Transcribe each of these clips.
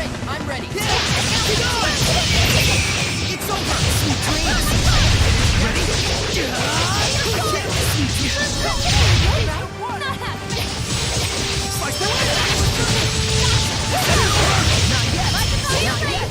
Great, I'm ready. Yeah. Get on! It's over! Sweet dreams! Ready? Slice the way! Not yet! Not yet!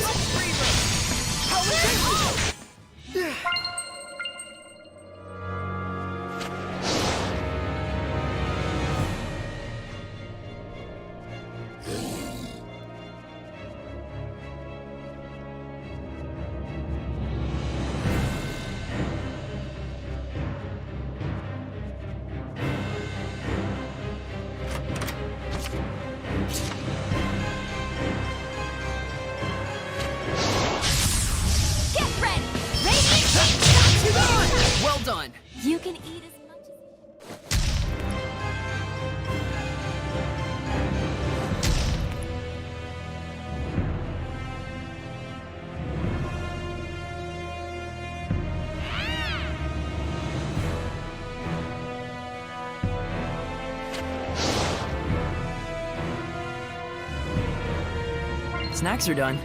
Well done. You can eat as much as... Snacks are done.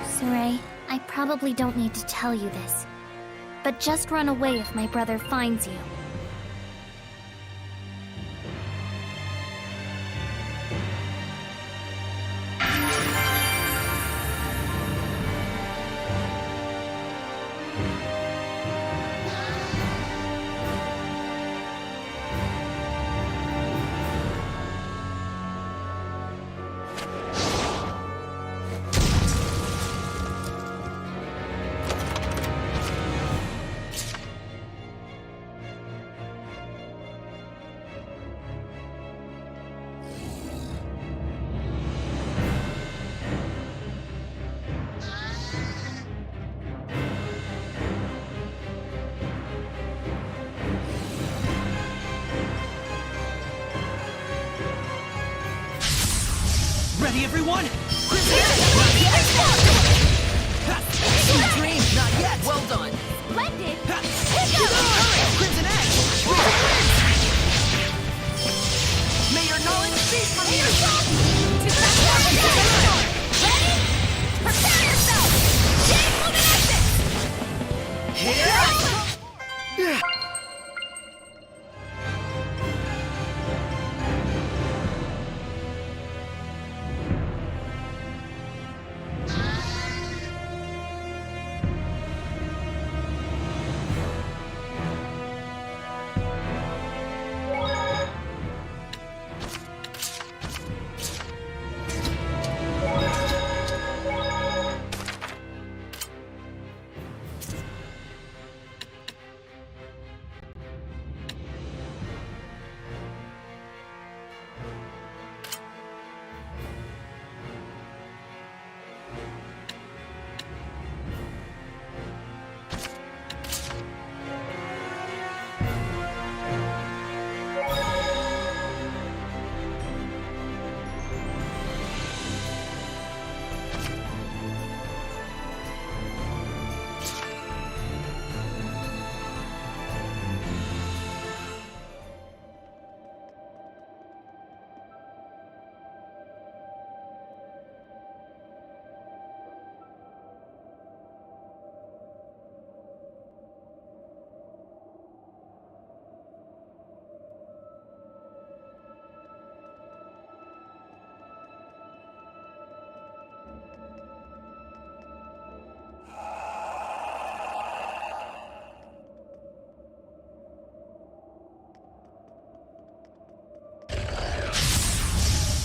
Saray, I probably don't need to tell you this, but just run away if my brother finds you. Ready, everyone? Sweet dream. Not yet. Well done. Splendid! Crimson Edge! May your knowledge cease from you. Ready? Prepare yourself! Take luminescence! Here!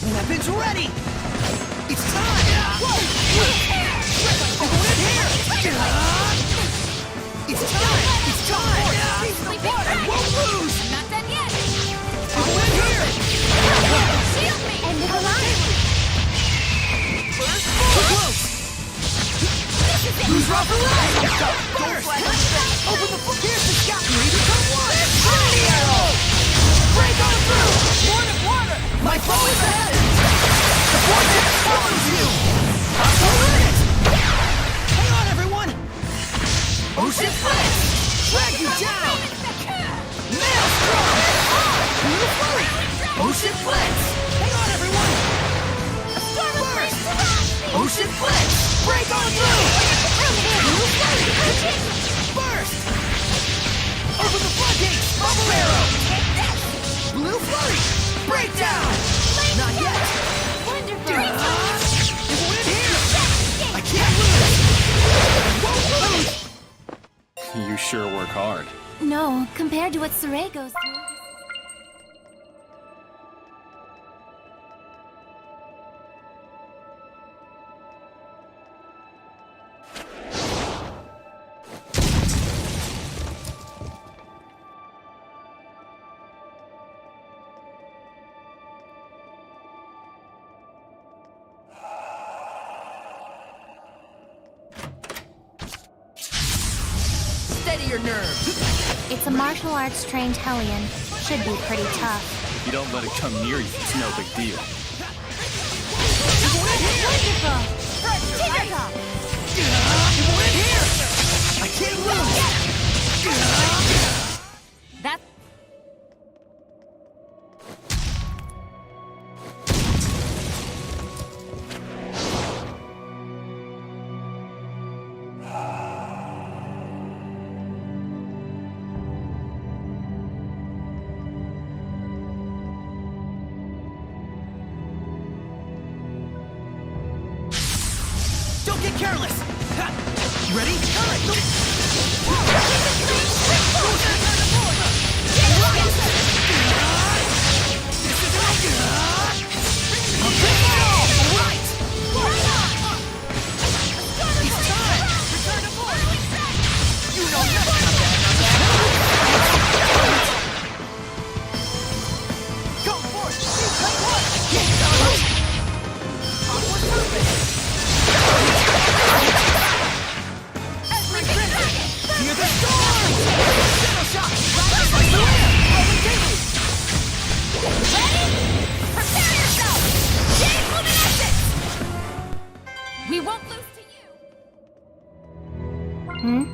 Weapons ready! It's time! Whoa! Going in here! It's time! It's time! I won't lose! Not done yet! Go in here! Shield me! End of the line! Too close! Who's rough alive? First! Open the book! Here's the scout! Ready to come one! Break on through! Water, water! My foe is ahead! The vortex follows you! Alright! Hang on, everyone! Ocean Blitz! Drag you down! Maelstrom! Blue Flurry! Ocean Blitz! Hang on, everyone! Burst! Ocean Blitz! Break on through! Blue Flurry! Burst! Open the floodgates! Bubble Arrow! Blue Flurry! Breakdown! Not yet! Wonderful! You win here! I can't lose! Won't lose! You sure work hard. No, compared to what Saray goes through. Steady your nerves. It's a martial arts trained Hellion. Should be pretty tough. If you don't let it come near you, it's no big deal. Wonderful! You win here! I can't lose! That. Don't get careless! Ha! You ready? Alright, go! I'll take it all! Right! It's time! Return to board! You know nothing Go for it! Play one! Get down! Onward movement! Hear the storm! Shadow shot! Right up like the wind! Rolling daily! Ready? Prepare yourself! Jade Luminescence! We won't lose to you! Hmm?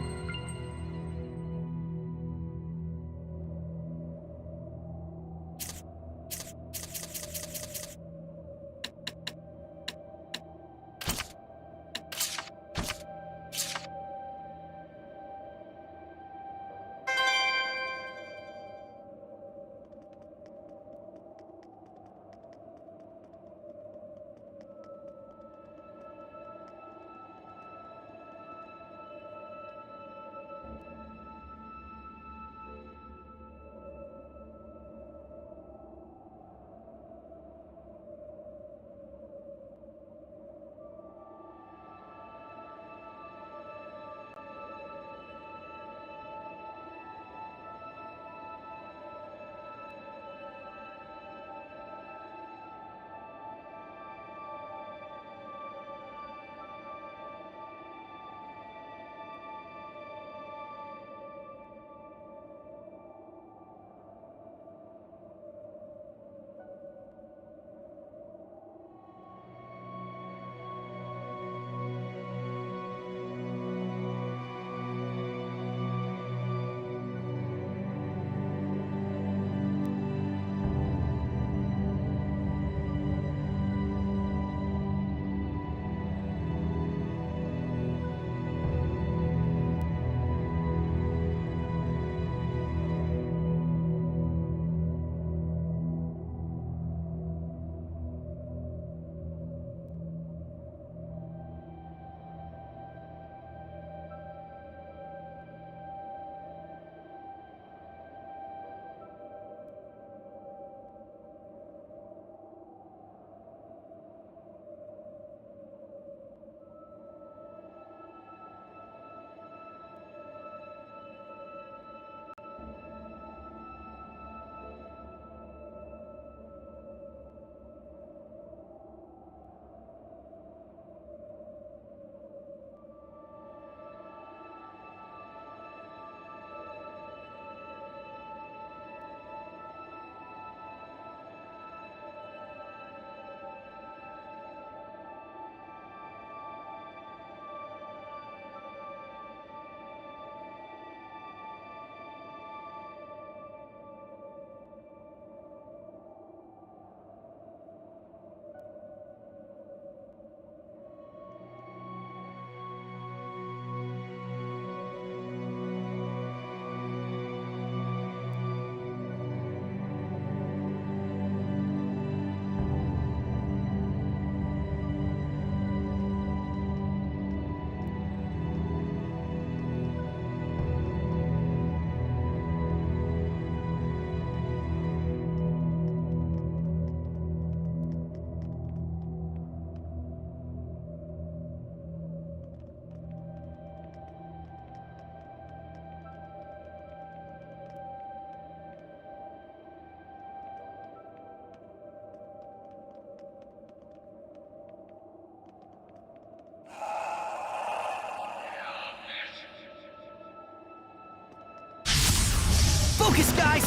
Focus, guys!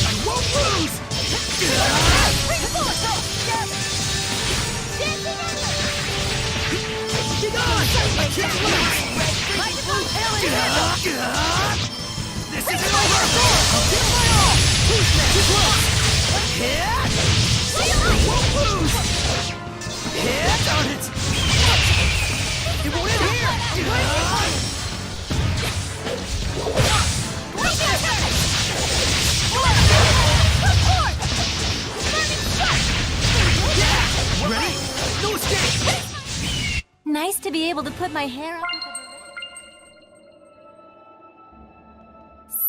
I won't lose! Get on! I can't lose! This isn't over! I'll give my all! Who's next? Too close! Hit! Won't lose! Hit! Darn it! It won't end here! Ready? No escape! Nice to be able to put my hair up.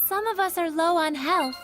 Some of us are low on health.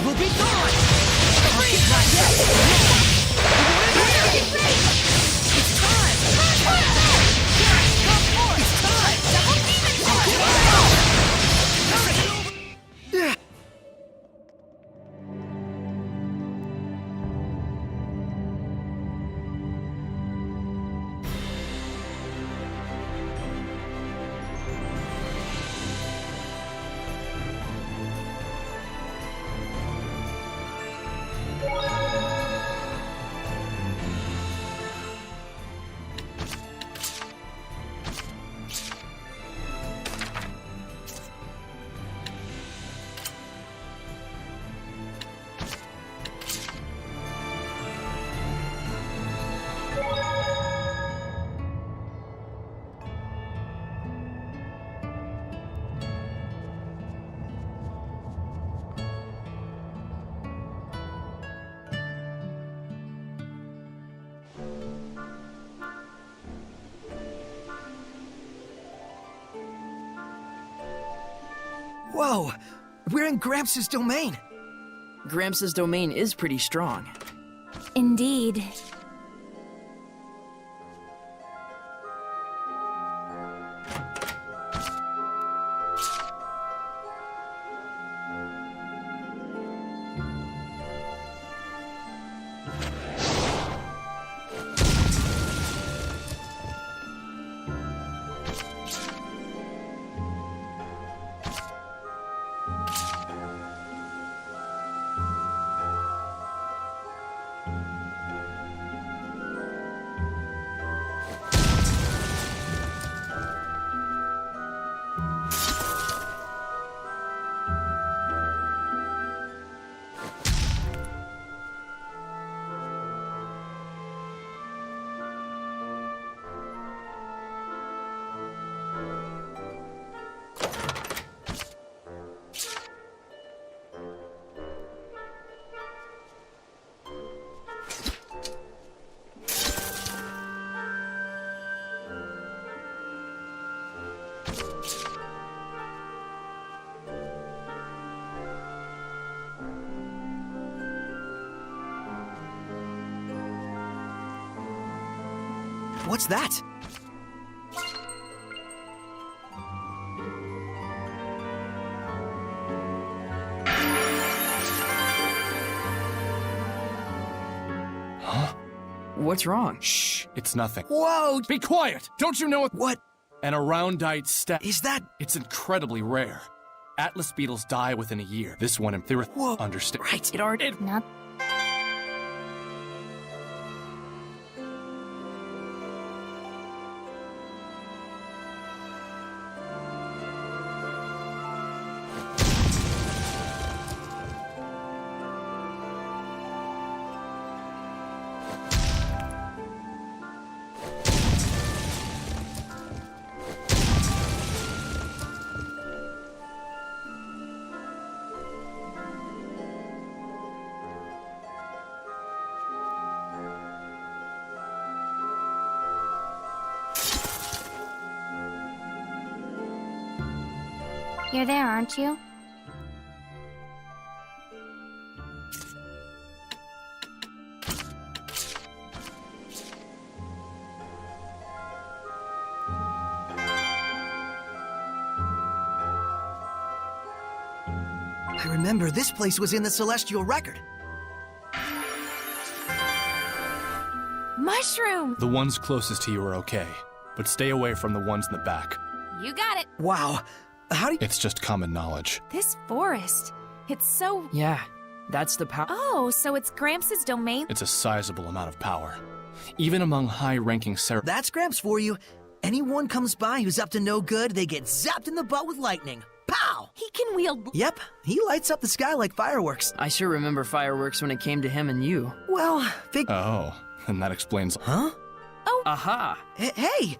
We'll be gone! It's time! It's time! Whoa! We're in Gramps' domain! Gramps' domain is pretty strong. Indeed. What's that? What's wrong? Shh, it's nothing. Whoa! Be quiet! Don't you know what? What An aroundite step. is that? It's incredibly rare. Atlas beetles die within a year. This one, there were... Whoa. Understand. Right. It already... Not You're there, aren't you? I remember this place was in the Celestial Record. Mushroom! The ones closest to you are okay, but stay away from the ones in the back. You got it. Wow. How do you... It's just common knowledge. This forest. It's so... Yeah, that's the power. Oh, so it's Gramps' domain? It's a sizable amount of power. Even among high-ranking That's Gramps for you. Anyone comes by who's up to no good, they get zapped in the butt with lightning. Pow! He can wield... Yep, he lights up the sky like fireworks. I sure remember fireworks when it came to him and you. Well, Oh, and that explains... Huh? Aha! Hey!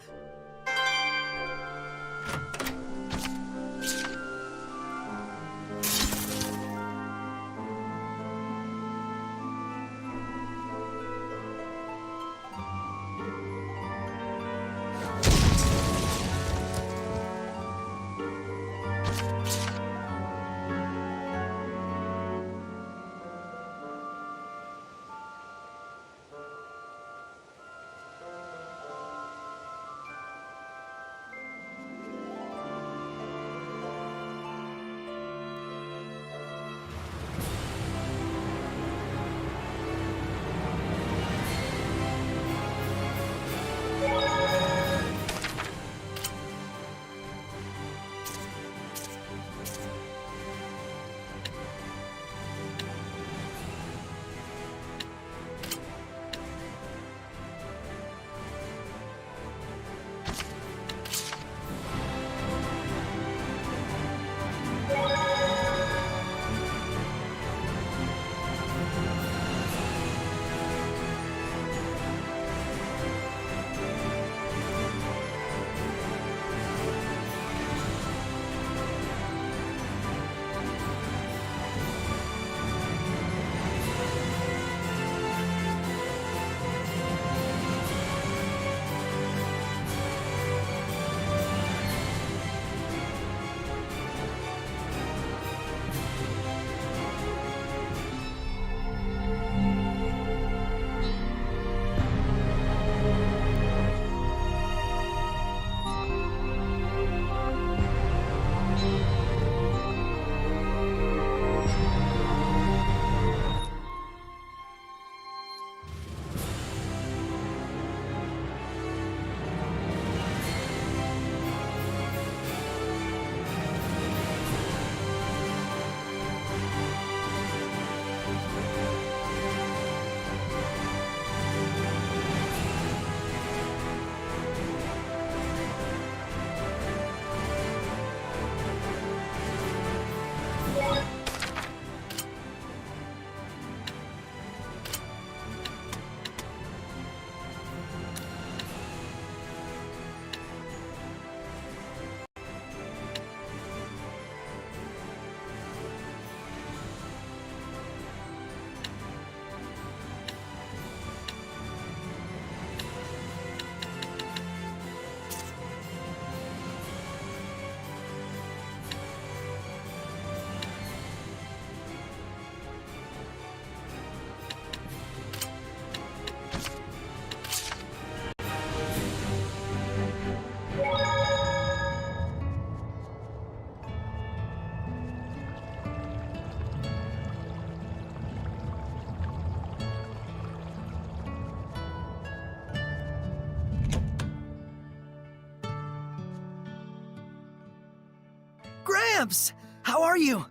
Gramps! How are you?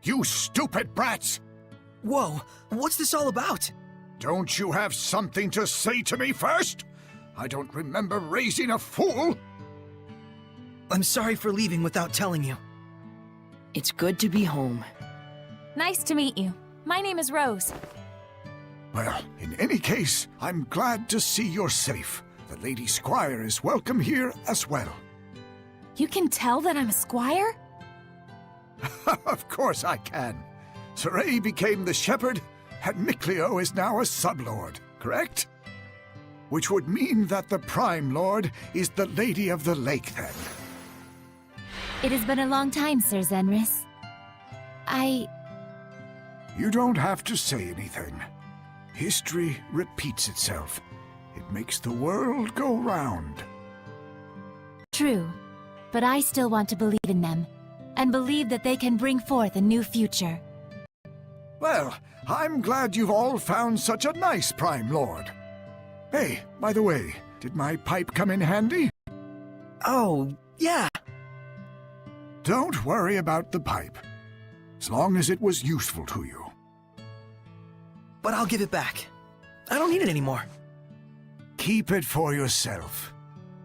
You stupid brats! Whoa, what's this all about? Don't you have something to say to me first? I don't remember raising a fool! I'm sorry for leaving without telling you. It's good to be home. Nice to meet you. My name is Rose. Well, in any case, I'm glad to see you're safe. The Lady Squire is welcome here as well. You can tell that I'm a squire? Of course I can. Saray became the shepherd, and Mikleo is now a sublord, correct? Which would mean that the Prime Lord is the Lady of the Lake, then. It has been a long time, Sir Zenris. You don't have to say anything. History repeats itself. It makes the world go round. True, but I still want to believe in them, and believe that they can bring forth a new future. Well, I'm glad you've all found such a nice Prime Lord. Hey, by the way, did my pipe come in handy? Oh, yeah. Don't worry about the pipe, as long as it was useful to you. But I'll give it back. I don't need it anymore. Keep it for yourself.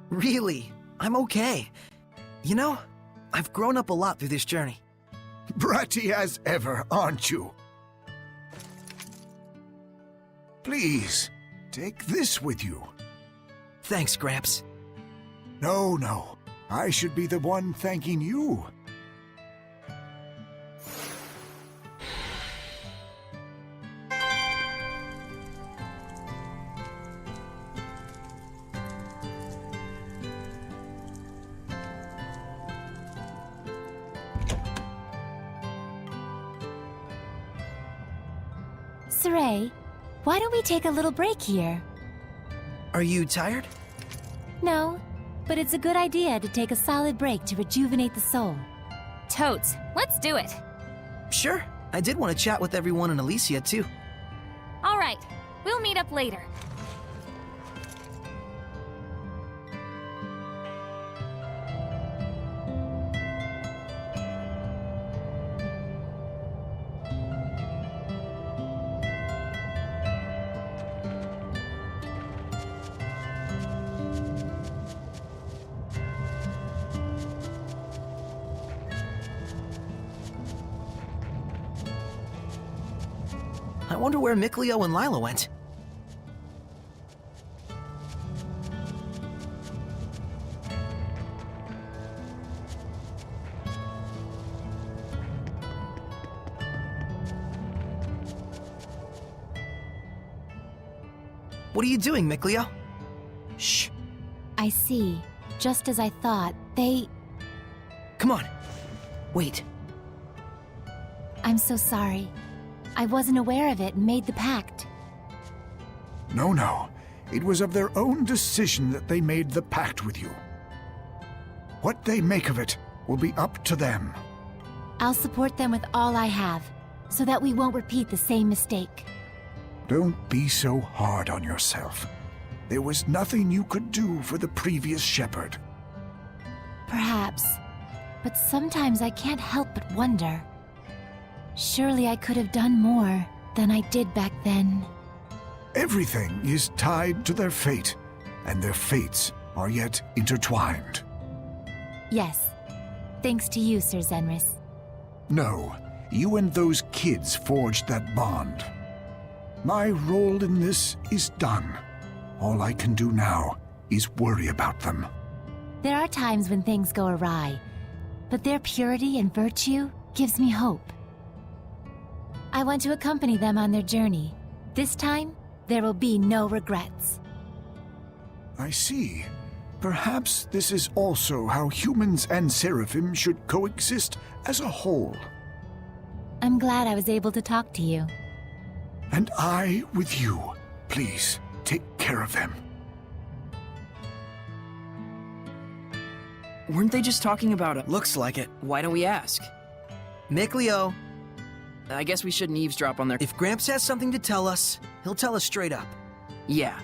Really, I'm okay. You know, I've grown up a lot through this journey. Bratty as ever, aren't you? Please, take this with you. Thanks, Gramps. No. I should be the one thanking you. Saray, why don't we take a little break here? Are you tired? No, but it's a good idea to take a solid break to rejuvenate the soul. Totes, let's do it. Sure. I did want to chat with everyone in Elysia, too. All right, we'll meet up later. I wonder where Mikleo and Lila went. What are you doing, Mikleo? Shh. I see. Just as I thought, they... Come on. Wait. I'm so sorry. I wasn't aware of it and made the pact. No. It was of their own decision that they made the pact with you. What they make of it will be up to them. I'll support them with all I have, so that we won't repeat the same mistake. Don't be so hard on yourself. There was nothing you could do for the previous shepherd. Perhaps. But sometimes I can't help but wonder. Surely I could have done more than I did back then. Everything is tied to their fate, and their fates are yet intertwined. Yes. Thanks to you, Sir Zenris. No, you and those kids forged that bond. My role in this is done. All I can do now is worry about them. There are times when things go awry, but their purity and virtue gives me hope. I want to accompany them on their journey. This time, there will be no regrets. I see. Perhaps this is also how humans and Seraphim should coexist as a whole. I'm glad I was able to talk to you. And I with you. Please, take care of them. Weren't they just talking about a... Looks like it. Why don't we ask? Mikleo, I guess we shouldn't eavesdrop on their... if Gramps has something to tell us, he'll tell us straight up. Yeah.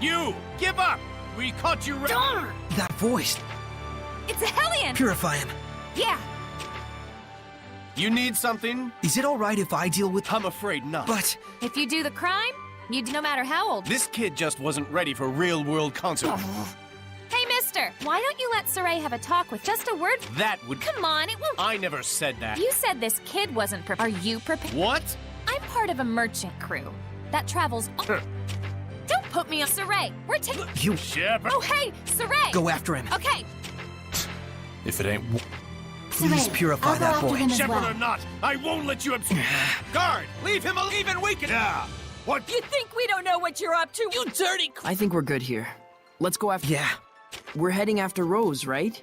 You! Give up! We caught you Darn! That voice. It's a Hellion! Purify him. Yeah, You need something? Is it alright if I deal with... I'm afraid not. But... if you do the crime, you do no matter how old. This kid just wasn't ready for real-world consequences. Hey, mister, why don't you let Saray have a talk with just a word? That would... Come on, it won't. I never said that. You said this kid wasn't prepared. Are you prepared? What? I'm part of a merchant crew that travels. Don't put me on Saray. We're taking. You... Shepard! Oh, hey, Saray. Go after him. Okay. If it ain't. Please purify I'll go that after boy. him as Shepard well. or not, I won't let you Guard! Leave him alive and we can... Yeah! What? You think we don't know what you're up to? You dirty... I think we're good here. Let's go after. Yeah. We're heading after Rose, right?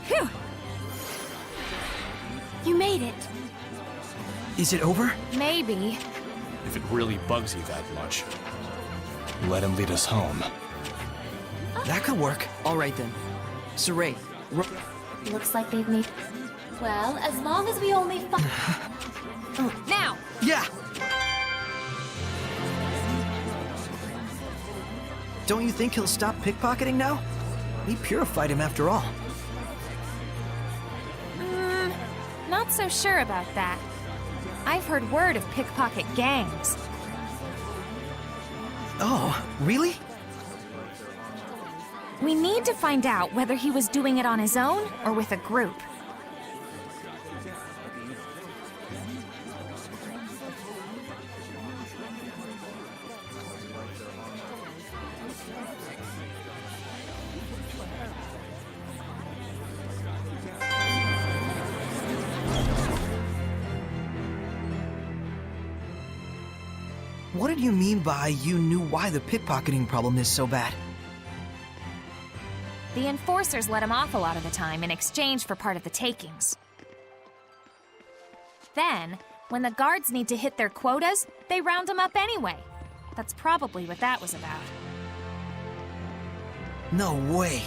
Phew. You made it. Is it over? Maybe. If it really bugs you that much, let him lead us home. That could work. All right then. Saray, Looks like they've made. Well, as long as we only find. Now. Yeah! Don't you think he'll stop pickpocketing now? We purified him after all. Not so sure about that. I've heard word of pickpocket gangs. Oh, really? We need to find out whether he was doing it on his own or with a group. What did you mean by you knew why the pickpocketing problem is so bad? The enforcers let him off a lot of the time in exchange for part of the takings. Then, when the guards need to hit their quotas, they round him up anyway. That's probably what that was about. No way.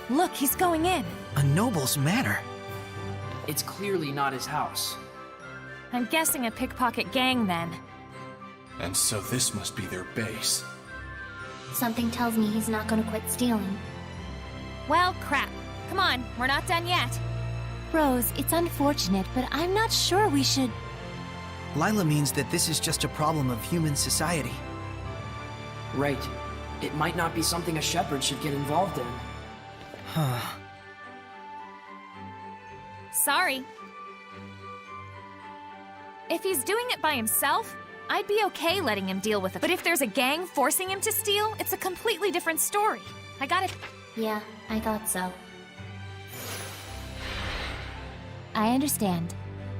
Look, he's going in. A noble's manor. it's clearly not his house. I'm guessing a pickpocket gang then. And so this must be their base. Something tells me he's not gonna quit stealing. Well, crap. Come on, we're not done yet. Rose, it's unfortunate, but I'm not sure we should... Lila means that this is just a problem of human society. Right. It might not be something a shepherd should get involved in. Huh. Sorry. If he's doing it by himself, I'd be okay letting him deal with it. But if there's a gang forcing him to steal, it's a completely different story. I gotta... Yeah, I thought so. I understand.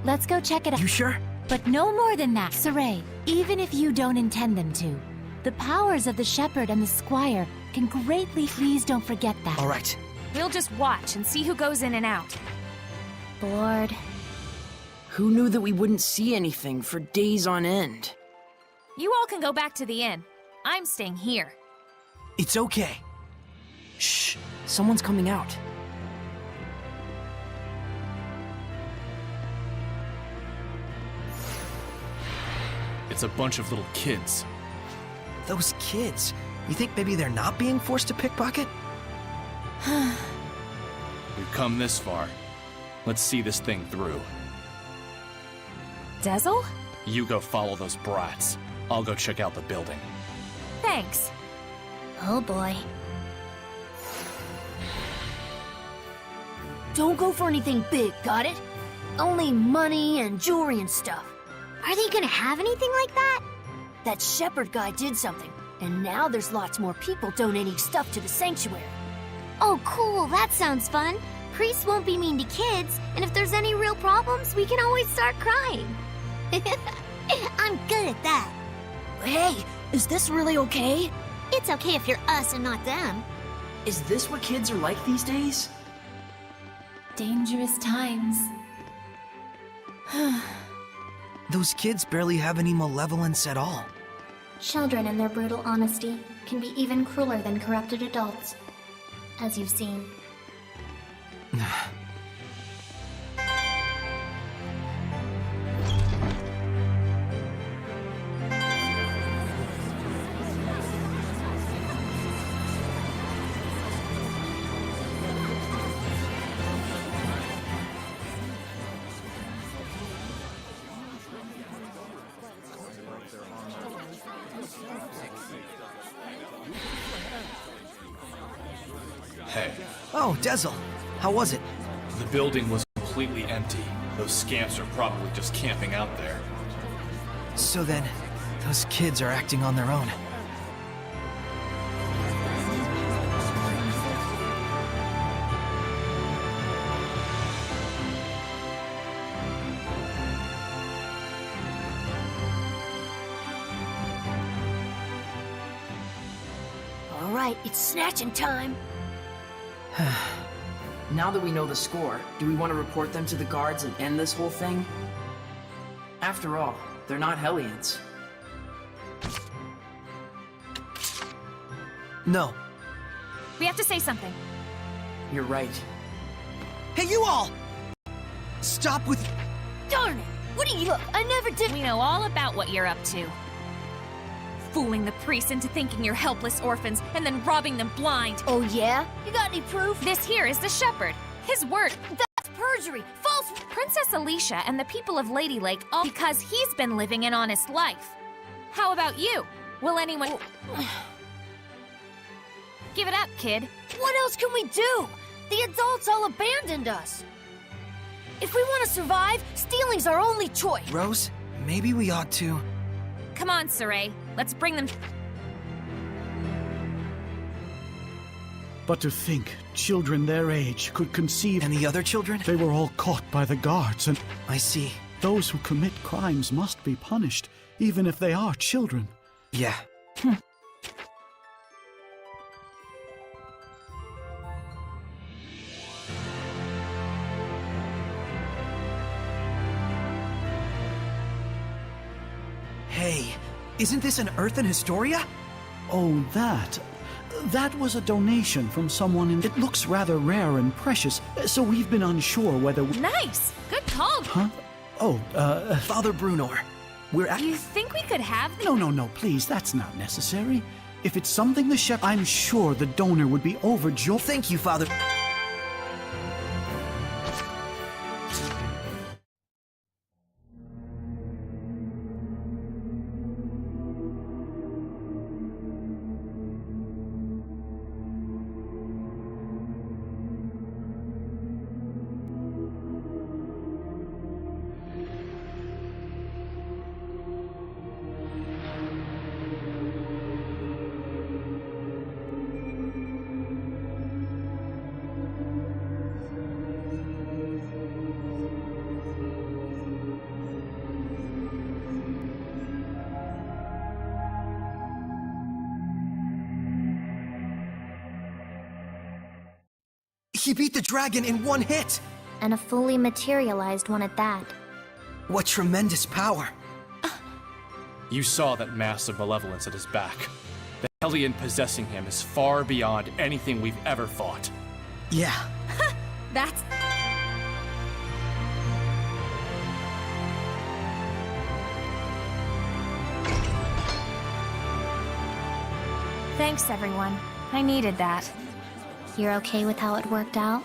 Let's go check it out. You sure? But no more than that. Saray, even if you don't intend them to, the powers of the shepherd and the squire can greatly... Please don't forget that. All right. We'll just watch and see who goes in and out. Bored. Who knew that we wouldn't see anything for days on end? You all can go back to the inn. I'm staying here. It's okay. Shh! Someone's coming out. It's a bunch of little kids. Those kids. You think maybe they're not being forced to pickpocket? We've come this far. Let's see this thing through. Dezel? You go follow those brats. I'll go check out the building. Thanks. Oh boy. Don't go for anything big, got it? Only money and jewelry and stuff. Are they gonna have anything like that? That shepherd guy did something, and now there's lots more people donating stuff to the sanctuary. Oh, cool, that sounds fun. Priests won't be mean to kids, and if there's any real problems, we can always start crying. I'm good at that. Hey, is this really okay? It's okay if you're us and not them. Is this what kids are like these days? Dangerous times. Those kids barely have any malevolence at all. Children and their brutal honesty can be even crueler than corrupted adults, as you've seen. Hey, Oh, Dezel. How was it? the building was completely empty. Those scamps are probably just camping out there. So then, those kids are acting on their own. All right, it's snatching time. Now that we know the score, do we want to report them to the guards and end this whole thing? After all, they're not Hellions. No. We have to say something. You're right. Hey, you all! Stop with... Darn it! What do you look? I never did. We know all about what you're up to. Fooling the priests into thinking you're helpless orphans and then robbing them blind. Oh yeah? You got any proof? This here is the shepherd. His word. That's perjury. False. Princess Alicia and the people of Lady Lake all because he's been living an honest life. How about you? Will anyone... Give it up, kid. What else can we do? The adults all abandoned us. If we want to survive, stealing's our only choice. Rose, maybe we ought to... Come on, Saray. Let's bring them... But to think children their age could conceive... And the other children? They were all caught by the guards, and I see. those who commit crimes must be punished, even if they are children. Yeah. Hey, isn't this an Earth in Historia? Oh, that. That was a donation from someone, and it looks rather rare and precious, so we've been unsure whether... Nice! Good call! Huh? Oh, Father Brunor, we're at... You think we could have the... No, please, that's not necessary. If it's something the shepherd... I'm sure the donor would be overjoyed. Thank you, Father... He beat the dragon in one hit! And a fully materialized one at that. What tremendous power! You saw that mass of malevolence at his back. The Hellion possessing him is far beyond anything we've ever fought. Yeah. That's... Thanks, everyone. I needed that. You're okay with how it worked out?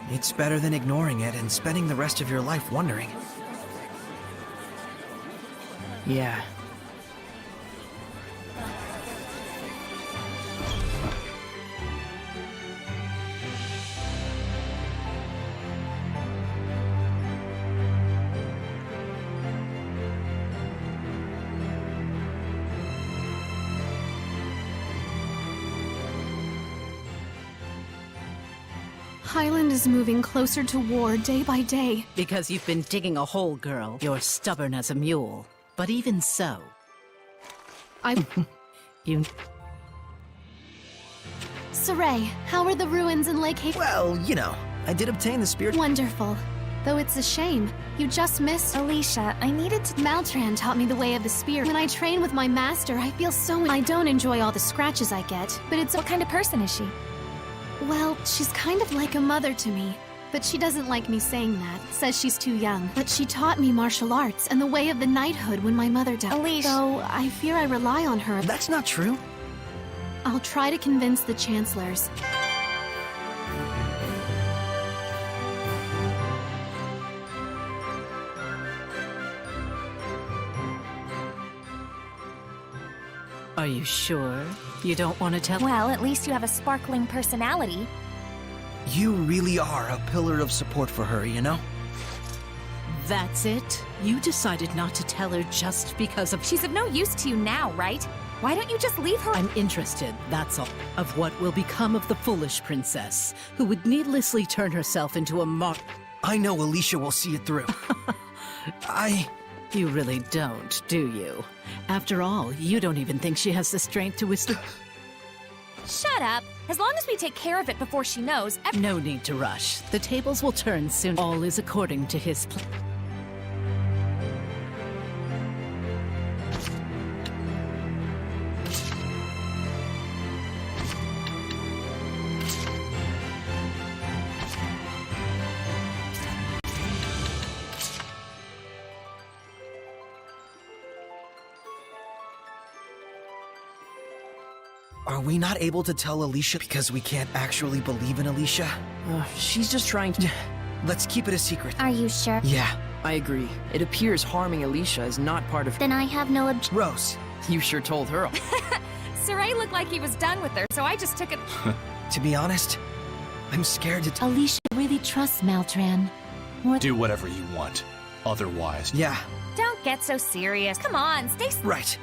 It's better than ignoring it and spending the rest of your life wondering. Yeah. Highland is moving closer to war day by day. Because you've been digging a hole, girl. You're stubborn as a mule. But even so... You... Saray, how are the ruins in Lake Haven? Well, you know, I did obtain the spirit. Wonderful. Though it's a shame. You just missed... Alicia, I needed to... Maltran taught me the way of the spear. When I train with my master, I feel so... I don't enjoy all the scratches I get, but it's... What kind of person is she? Well, she's kind of like a mother to me. But she doesn't like me saying that. Says she's too young. But she taught me martial arts and the way of the knighthood when my mother died. Alicia... So, I fear I rely on her. That's not true. I'll try to convince the chancellors. Are you sure? You don't want to tell... Well, at least you have a sparkling personality. You really are a pillar of support for her, you know? That's it? You decided not to tell her just because of... She's of no use to you now, right? Why don't you just leave her? I'm interested, that's all, of what will become of the foolish princess, who would needlessly turn herself into a mark. I know Alicia will see it through. You really don't, do you? After all, you don't even think she has the strength to withstand... Shut up! As long as we take care of it before she knows... No need to rush. The tables will turn soon. All is according to his plan. Are we not able to tell Alicia because we can't actually believe in Alicia? She's just trying to... Let's keep it a secret. Are you sure? Yeah. I agree. It appears harming Alicia is not part of... Then I have no Rose. You sure told her. Saray looked like he was done with her, so I just took it... To be honest, I'm scared to... Alicia really trusts Maltran. Do whatever you want. Otherwise... Yeah. Don't get so serious. Come on, stay... Right.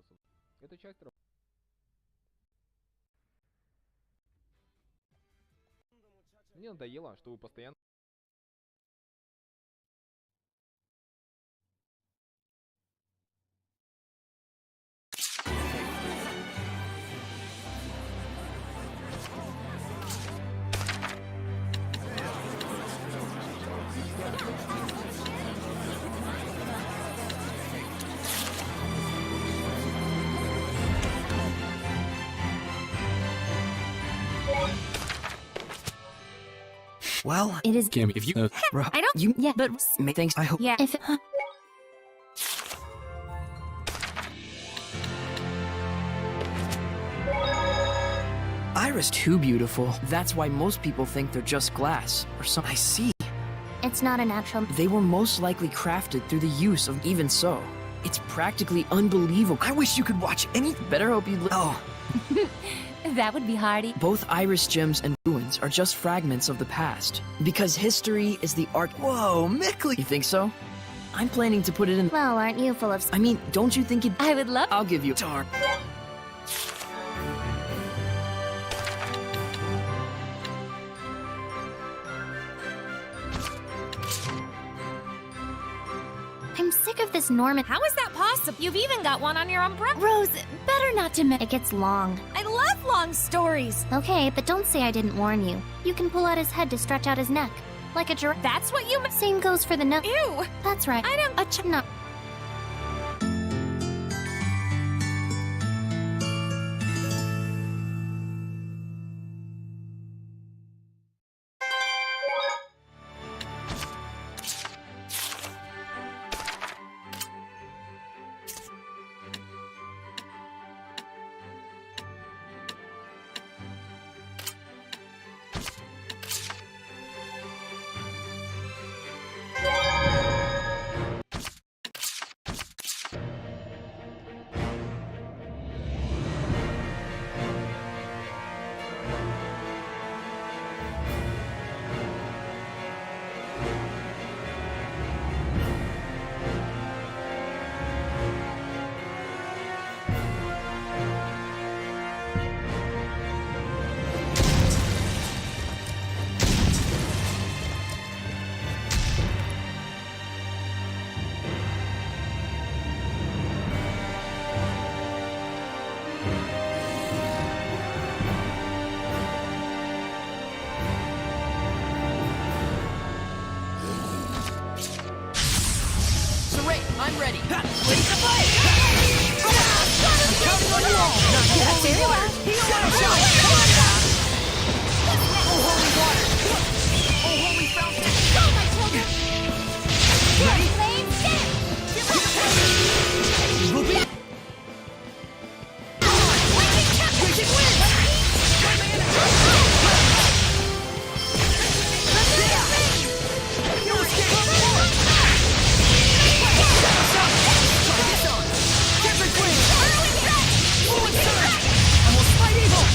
голосом. Это часть работы. Мне надоело, что вы постоянно... Well, It is. Cammy, if you... I don't. you Yeah, but thanks. I hope. Yeah. if it, Iris too beautiful. That's why most people think they're just glass or something. I see. It's not a natural. They were most likely crafted through the use of even so. It's practically unbelievable. I wish you could watch any. Better hope you. Oh, that would be hardy. Both Iris gems and ruins are just fragments of the past. Because history is the art. whoa, Mickley. You think so? I'm planning to put it in. Well, aren't you full of. I mean, don't you think it? I would love. I'll give you. Darn. I'm sick of this Norman. How is that possible? You've even got one on your umbrella. Rose, better not to It gets long. I love long stories. Okay, but don't say I didn't warn you. You can pull out his head to stretch out his neck. Like a giraffe. That's what you. Same goes for the nose. Ew. That's right. I don't. No. I'm ready. Ready to fight! I'm counting on you all! Not yet! Very well. Oh, holy water! Oh, holy fountain! Go, my children! Ready? Flame stick! Will be... Wicked wins! Join my enemy! No escape! Try this on! Different flame! Full surge! I will fight evil!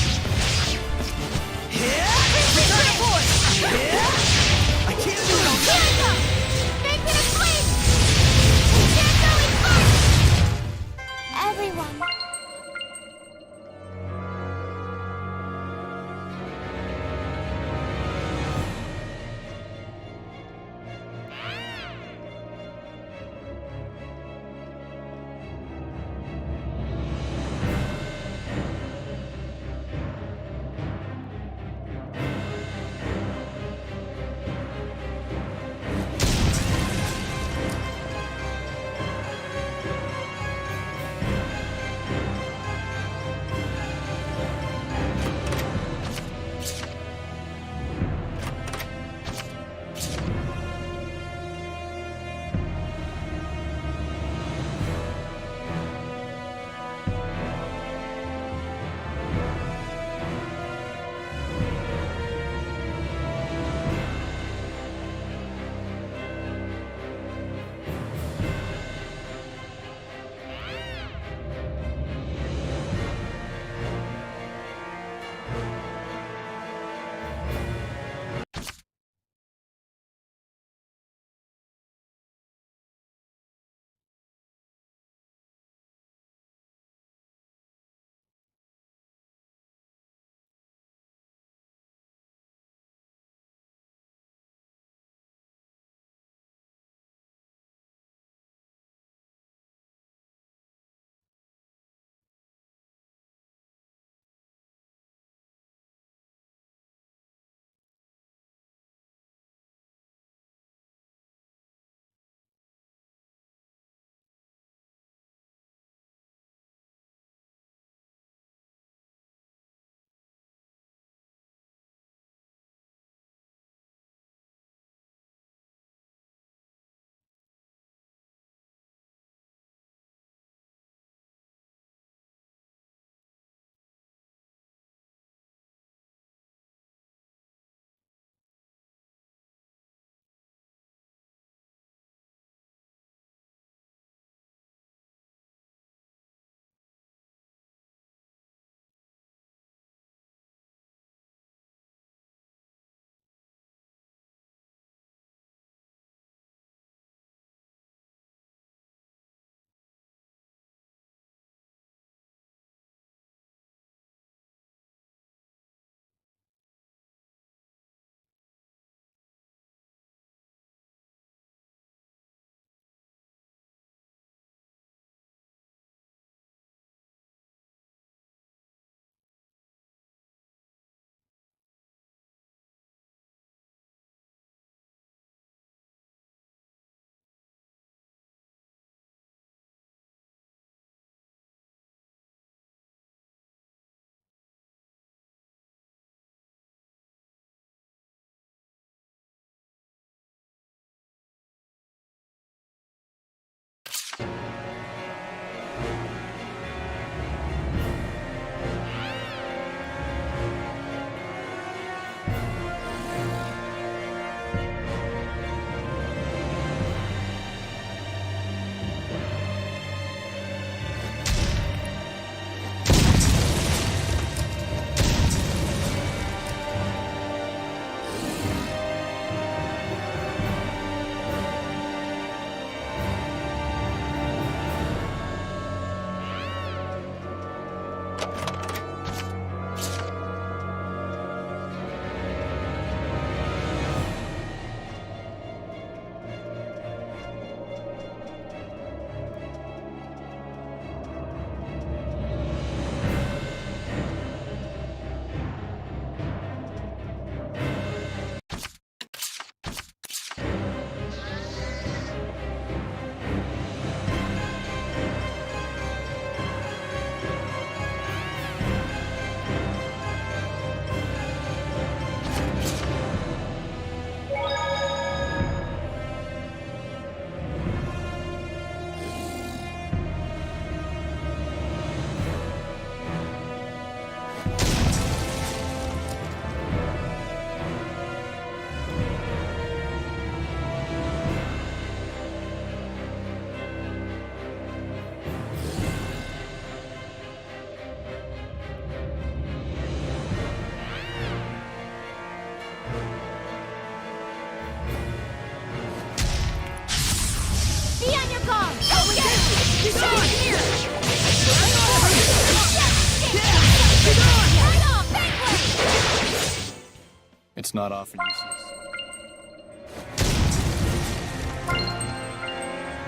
must not offer you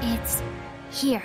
It's here.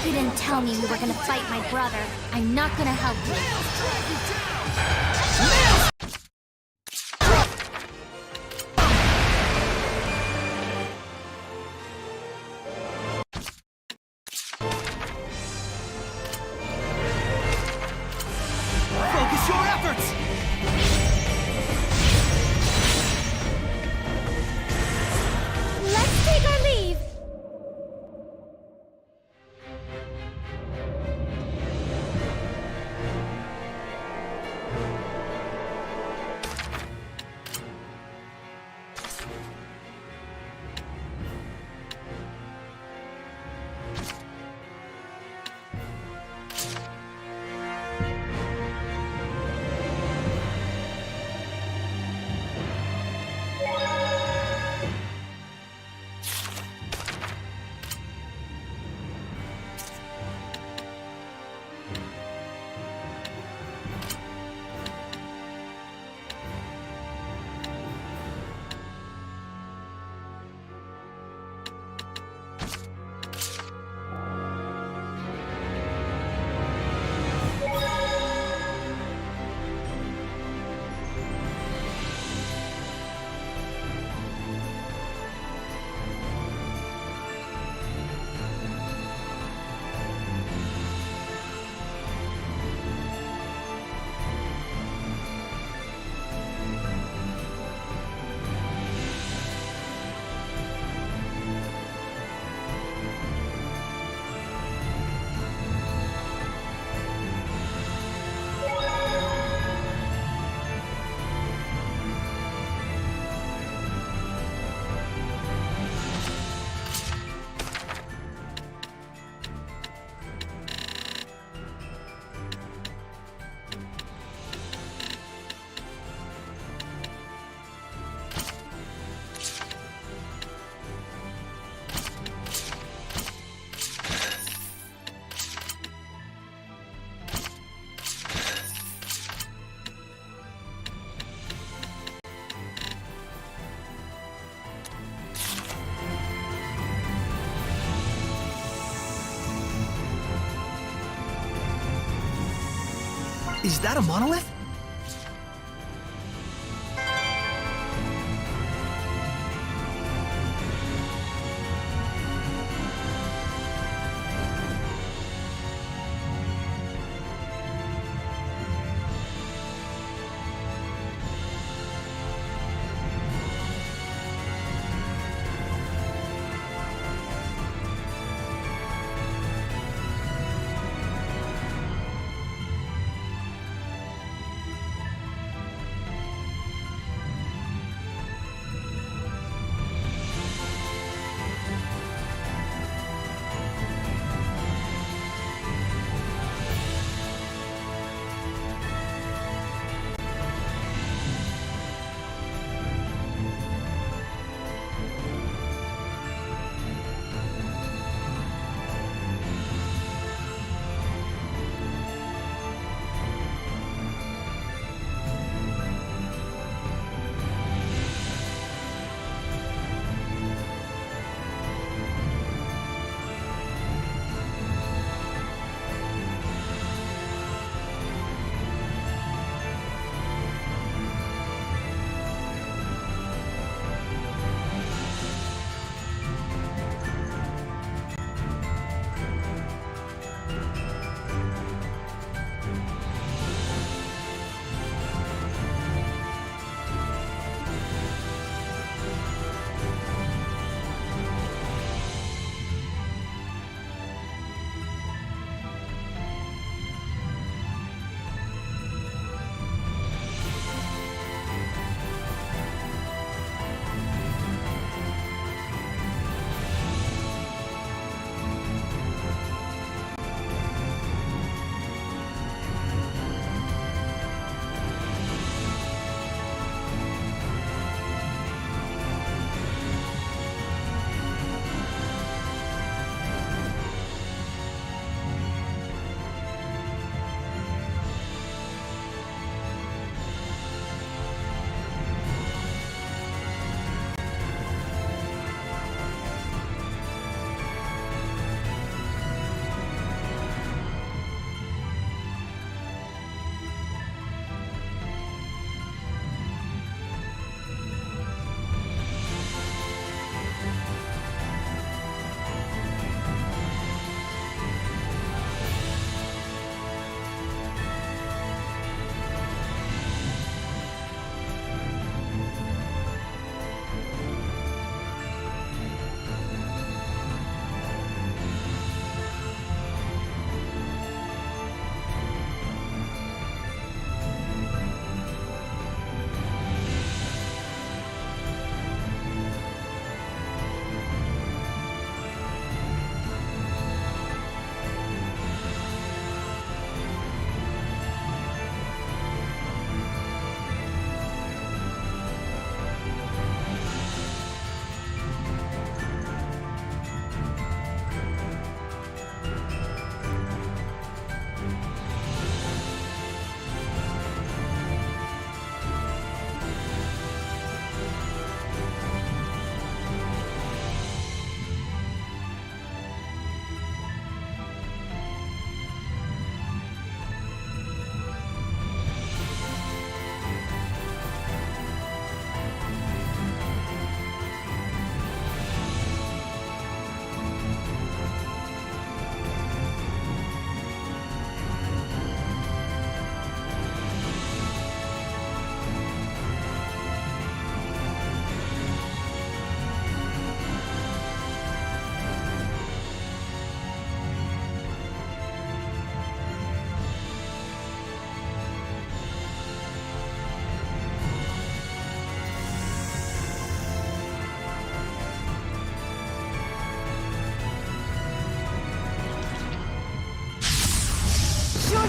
You didn't tell me we were gonna fight my brother. I'm not gonna help you. Focus your efforts! Is that a monolith?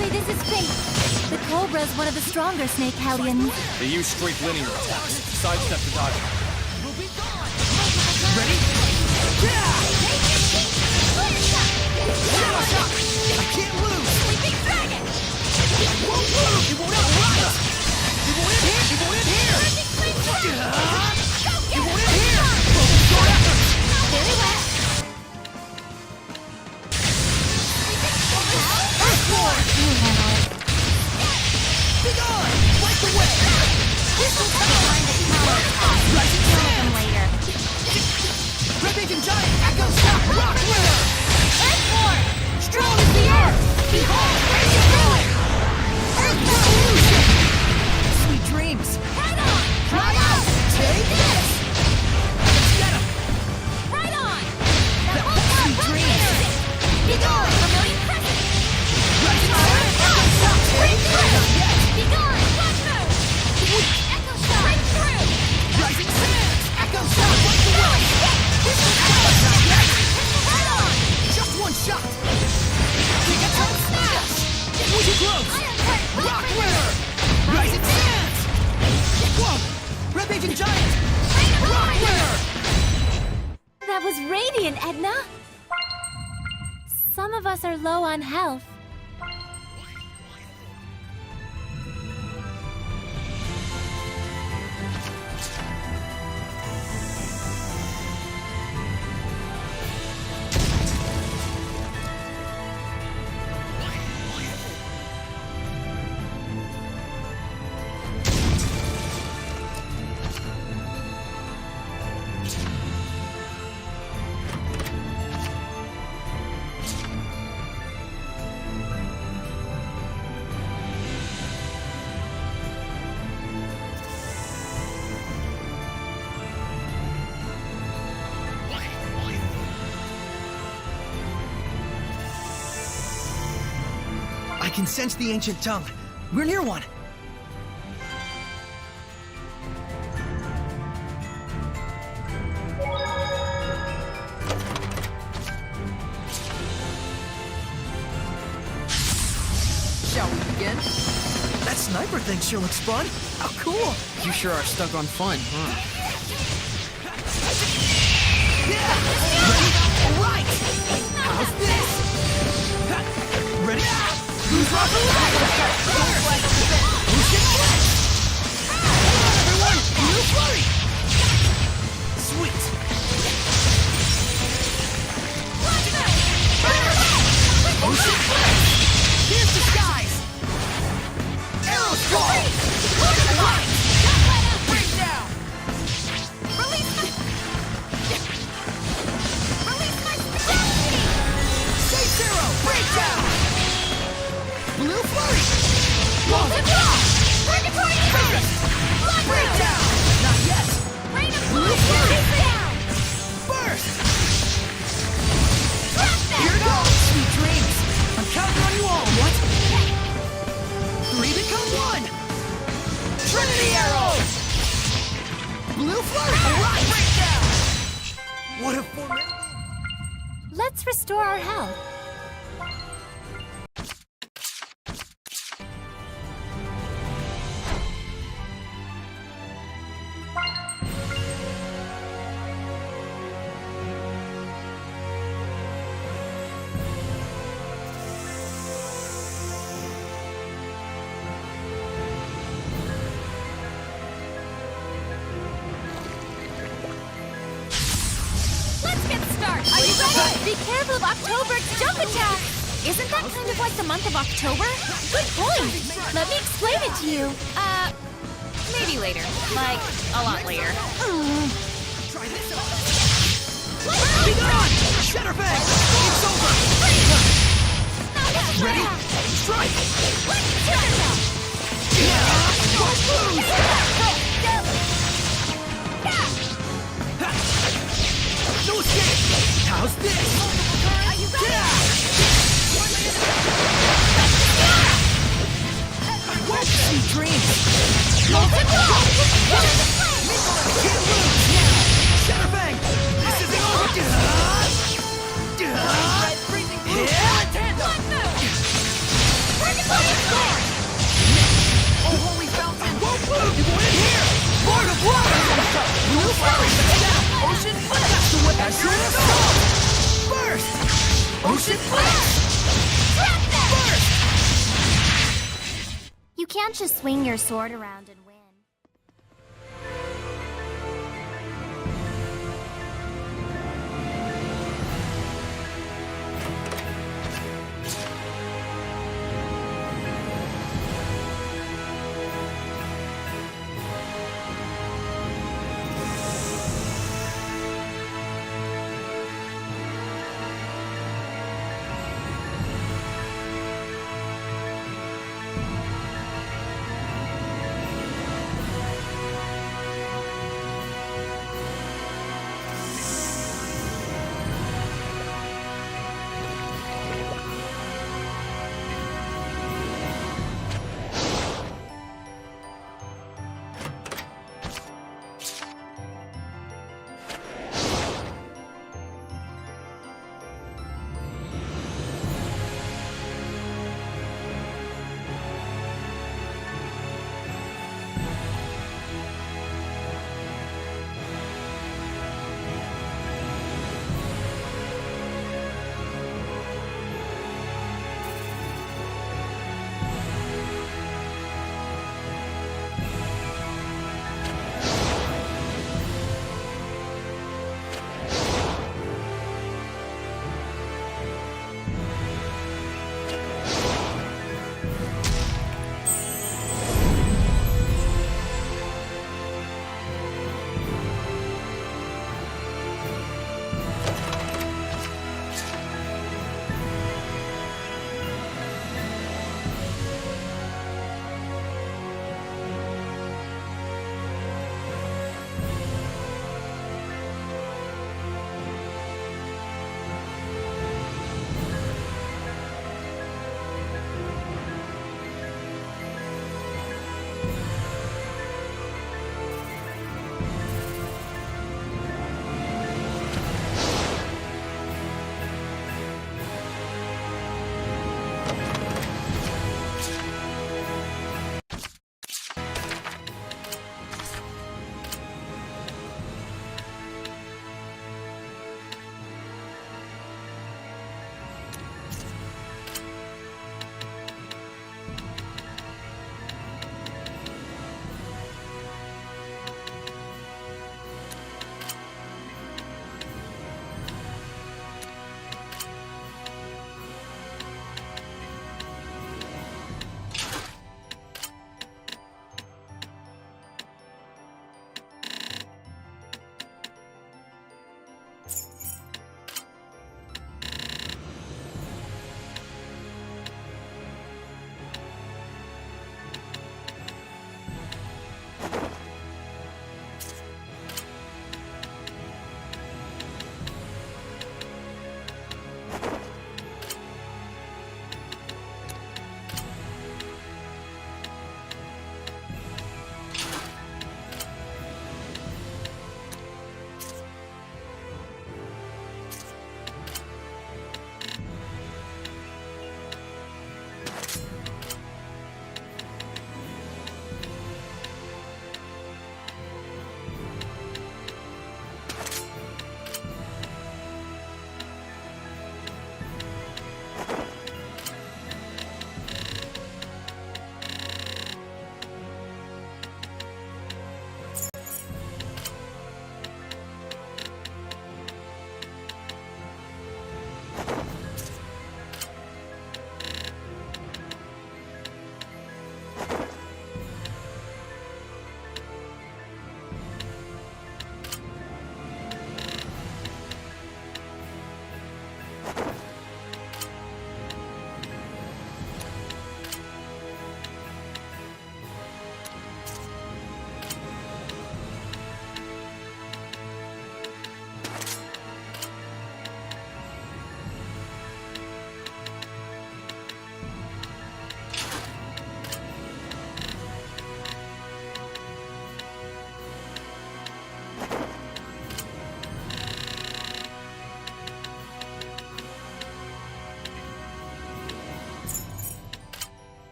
This is fate. The Cobra's one of the stronger snake hellions. They use straight linear attacks. Sidestep to dodge. Ready? I can't lose! Sleeping dragon! I won't lose! It won't outrun us! It won't end here! It won't end here! It won't end here! Very well. Earthborn! You handle it. was radiant, Edna! Some of us are low on health. I can sense the ancient tongue. We're near one. Shall we begin? That sniper thing sure looks fun. How cool! You sure are stuck on fun, huh? Ready? All right! How's this? Ready? Who's Roger? Everyone, new flurry! Sweet! Ocean flash! Here's the skies! Arrow strike! Break down! Release my Safe Zero! Break down! Blue flurry! Molten rock! Purgatory Current! Break down! Not yet! Rain of blue flurry! Burst! Here goes! Sweet dreams! I'm counting on you all! What? 3 become 1! Trinity arrow! Blue flurry! Alright! Break down! What a formidable... Let's restore our health. Are you ready? Be careful of October's jump attack! Isn't that kind of like the month of October? Good point! Let me explain it to you. Maybe later. Like, a lot later. Try this out! Be gone! Shutterbang! It's over! Ready? Strike! Don't lose! No escape! How's this? Are you ready? Sweet dreams! Can't lose! Shutterbang! This isn't over! Freezing blue! Oh, holy fountain! Won't move! You want in here! Lord of water! Blue flowers! Ocean blast! That's the way I should have gone! Burst! Ocean blast! Burst! You can't just swing your sword around and win.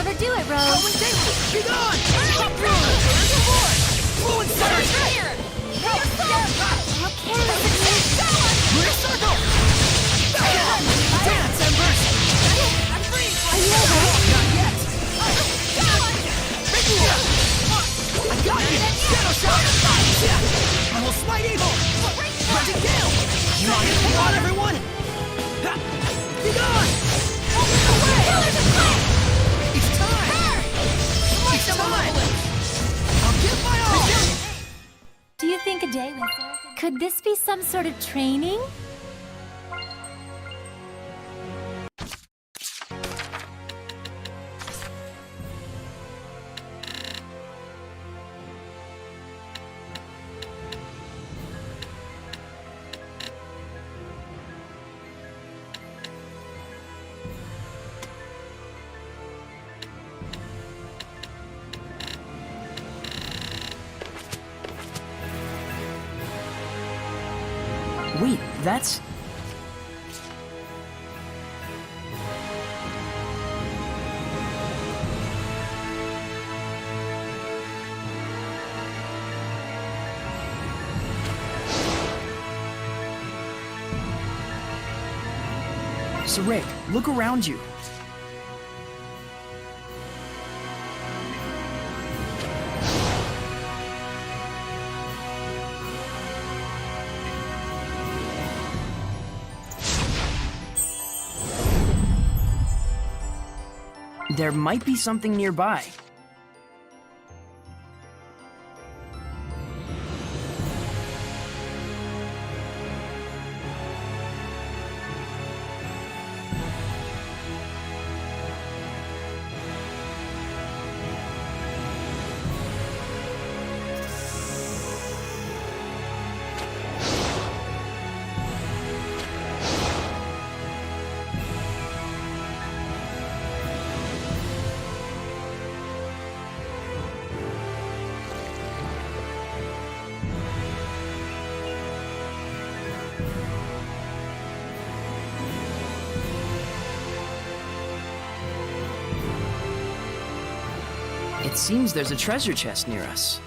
overdo it, Rose. Be gone! Fluid surge! Lunar circle! Dance, Embers! Are you alright? Not yet! I got you! Shadow shot! I will smite evil! Magic gale! Come on, everyone! Be gone! It's time! It's time! I'll give my all! Do you think a day with could this be some sort of training? Wait, that's... Saray, look around you. There might be something nearby. It seems there's a treasure chest near us.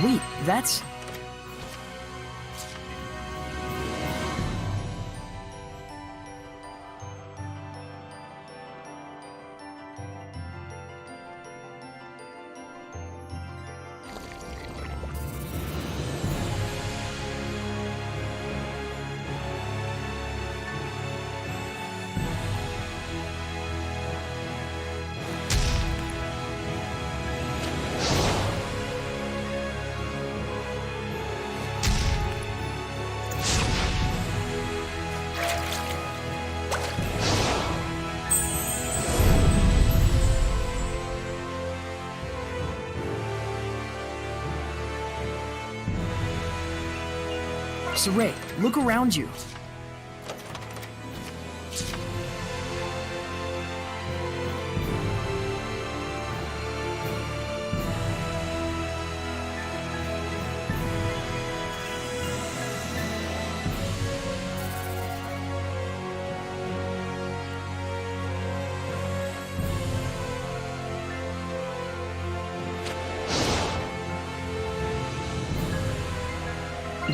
Wait, that's... Saray, look around you.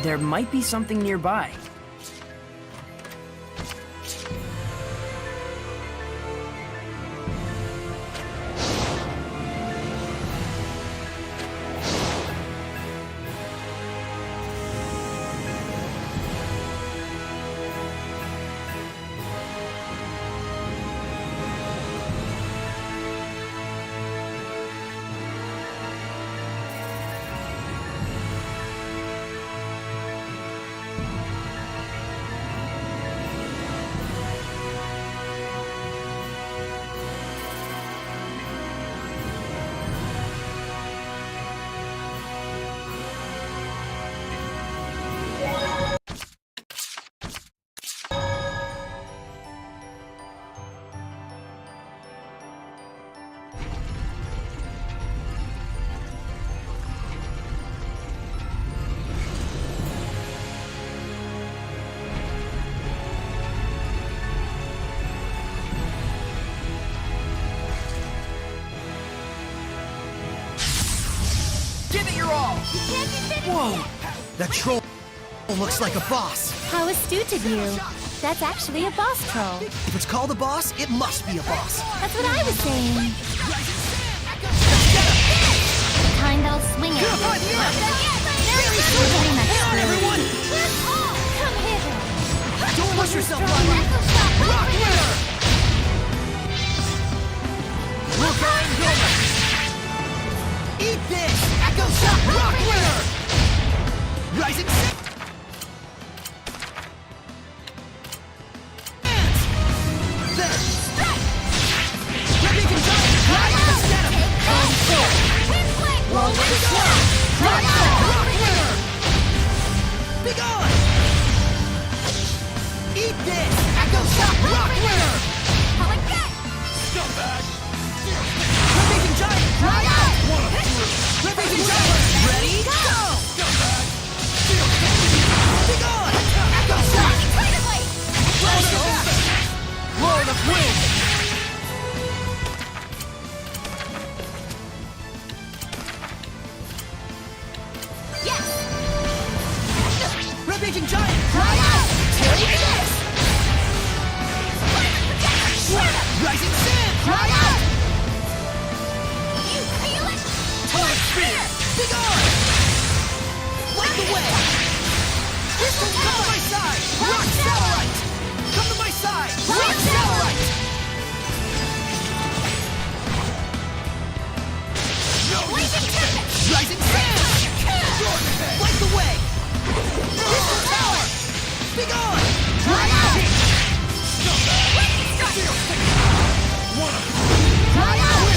There might be something nearby. Whoa! That troll looks like a boss. How astute of you. That's actually a boss troll. If it's called a boss, it must be a boss. That's what I was saying. Kind I'll swing it. Very on, everyone! Come hither. Don't push yourself, Lila! Rock winner! Look out and go! Eat this! Echo shot! Rock winner! Rising Sun! There! Strike! Ripping and giant! Right up instead of it! Going forward! Roll with the sword! Rock winner! Be gone! Eat this! Echo shot! Rock winner! Scumbag! Ripping giant! Right up! Ripping giant! Ready? Go! Scumbag! Be gone! Echo shot! Lord of Wind! Rampaging giant! Right out! Take this! Rising sand! Right out! You feel it? Torch spear! Be gone! Light the way! Crystal, come to my side! Rock satellite! Come to my side! Rock satellite! Rising sand! Light the way! Crystal tower! Be gone! Right out!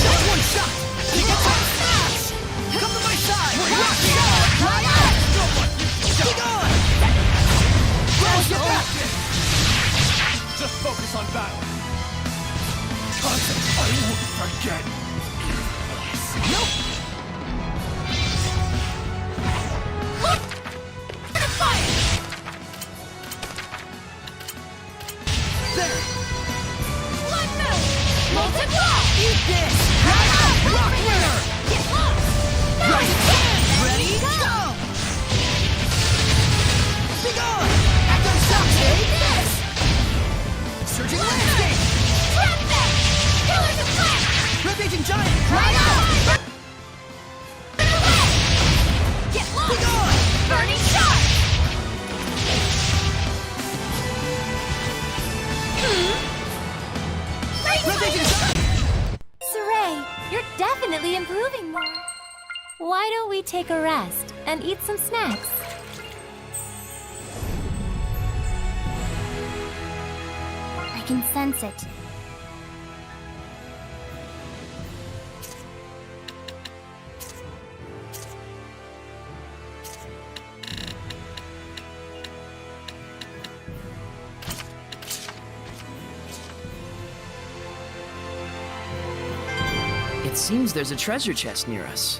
Just one shot! Take a top smash! Come to my side! Rock satellite! Right out! Be gone! Where's your back? Just focus on battle. Concept, I won't forget. Nope! There! Eat this! Right out! Rock winner! Rising sand! Ready? Go! Be gone! Echo shot! Take this! Surging landscape! Rampaging giant! Right out! Be gone! Burning shot! Rampaging giant! Saray, you're definitely improving more. Why don't we take a rest and eat some snacks? I can sense it. It seems there's a treasure chest near us.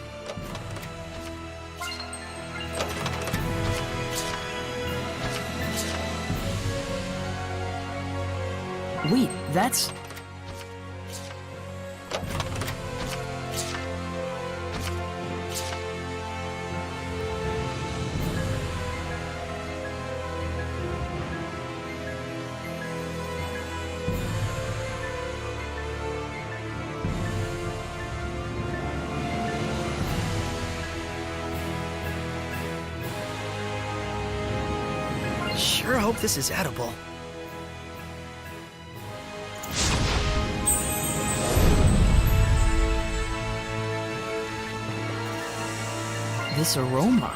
Wait, that's... Sure hope this is edible. This aroma.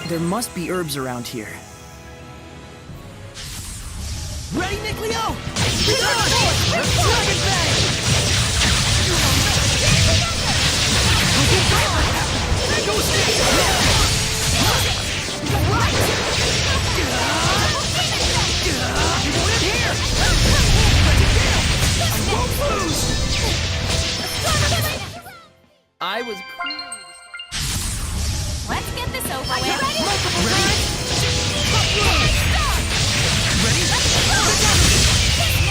There must be herbs around here. Ready, Nick Leo? Dragon Bang! There goes this! Right! You want it here! I won't lose! I was... Let's get this over Are you with. ready? Ready?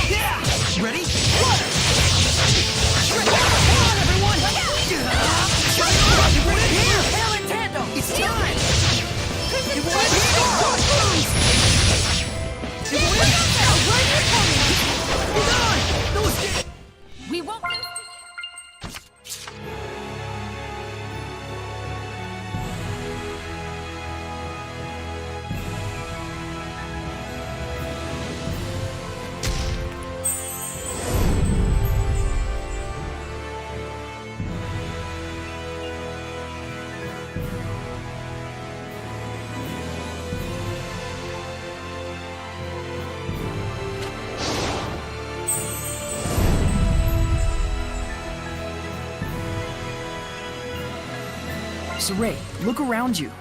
Yeah! Ready? Water! Come on, everyone! You want it here! It's time! You want it here! Don't lose! You want it here! Hold on! No escape! We won't lose. Saray, look around you.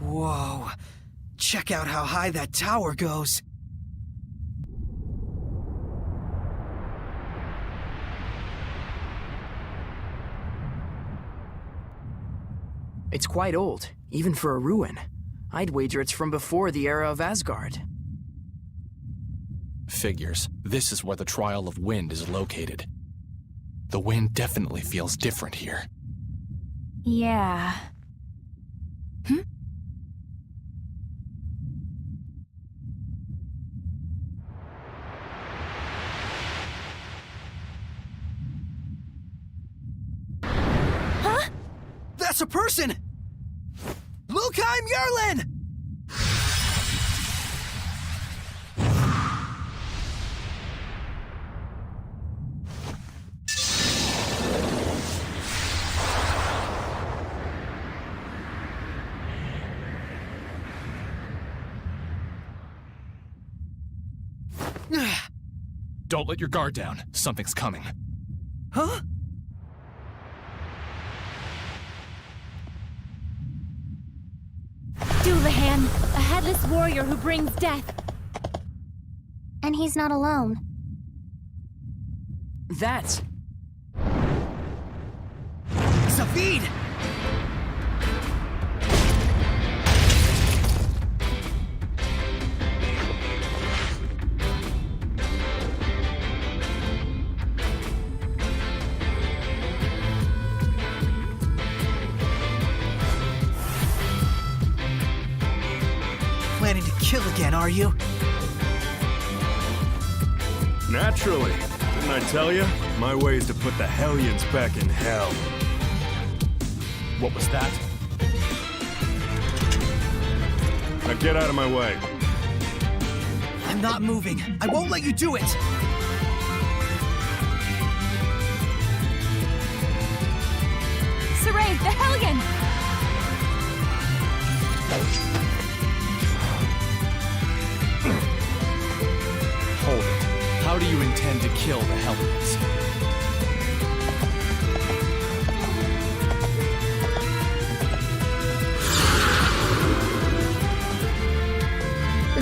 Whoa. Check out how high that tower goes. It's quite old, even for a ruin. I'd wager it's from before the era of Asgard. Figures. This is where the Trial of Wind is located. The wind definitely feels different here. Yeah. That's a person! Lukheim Yerlin! Don't let your guard down. Something's coming. Huh? Dullahan, a headless warrior who brings death. And he's not alone. That's... Zavid! Planning to kill again, are you? Naturally. Didn't I tell you? My way is to put the Hellions back in hell. What was that? Now get out of my way. I'm not moving. I won't let you do it! Saray, the Hellion! Hold it. How do you intend to kill the Hellions?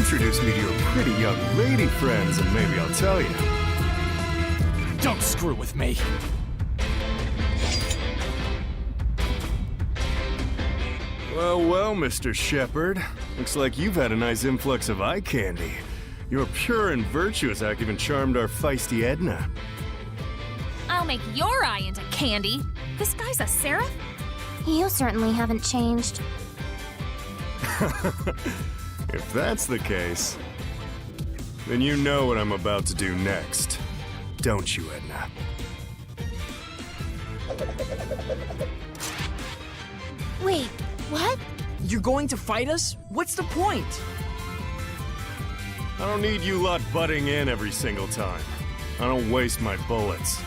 introduce me to your pretty young lady friends, and maybe I'll tell you. Don't screw with me. Well, Mr. Shepard. Looks like you've had a nice influx of eye candy. Your pure and virtuous act even charmed our feisty Edna. I'll make your eye into candy. This guy's a seraph? You certainly haven't changed. If that's the case, then you know what I'm about to do next. Don't you, Edna? Wait, what? You're going to fight us? What's the point? I don't need you lot butting in every single time. I don't waste my bullets.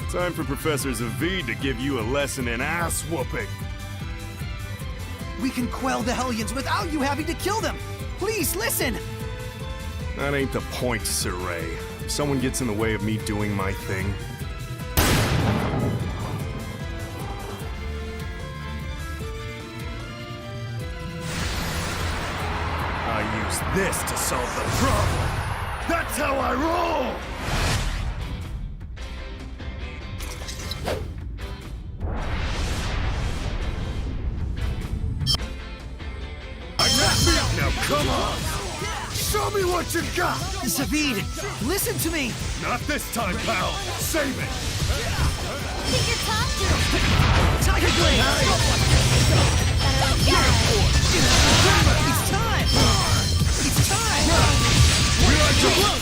Time for Professor Zavid to give you a lesson in ass-whooping. We can quell the Hellions without you having to kill them! Please, listen! That ain't the point, Sir Ray. If someone gets in the way of me doing my thing... I use this to solve the problem! That's how I roll! Now come on! Show me what you got! Zavid, listen to me! Not this time, pal! Save it! Think you're tough? Tiger Blade! It's time! It's time!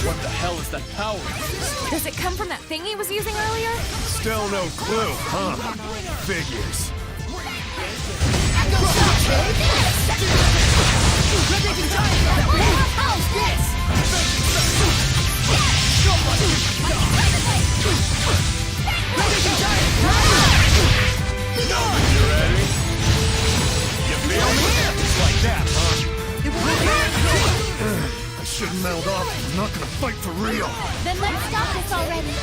What the hell is that power? Does it come from that thing he was using earlier? Still no clue, huh? Figures. You ready? You feel me? It's like that, huh? I shouldn't meld off. I'm not gonna fight for real. Then let's stop this already.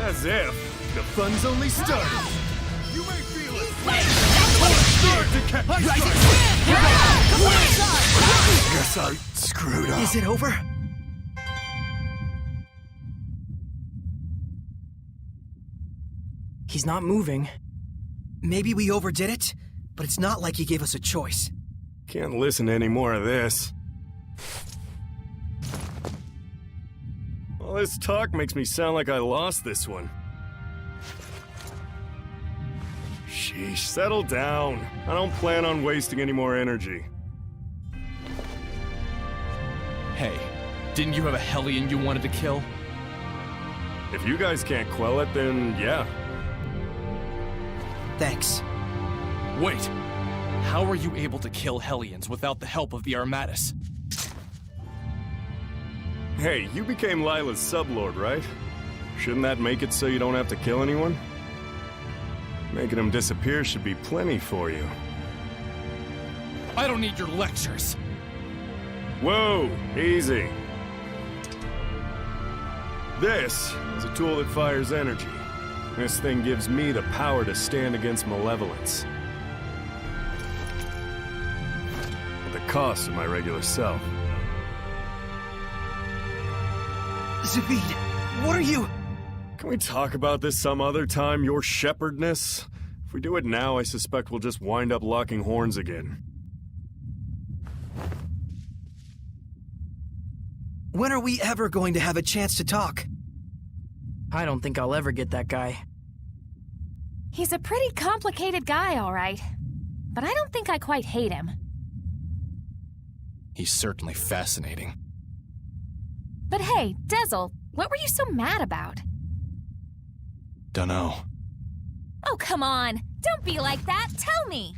As if. The fun's only started. You may feel it. Guess I screwed up. Is it over? He's not moving. Maybe we overdid it, but it's not like he gave us a choice. Can't listen to any more of this. All this talk makes me sound like I lost this one. Sheesh, settle down. I don't plan on wasting any more energy. Hey, didn't you have a Hellion you wanted to kill? If you guys can't quell it, then yeah. Thanks. Wait, how are you able to kill Hellions without the help of the Armatus? Hey, you became Lila's sublord, right? Shouldn't that make it so you don't have to kill anyone? Making them disappear should be plenty for you. I don't need your lectures. Whoa, easy. This is a tool that fires energy. This thing gives me the power to stand against malevolence. At the cost of my regular self. Zavid, what are you... Can we talk about this some other time, your shepherdness? If we do it now, I suspect we'll just wind up locking horns again. When are we ever going to have a chance to talk? I don't think I'll ever get that guy. He's a pretty complicated guy, all right. But I don't think I quite hate him. He's certainly fascinating. But hey, Dezel, what were you so mad about? Dunno. Oh, come on. Don't be like that. Tell me.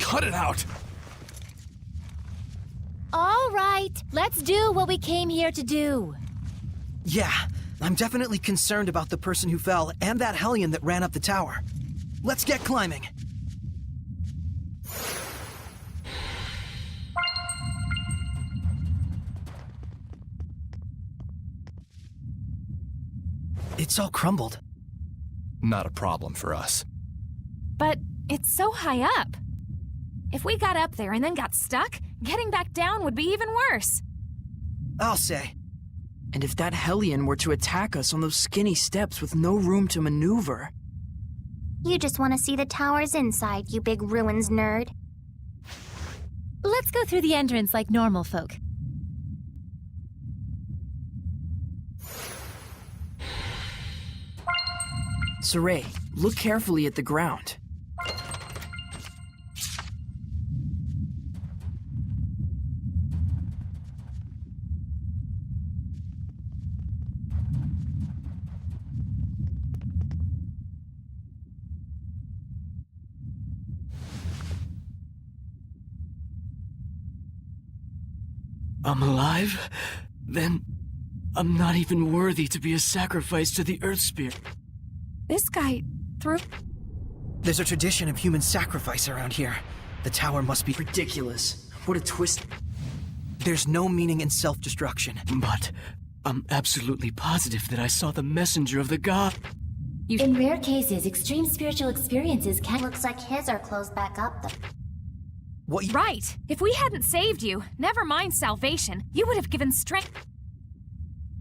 Cut it out! All right, let's do what we came here to do. Yeah, I'm definitely concerned about the person who fell and that Hellion that ran up the tower. Let's get climbing. It's all crumbled. Not a problem for us. But it's so high up. If we got up there and then got stuck, getting back down would be even worse. I'll say. And if that Hellion were to attack us on those skinny steps with no room to maneuver... You just want to see the tower's inside, you big ruins nerd. Let's go through the entrance like normal folk. Saray, look carefully at the ground. I'm alive? Then I'm not even worthy to be a sacrifice to the Earth Spirit. This guy threw... There's a tradition of human sacrifice around here. The tower must be ridiculous. What a twist. There's no meaning in self-destruction. But I'm absolutely positive that I saw the messenger of the god. In rare cases, extreme spiritual experiences can... Looks like his are closed back up, though. What? Right. If we hadn't saved you, never mind salvation, you would have given strength.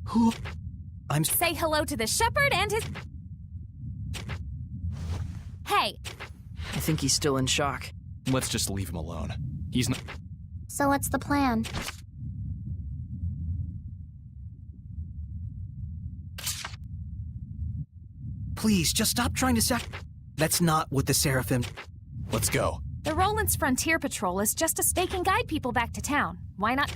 Who? Say hello to the shepherd and his... Hey. I think he's still in shock. Let's just leave him alone. He's not... So what's the plan? Please, just stop trying to That's not what the Seraphim... Let's go. The Roland's Frontier Patrol is just a stake and guide people back to town. Why not?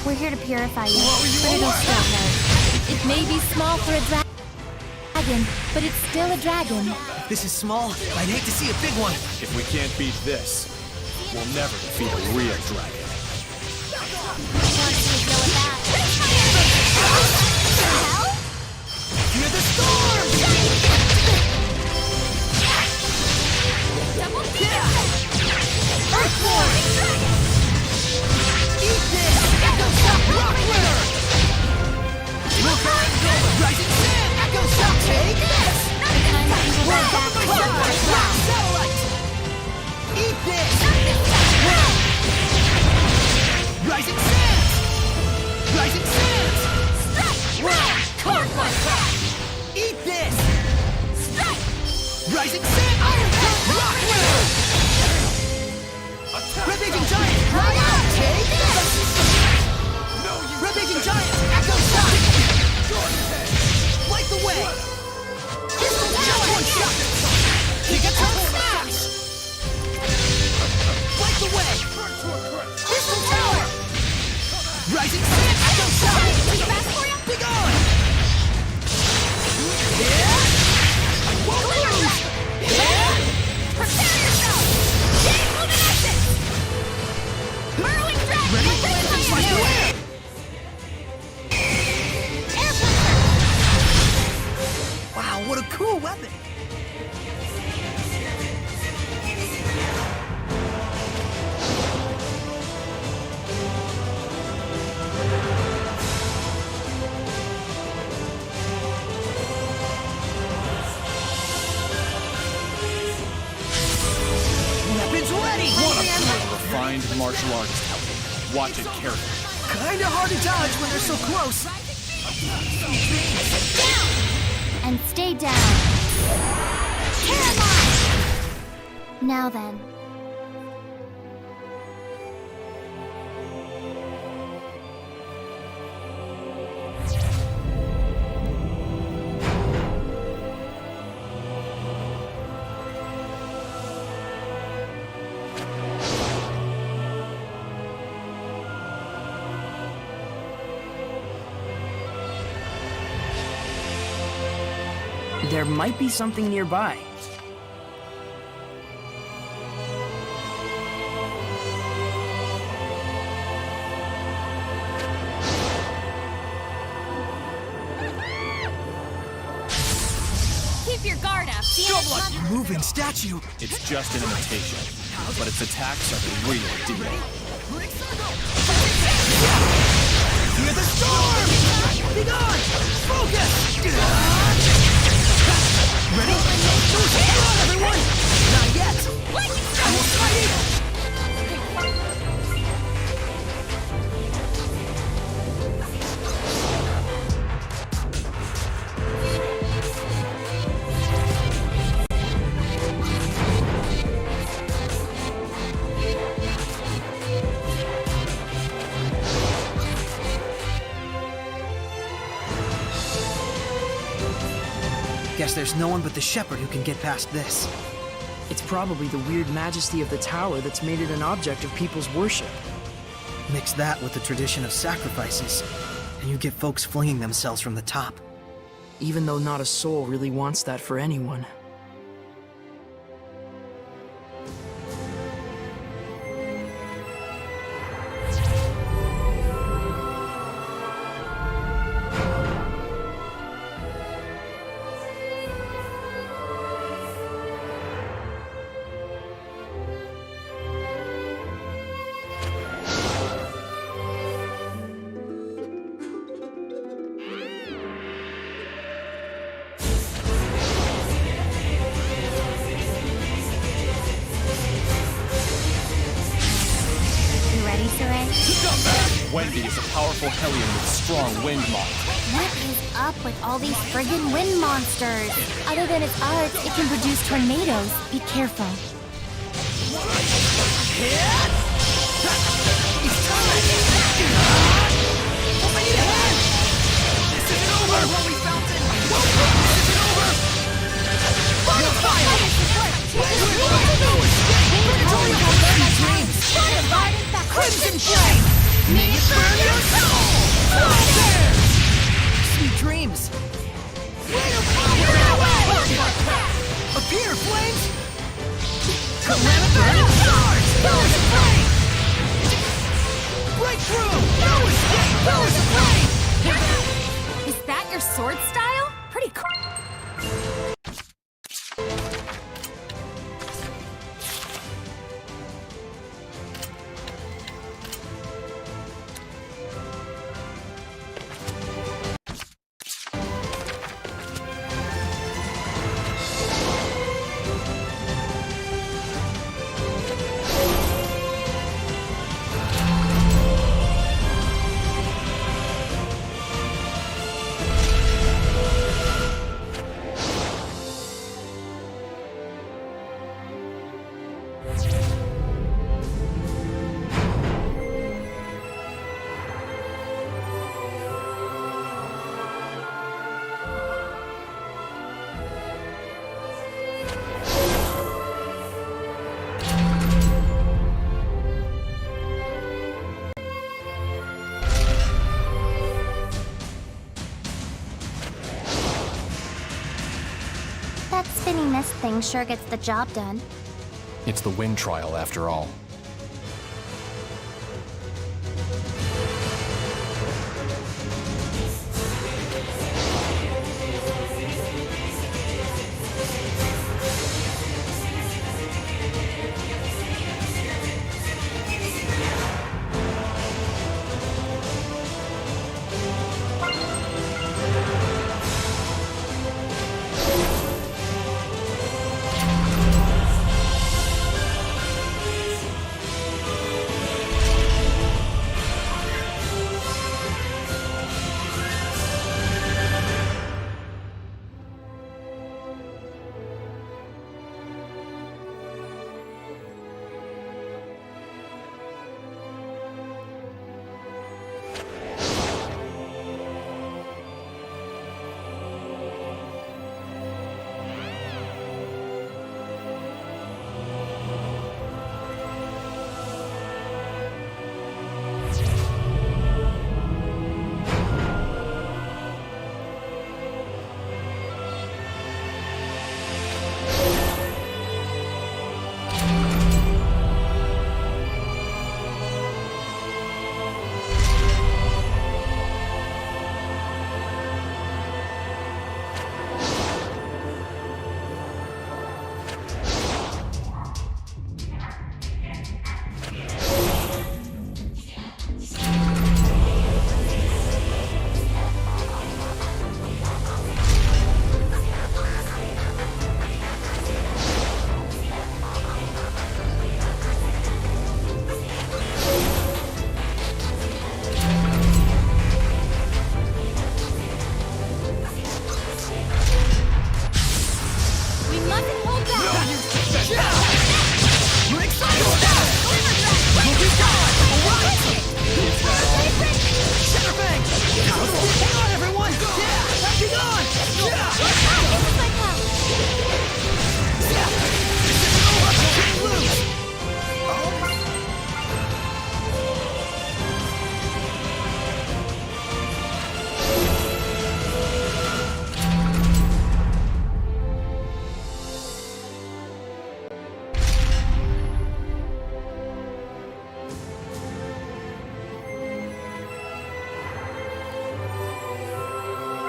We're here to purify you, but it'll still hurt. It may be small for a dragon, but it's still a dragon. This is small. I'd hate to see a big one. If we can't beat this, we'll never defeat a real dragon. Hear the storm! Double Earthborn! Eat this! Echo Shock Rock Winner! Rising Sand! Echo Shock! Take this! Rock Satellite! Eat this! Rising Sand! Rising Sand! Eat this! Rising Sand! Iron Current Rock Winner! Red-Raging Giant! Dry out! Take this! Red-Raging Giant! Echo Shock! Light the way! Pistol Tower! One shot! Gigaton Smash! Light the way! Pistol Tower! Rising Sand! Echo Shock! Be gone! Yeah! Won't lose! Yeah! Prepare yourself! Chain Luminescence! Burrowing Dragon! Ready? Fight the way! Wow, what a cool weapon! Weapons ready! Refined martial artist. Watch it carefully. Kinda hard to dodge when they're so close. And stay down. Terrifying! Now then. There might be something nearby. Keep your guard up. Moving statue. It's just an imitation, but its attacks are the real deal. Fear the storm! Be gone! Focus! Ready? Come on, everyone! Not yet! Almost fighting! Guess there's no one but the shepherd who can get past this. It's probably the weird majesty of the tower that's made it an object of people's worship. Mix that with the tradition of sacrifices, and you get folks flinging themselves from the top. Even though not a soul really wants that for anyone. Wendy is a powerful Hellion with strong wind mod. What is up with all these friggin' wind monsters? Other than its arts, it can produce tornadoes. Be careful. Crimson Flame! May it burn your soul! Sweet dreams! Appear, flames! Calamity stars! Powers of flame! Break through! No escape! Powers of flame! Is that your sword style? Pretty cool. That spinning mist thing sure gets the job done. It's the wind trial, after all.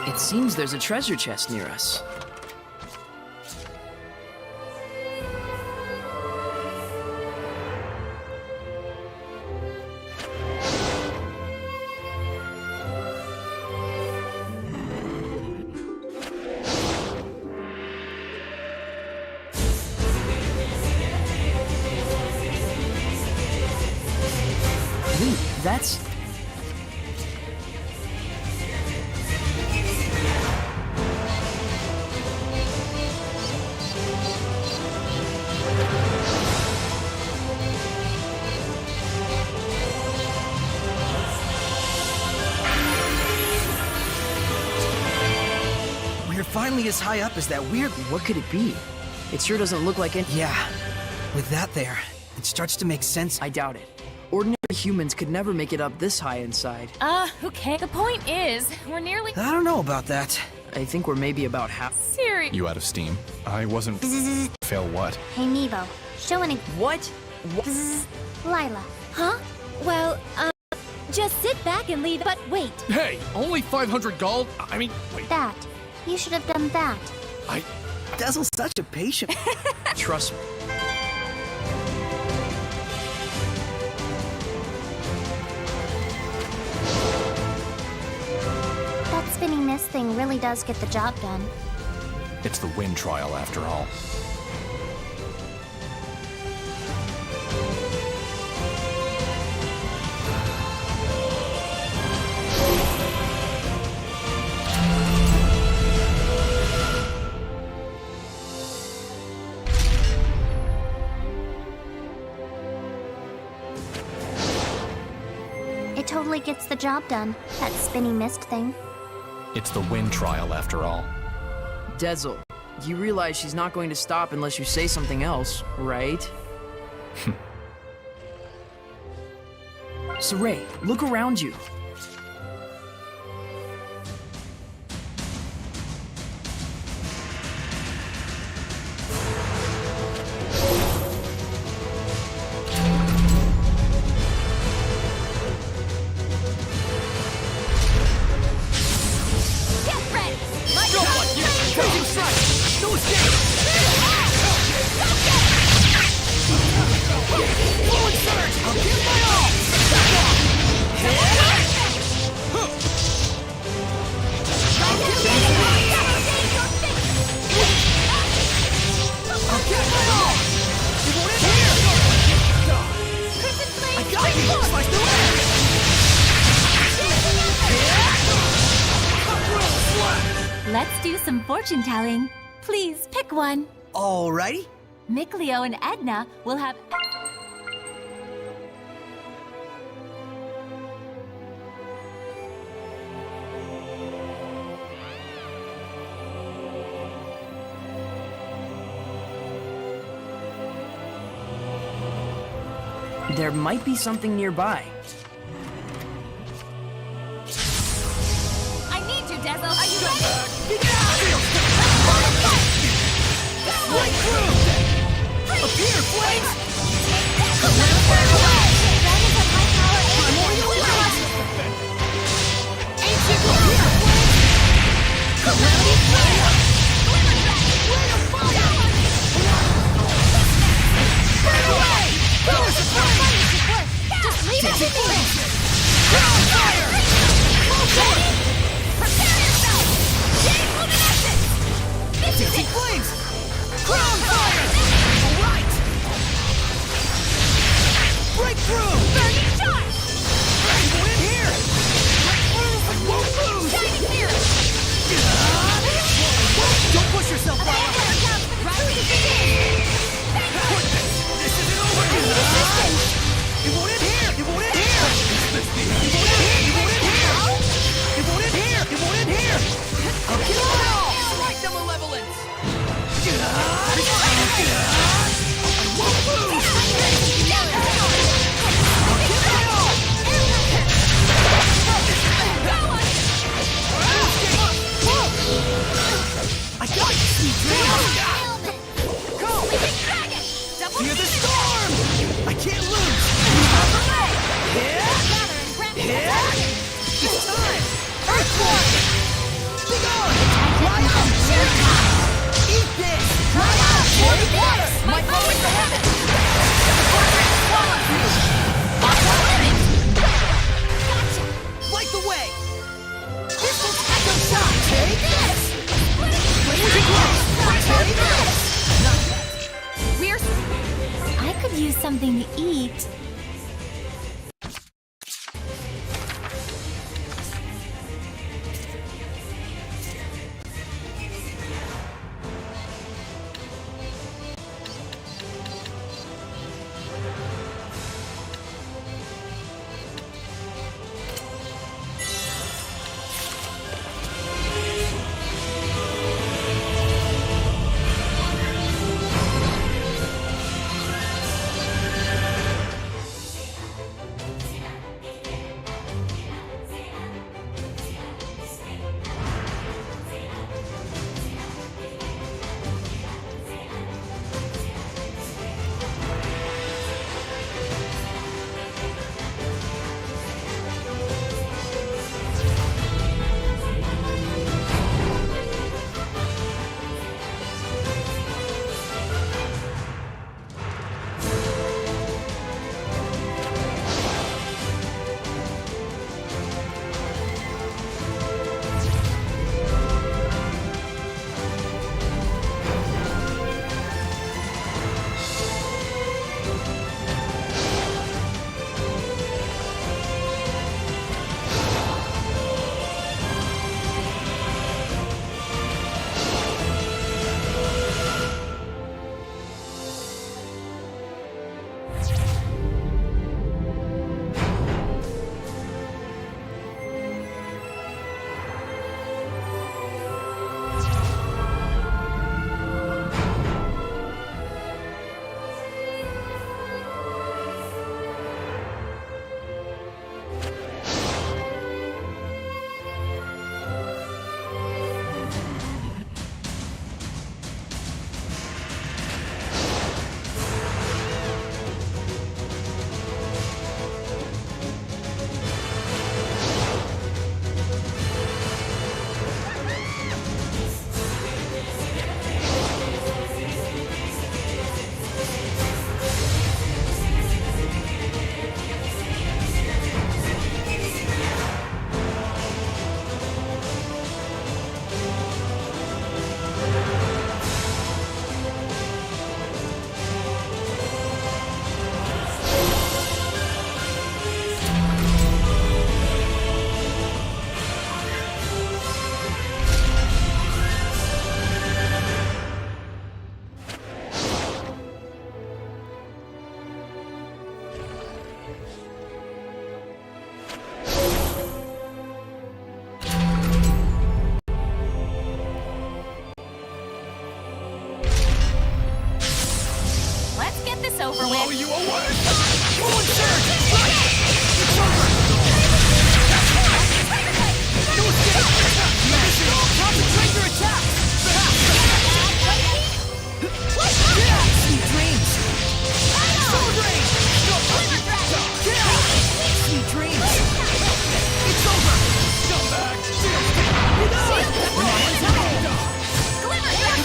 It seems there's a treasure chest near us. Wait, that's... We're finally as high up as that weird... What could it be? It sure doesn't look like it. Yeah, with that there, it starts to make sense. I doubt it. Ordinary humans could never make it up this high inside. Okay. The point is, we're nearly... I don't know about that. I think we're maybe about half... Serious. You out of steam? I wasn't... Fail what? Hey, Nevo, show an... What? Lila. Huh? Well, just sit back and leave. But wait. Hey, only 500 gold? I mean, wait. That. You should have done that. Dazzle's such a patient. Trust me. That spinning mist thing really does get the job done. It's the wind trial after all. It totally gets the job done, that spinning mist thing. It's the wind trial after all. Dezel, you realize she's not going to stop unless you say something else, right? Saray, look around you. Let's do some fortune telling. Please pick one. Alrighty. Mikleo and Edna will have... There might be something nearby. I need you, Dezel. Are you ready? Right through! Appear, flames! Primordial blast! Ancient appear, flames! Calamity fire! Ray of fire! Burn away! Power supply! Just leave it to me! Ground fire! Ready? Prepare yourself! Chain luminescence! Dizzy flames! Ground fire! Alright! Breakthrough! Burning shot! Go in here! I won't lose! Shining mirror! Don't push yourself, Lila! This isn't over! It won't end here! It won't end here! It won't end here! It won't end here! It won't end here! It won't end here! I'll kill it all! Strike the malevolence! I won't lose! I'll kill it all! I got it! Go! Fear the storm! I can't lose! It's time! Earthquake! Big could use something to eat. over with. Blow you away! Full insert! Right! It's over! That's right! No escape! Concentrate your attack! Yeah! Sweet dreams! Sword range! Yeah! Sweet dreams! It's over! Come back! You know it!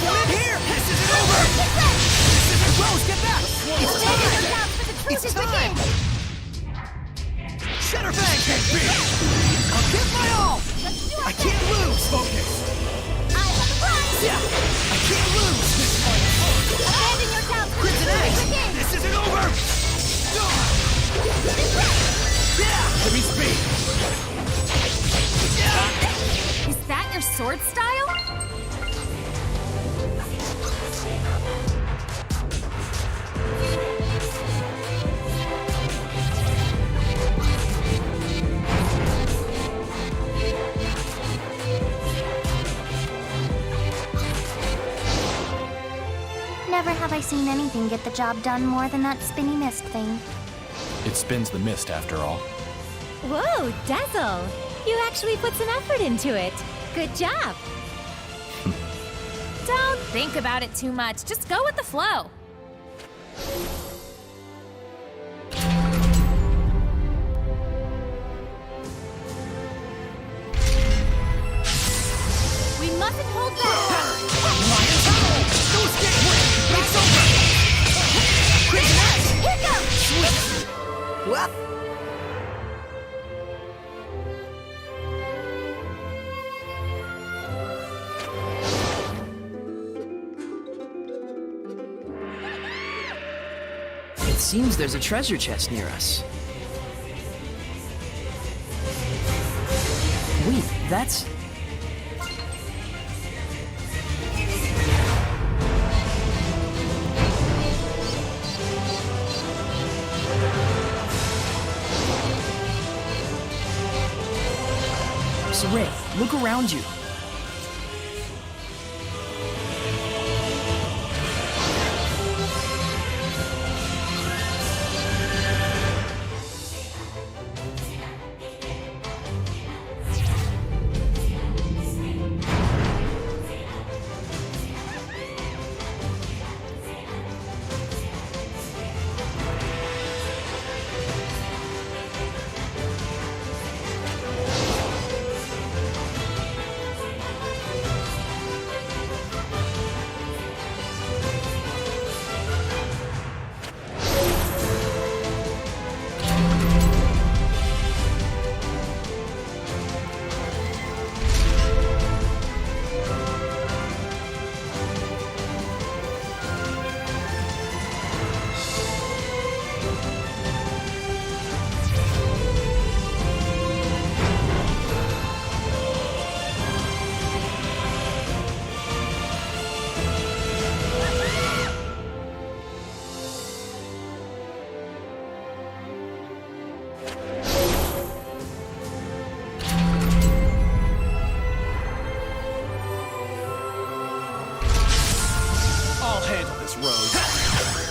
Come in here! This isn't over! Rose, get back! It's time! Shatterbang can't be! I'll give my all! I can't lose! Focus! Yeah! I can't lose! Abandon your town! Crimson Eggs! This isn't over! Yeah! Give me speed! Is that your sword style? Never have I seen anything get the job done more than that spinny mist thing. It spins the mist, after all. Whoa, Dazzle! You actually put some effort into it. Good job. Don't think about it too much. Just go with the flow. We mustn't hold back. Lion Tunnel! No escape! It's over! Crimson Eggs! Here goes! Sweet! Well... It's seems there's a treasure chest near us. Wait, that's... Ray, look around you.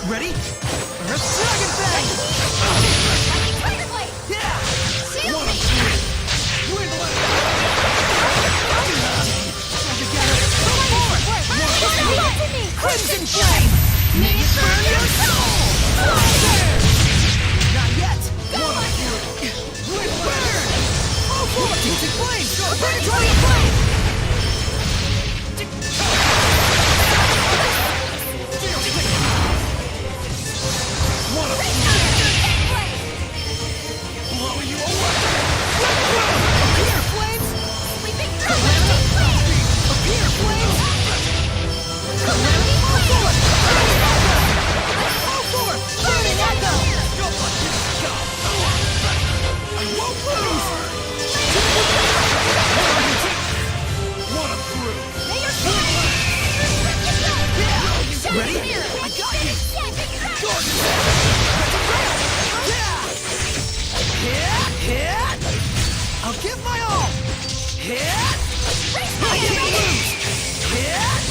Ready? Dragon Bang! Yeah! One of three! Dwindling! Crimson Flame! May it burn your soul! Not yet! One of three! Burn! Oh, four! Tainted Flame! Burn Dragon Flame! Ready? I got you! Hit! I'll give my all! Hit! I can't lose! Hit!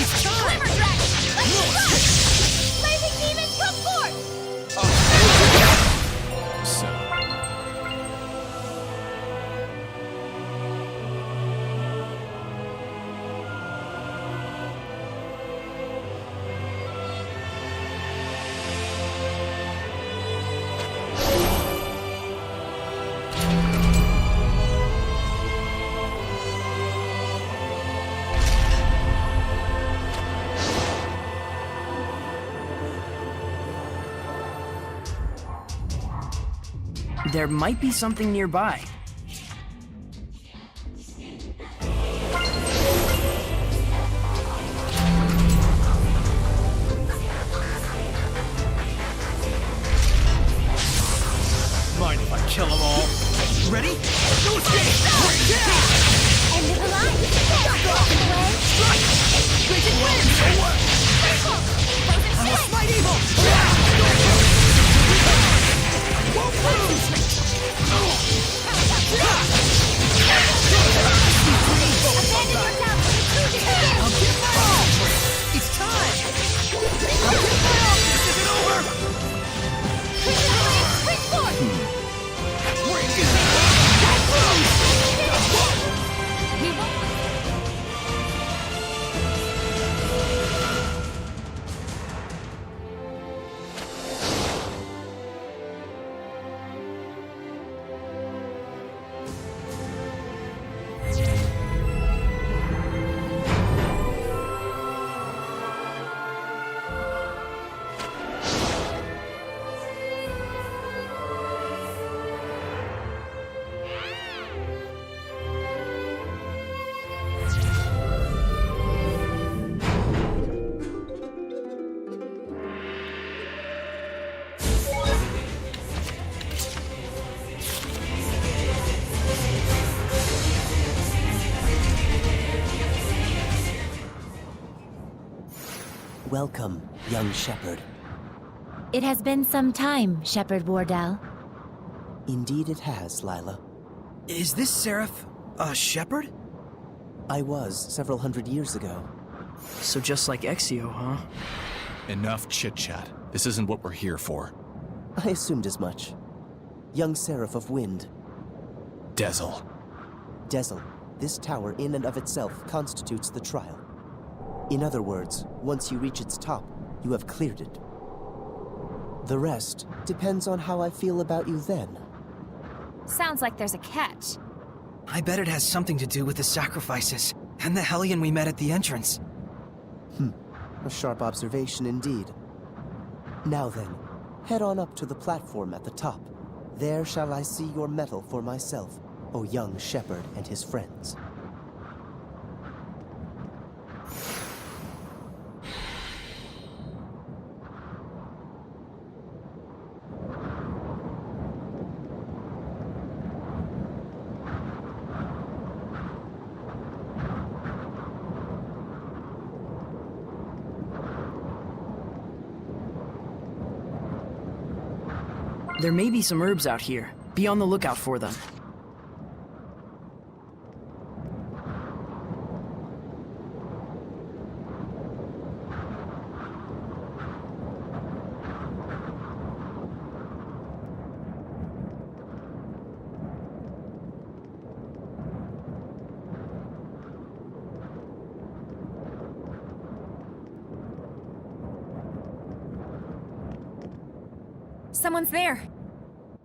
It's time! Blazing demons, come forth! So, There might be something nearby. Mind if I kill them all? Ready? Go escape! Yeah! End of the line! Strike! Raging wind! I will smite evil! Won't lose! Welcome, young shepherd. It has been some time, Shepherd Wardell. Indeed it has, Lila. Is this Seraph a shepherd? I was several hundred years ago. So just like Exio, huh? Enough chit-chat. This isn't what we're here for. I assumed as much. Young Seraph of Wind. Dezel. Dezel, this tower in and of itself constitutes the trial. In other words, once you reach its top, you have cleared it. The rest depends on how I feel about you then. Sounds like there's a catch. I bet it has something to do with the sacrifices and the Hellion we met at the entrance. A sharp observation indeed. Now then, head on up to the platform at the top. There shall I see your mettle for myself, O young shepherd and his friends. There may be some herbs out here. Be on the lookout for them. Someone's there.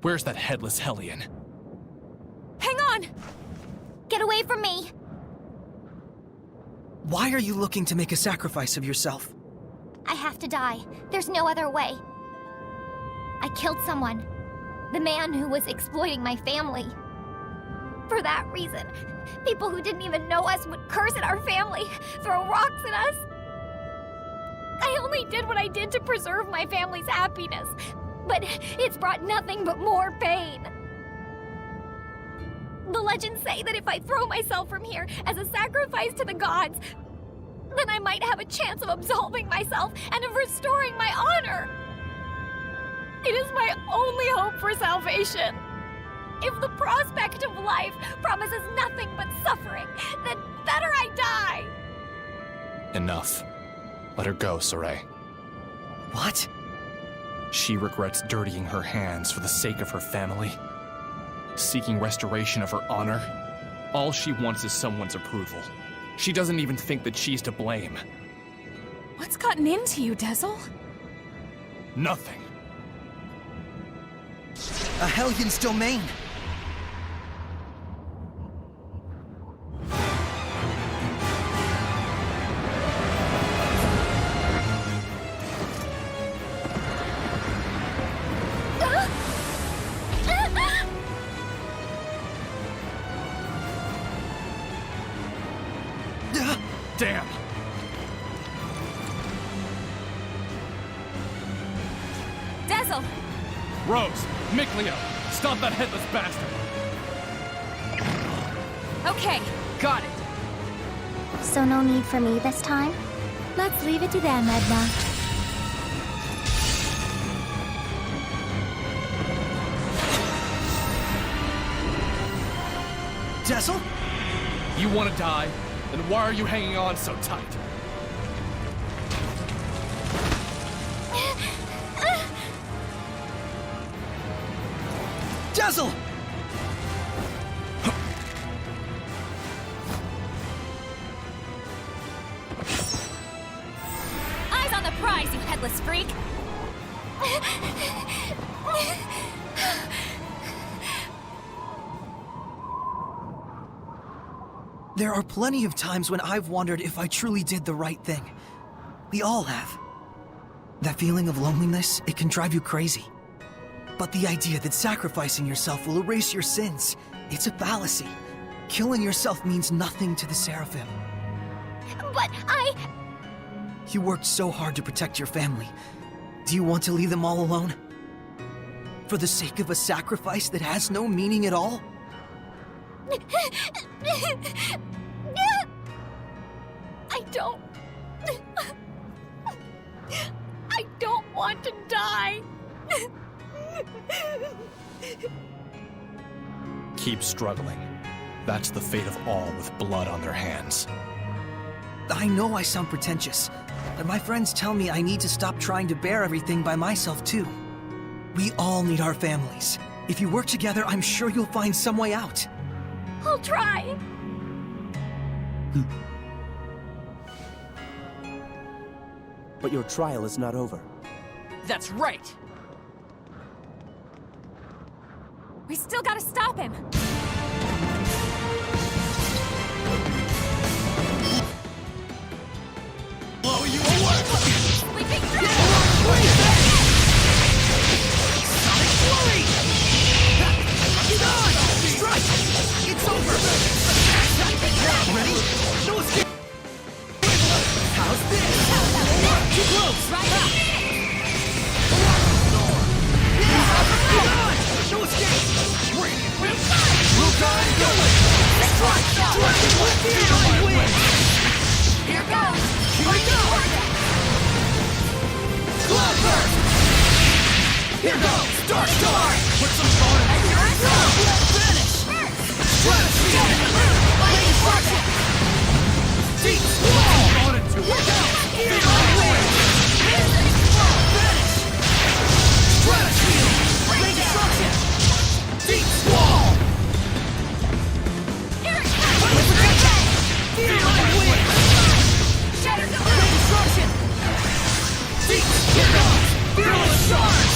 Where's that headless Hellion? Hang on! Get away from me! Why are you looking to make a sacrifice of yourself? I have to die. There's no other way. I killed someone. The man who was exploiting my family. For that reason, people who didn't even know us would curse at our family, throw rocks at us. I only did what I did to preserve my family's happiness, but it's brought nothing but more pain. The legends say that if I throw myself from here as a sacrifice to the gods, then I might have a chance of absolving myself and of restoring my honor. It is my only hope for salvation. If the prospect of life promises nothing but suffering, then better I die. Enough. Let her go, Saray. What? She regrets dirtying her hands for the sake of her family. Seeking restoration of her honor. All she wants is someone's approval. She doesn't even think that she's to blame. What's gotten into you, Dezel? Nothing. A Hellion's domain! Damn! Dezel! Rose! Mikleo! Stop that headless bastard! Okay, got it. So no need for me this time? Let's leave it to them, Edna. Dezel? You want to die? Then why are you hanging on so tight? Dezel! Eyes on the prize, you headless freak! There are plenty of times when I've wondered if I truly did the right thing. We all have. That feeling of loneliness, it can drive you crazy. But the idea that sacrificing yourself will erase your sins, it's a fallacy. Killing yourself means nothing to the Seraphim. But You worked so hard to protect your family. Do you want to leave them all alone? For the sake of a sacrifice that has no meaning at all? I don't... want to die. Keep struggling. That's the fate of all with blood on their hands. I know I sound pretentious, but my friends tell me I need to stop trying to bear everything by myself too. We all need our families. If you work together, I'm sure you'll find some way out. I'll try. But your trial is not over. That's right! We still gotta stop him. Blow you away! Sleeping dragon! Sonic Flurry! Dodge! Strike! It's over! Ready? No escape! How's this? Too close! Right up! Dodge! No escape! Rukai going! Strike! Strike! Win! Here goes! Here we go! Cloudburst! Here goes! Dark Star! Put some fun in it! Vanish! Stratosphere! Lady Fortune! Deep Squall! Here goes! Feline Wind! Vanish! Stratosphere! Lady Fortune! Deep Squall! Feline Wind! Lady Fortune! Deep! Here goes! Fearless Charge!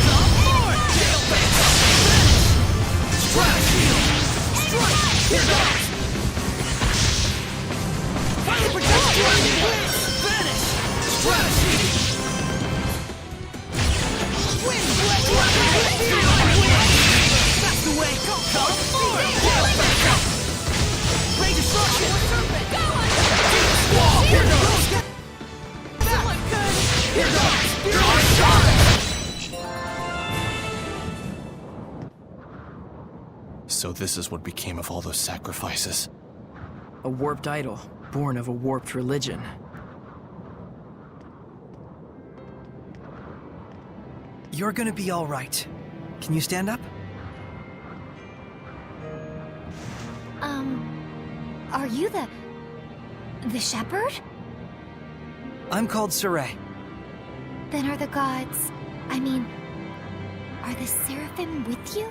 Come forward! Tailbase! Vanish! Stratosphere! Strike! Here goes! Fire Protection! Vanish! Stratosphere! Wind! Feline Wind! That's the way! Come forward! Tailbase! Ray Destruction! Deep Squall! Here goes! Here goes! Fearless Charge! So this is what became of all those sacrifices. A warped idol, born of a warped religion. You're gonna be all right. Can you stand up? Are you the shepherd? I'm called Saray. Then are the gods... I mean... Are the seraphim with you?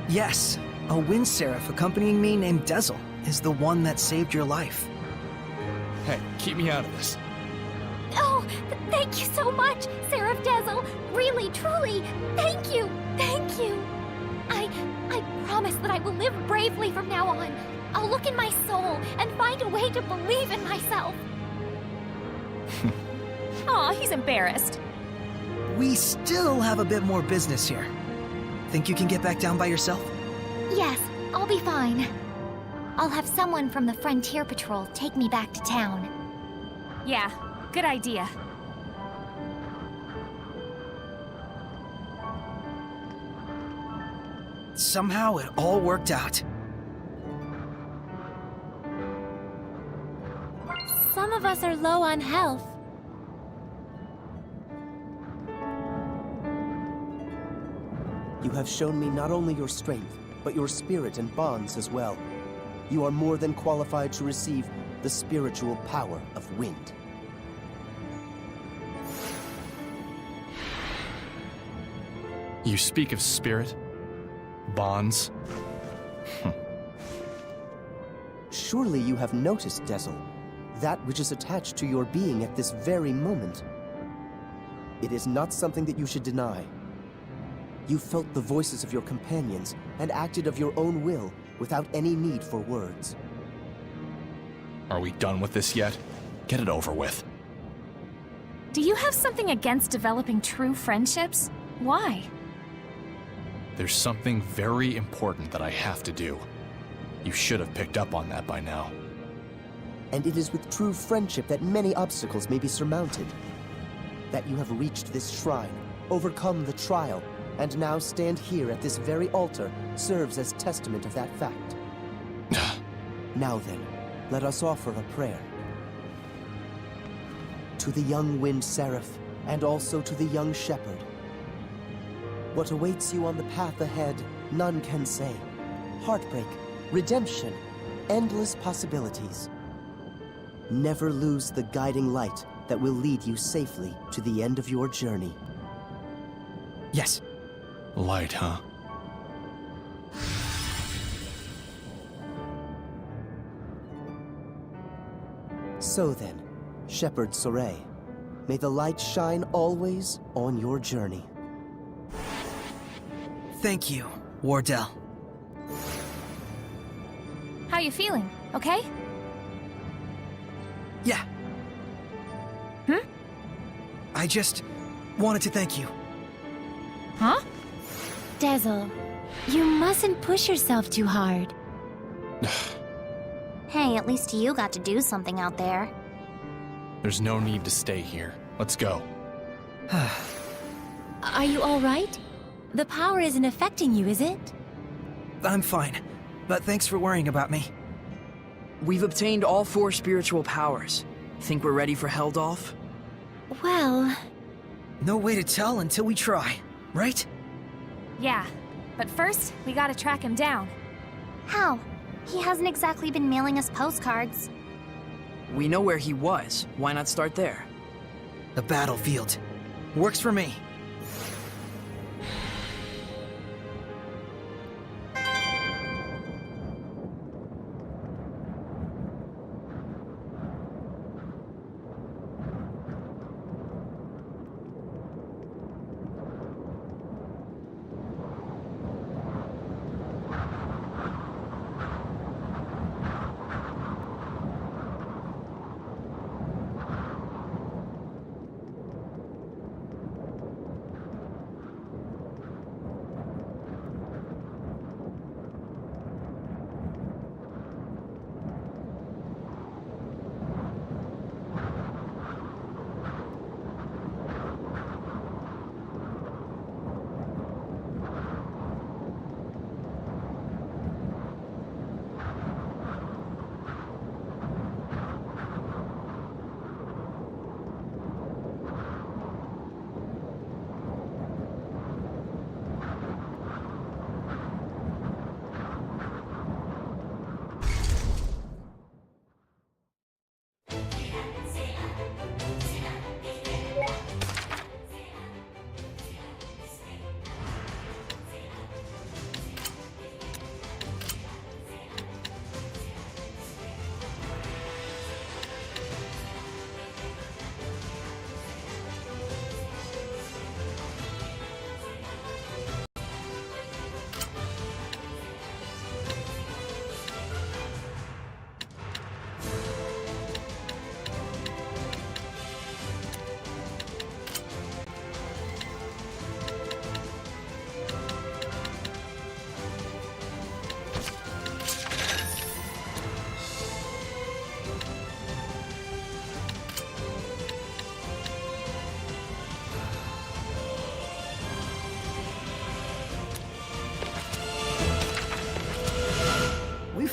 Yes, a wind seraph accompanying me named Dezel is the one that saved your life. Hey, keep me out of this. Oh, thank you so much, Seraph Dezel. Really, truly, thank you, thank you. I promise that I will live bravely from now on. I'll look in my soul and find a way to believe in myself. Aw, he's embarrassed. We still have a bit more business here. Think you can get back down by yourself? Yes, I'll be fine. I'll have someone from the Frontier Patrol take me back to town. Yeah, good idea. Somehow it all worked out. Some of us are low on health. You have shown me not only your strength, but your spirit and bonds as well. You are more than qualified to receive the spiritual power of wind. You speak of spirit? Bonds? Surely you have noticed, Dezel, that which is attached to your being at this very moment. It is not something that you should deny. You felt the voices of your companions and acted of your own will without any need for words. Are we done with this yet? Get it over with. Do you have something against developing true friendships? Why? There's something very important that I have to do. You should have picked up on that by now. And it is with true friendship that many obstacles may be surmounted. That you have reached this shrine, overcome the trial, and now stand here at this very altar serves as testament of that fact. Now then, let us offer a prayer. to the young Wind Seraph, and also to the young Shepherd. What awaits you on the path ahead, none can say. Heartbreak, redemption, endless possibilities. Never lose the guiding light that will lead you safely to the end of your journey. Yes. Light, huh? So then, Shepherd Soray, may the light shine always on your journey. Thank you, Wardell. How you feeling? Okay? Yeah. I just wanted to thank you. Huh? Dazzle, you mustn't push yourself too hard. Hey, at least you got to do something out there. There's no need to stay here. Let's go. Are you all right? The power isn't affecting you, is it? I'm fine, but thanks for worrying about me. We've obtained all 4 spiritual powers. Think we're ready for Heldolf? Well... No way to tell until we try, right? Yeah, but first, we gotta track him down. How? He hasn't exactly been mailing us postcards. We know where he was. Why not start there? The battlefield. Works for me.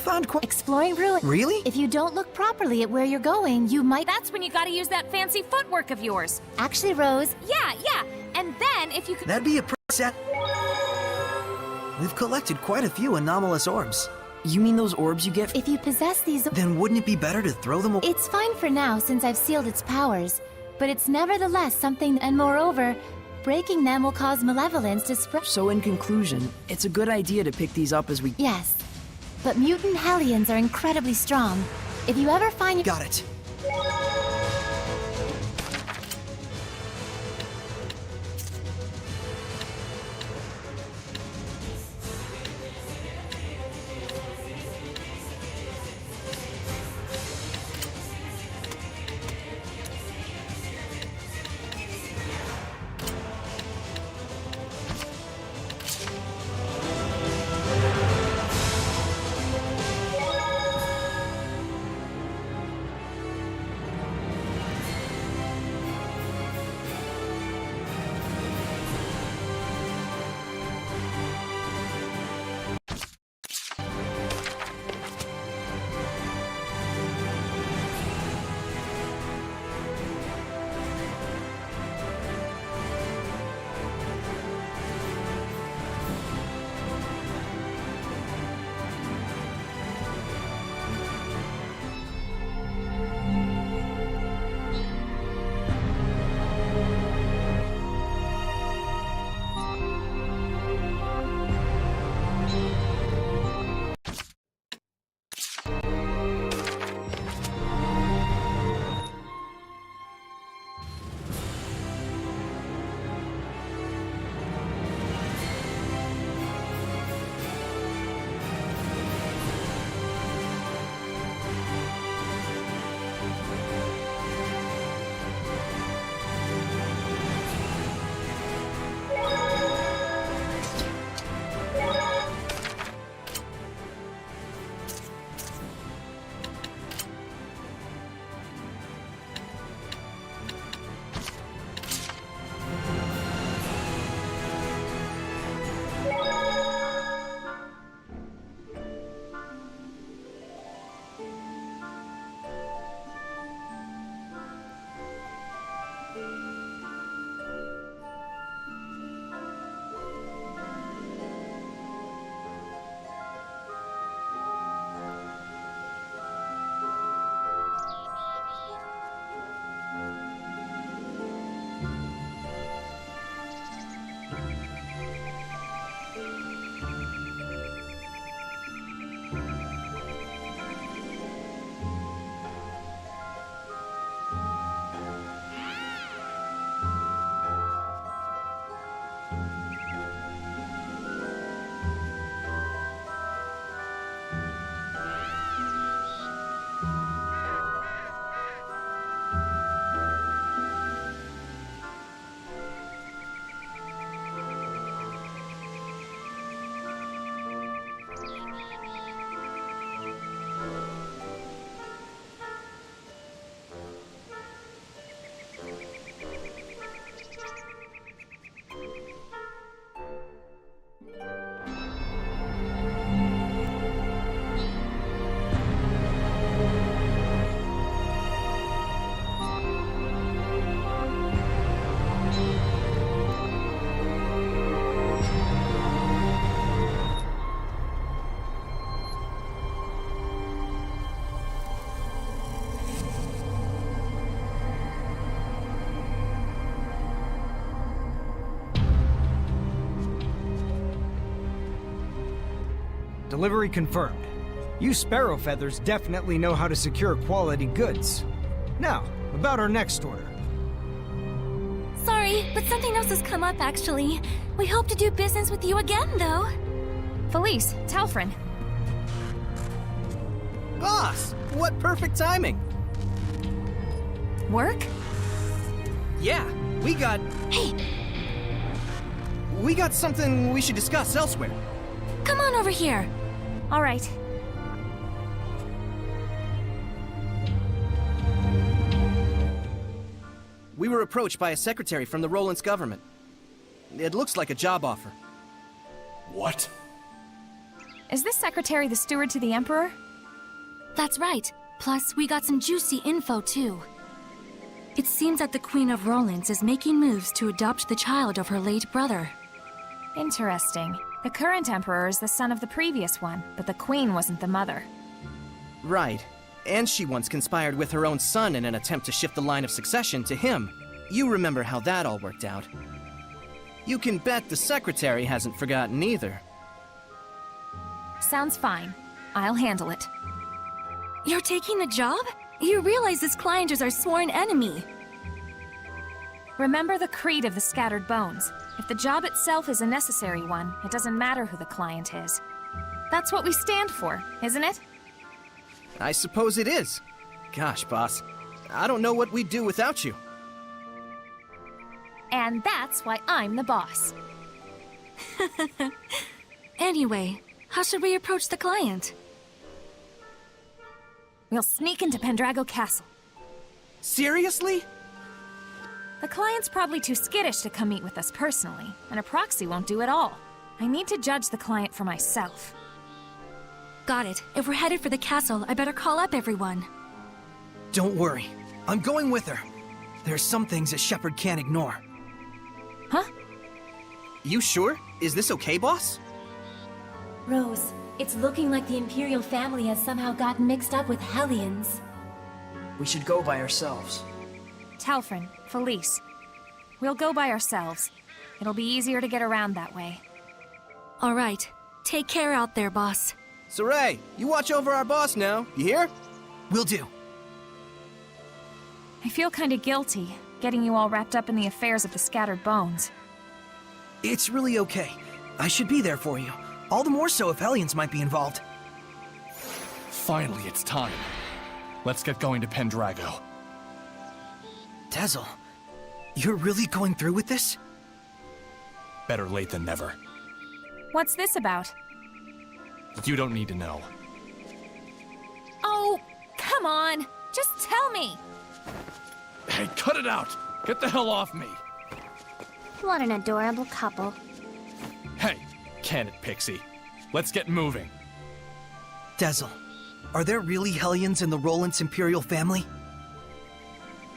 Found quite... Exploring ruins. Really? If you don't look properly at where you're going, you might... That's when you gotta use that fancy footwork of yours. Actually, Rose... Yeah. And then, if you could... That'd be a set. We've collected quite a few anomalous orbs. You mean those orbs you get? If you possess these... Then wouldn't it be better to throw them away? It's fine for now, since I've sealed its powers. But it's nevertheless something... And moreover, breaking them will cause malevolence to spread... So in conclusion, it's a good idea to pick these up as we... Yes. But mutant Hellions are incredibly strong. If you ever find... Got it. Delivery confirmed. You Sparrow Feathers definitely know how to secure quality goods. Now, about our next order. Sorry, but something else has come up, actually. We hope to do business with you again, though. Felice, Telfrin. Boss, what perfect timing. Work? Yeah, we got... Hey! We got something we should discuss elsewhere. Come on over here. All right. We were approached by a secretary from the Roland's government. It looks like a job offer. What? Is this secretary the steward to the Emperor? That's right. Plus, we got some juicy info, too. It seems that the Queen of Roland's is making moves to adopt the child of her late brother. Interesting. The current Emperor is the son of the previous one, but the Queen wasn't the mother. Right. And she once conspired with her own son in an attempt to shift the line of succession to him. You remember how that all worked out. You can bet the secretary hasn't forgotten either. Sounds fine. I'll handle it. You're taking the job? You realize this client is our sworn enemy. Remember the creed of the Scattered Bones. If the job itself is a necessary one, it doesn't matter who the client is. That's what we stand for, isn't it? I suppose it is. Gosh, boss. I don't know what we'd do without you. And that's why I'm the boss. Anyway, how should we approach the client? We'll sneak into Pendrago Castle. Seriously? The client's probably too skittish to come meet with us personally, and a proxy won't do it all. I need to judge the client for myself. Got it. If we're headed for the castle, I better call up everyone. Don't worry. I'm going with her. There are some things a shepherd can't ignore. Huh? You sure? Is this okay, boss? Rose, it's looking like the Imperial family has somehow gotten mixed up with Hellions. We should go by ourselves. Telfrin, Felice. We'll go by ourselves. It'll be easier to get around that way. All right. Take care out there, boss. Saray, you watch over our boss now. You hear? Will do. I feel kinda guilty, getting you all wrapped up in the affairs of the Scattered Bones. It's really okay. I should be there for you. All the more so if Hellions might be involved. Finally, it's time. Let's get going to Pendrago. Tezel, you're really going through with this? Better late than never. What's this about? You don't need to know. Oh, come on! Just tell me! Hey, cut it out! Get the hell off me! What an adorable couple. Hey, can it, Pixie? Let's get moving. Tezel, are there really Hellions in the Roland's Imperial family?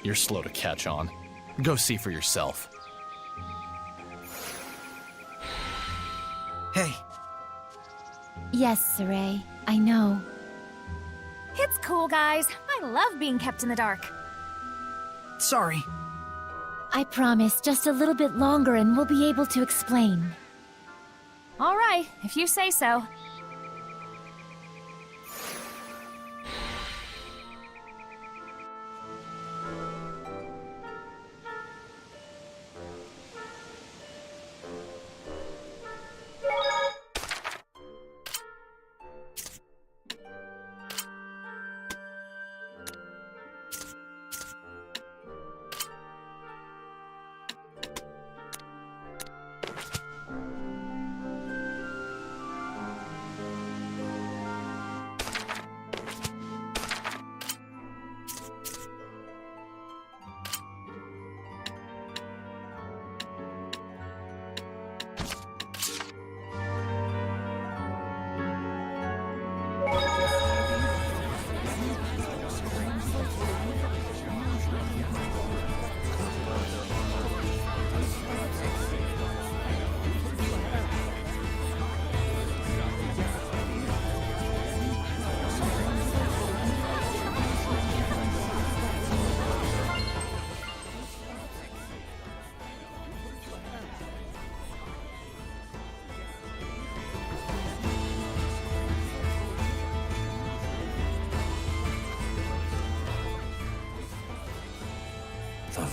You're slow to catch on. Go see for yourself. Hey. Yes, Saray. I know. It's cool, guys. I love being kept in the dark. Sorry. I promise, just a little bit longer and we'll be able to explain. All right, if you say so.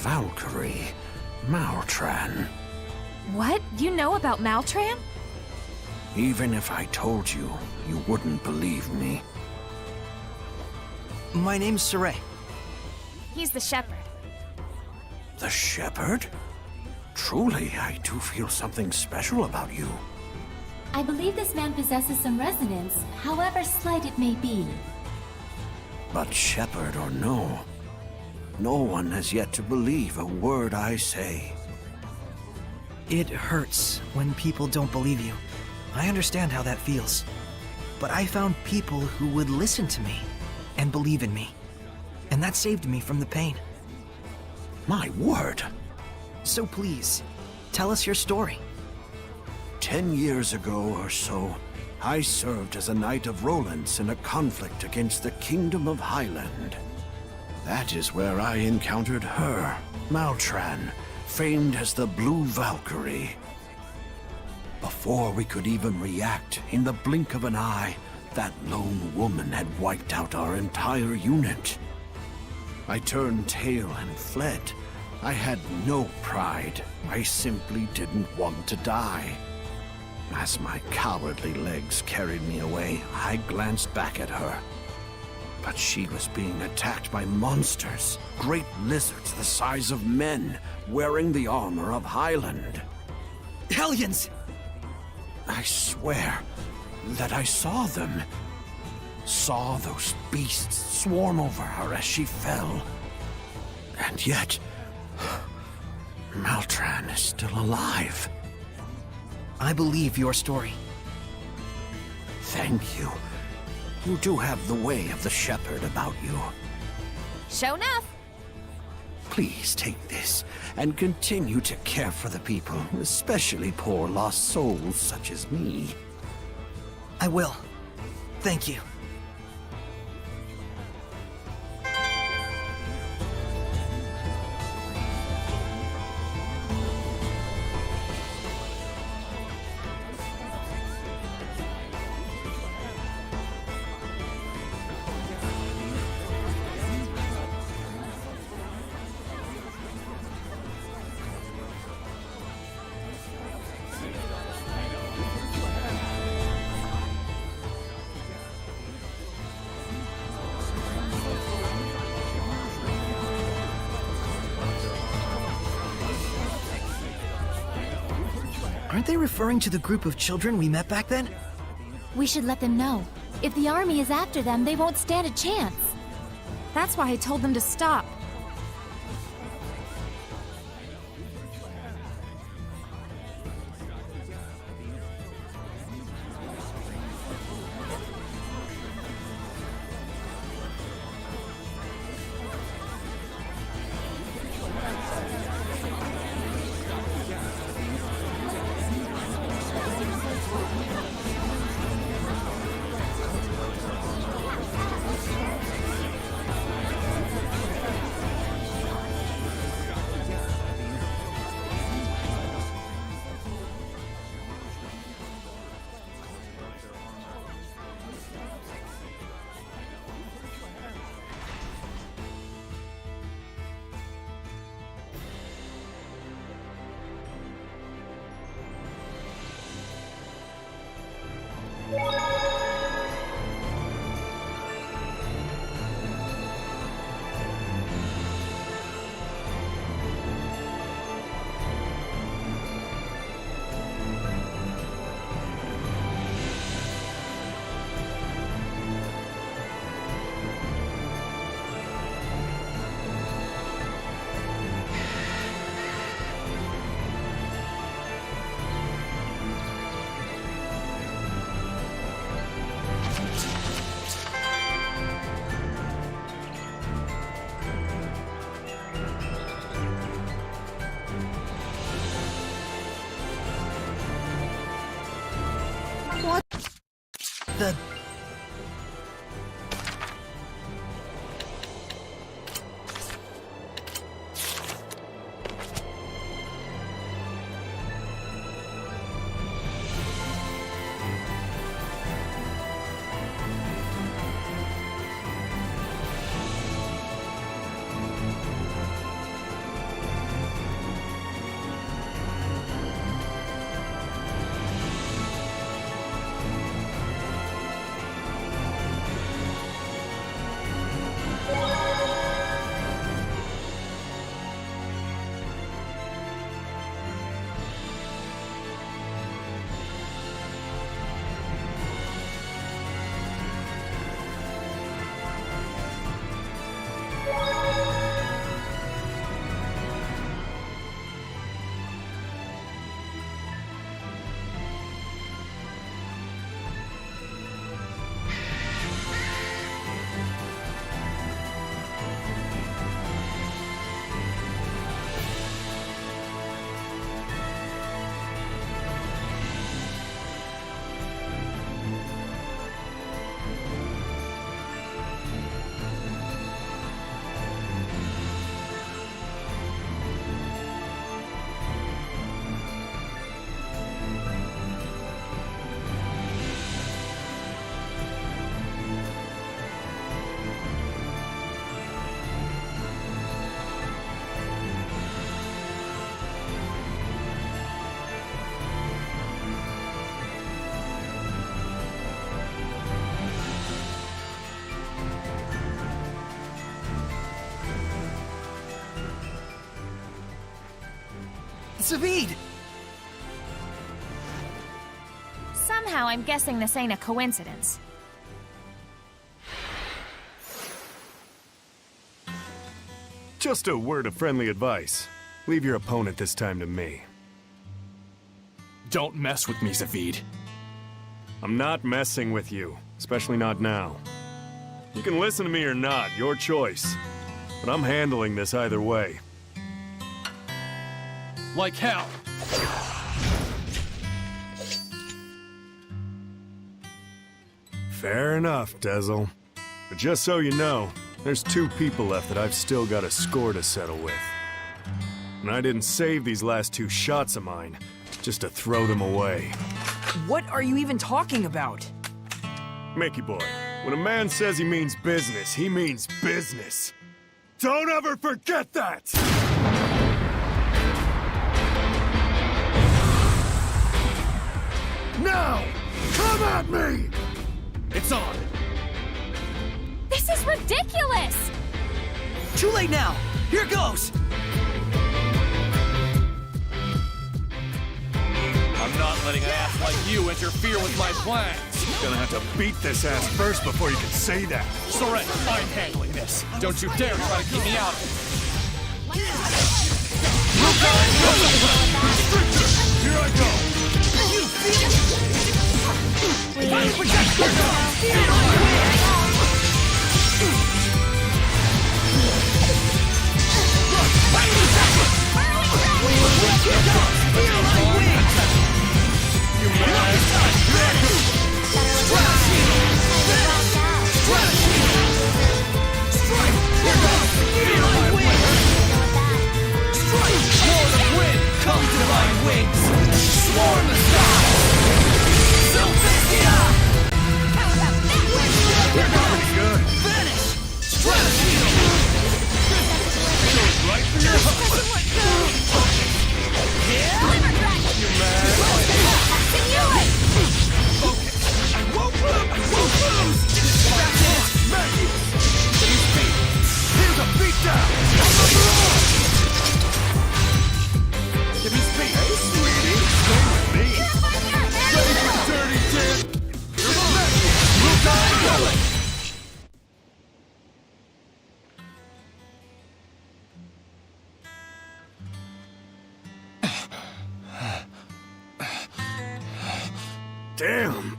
Valkyrie. Maltran. What? You know about Maltran? Even if I told you, you wouldn't believe me. My name's Saray. He's the shepherd. The shepherd? Truly, I do feel something special about you. I believe this man possesses some resonance, however slight it may be. But shepherd or no, no one has yet to believe a word I say. It hurts when people don't believe you. I understand how that feels. But I found people who would listen to me and believe in me. And that saved me from the pain. My word! So please, tell us your story. 10 years ago or so, I served as a Knight of Rollins in a conflict against the Kingdom of Highland. That is where I encountered her, Maltran, famed as the Blue Valkyrie. Before we could even react, in the blink of an eye, that lone woman had wiped out our entire unit. I turned tail and fled. I had no pride. I simply didn't want to die. As my cowardly legs carried me away, I glanced back at her. But she was being attacked by monsters, great lizards the size of men, wearing the armor of Highland. Hellions! I swear that I saw them. Saw those beasts swarm over her as she fell. And yet, Maltran is still alive. I believe your story. Thank you. You do have the way of the shepherd about you. Show enough. Please take this and continue to care for the people, especially poor lost souls such as me. I will. Thank you. Aren't they referring to the group of children we met back then? We should let them know. If the army is after them, they won't stand a chance. That's why I told them to stop. The... Zavid! Somehow I'm guessing this ain't a coincidence. Just a word of friendly advice. Leave your opponent this time to me. Don't mess with me, Zavid. I'm not messing with you, especially not now. You can listen to me or not, your choice. But I'm handling this either way. Like hell! Fair enough, Dezel. But just so you know, there's 2 people left that I've still got a score to settle with. And I didn't save these last 2 shots of mine just to throw them away. What are you even talking about? Mickey boy, when a man says he means business, he means business. Don't ever forget that! Now! Come at me! It's on! This is ridiculous! Too late now! Here goes! I'm not letting an ass like you interfere with my plans! Gonna have to beat this ass first before you can say that. Sorry, I'm handling this. Don't you dare try to keep me out of it. Here I go! You feel it? Fire protection! Come to my wings! Swarm the sky! Zestiria! We're pretty good. Vanish! Strategy! Right for your You mad? Okay, I won't lose! That's it! Maggie! Here's a beatdown! Give me speed! Hey, sweetie! Stay with me! Ready for dirty dip? You're Maggie! We'll die going! Damn!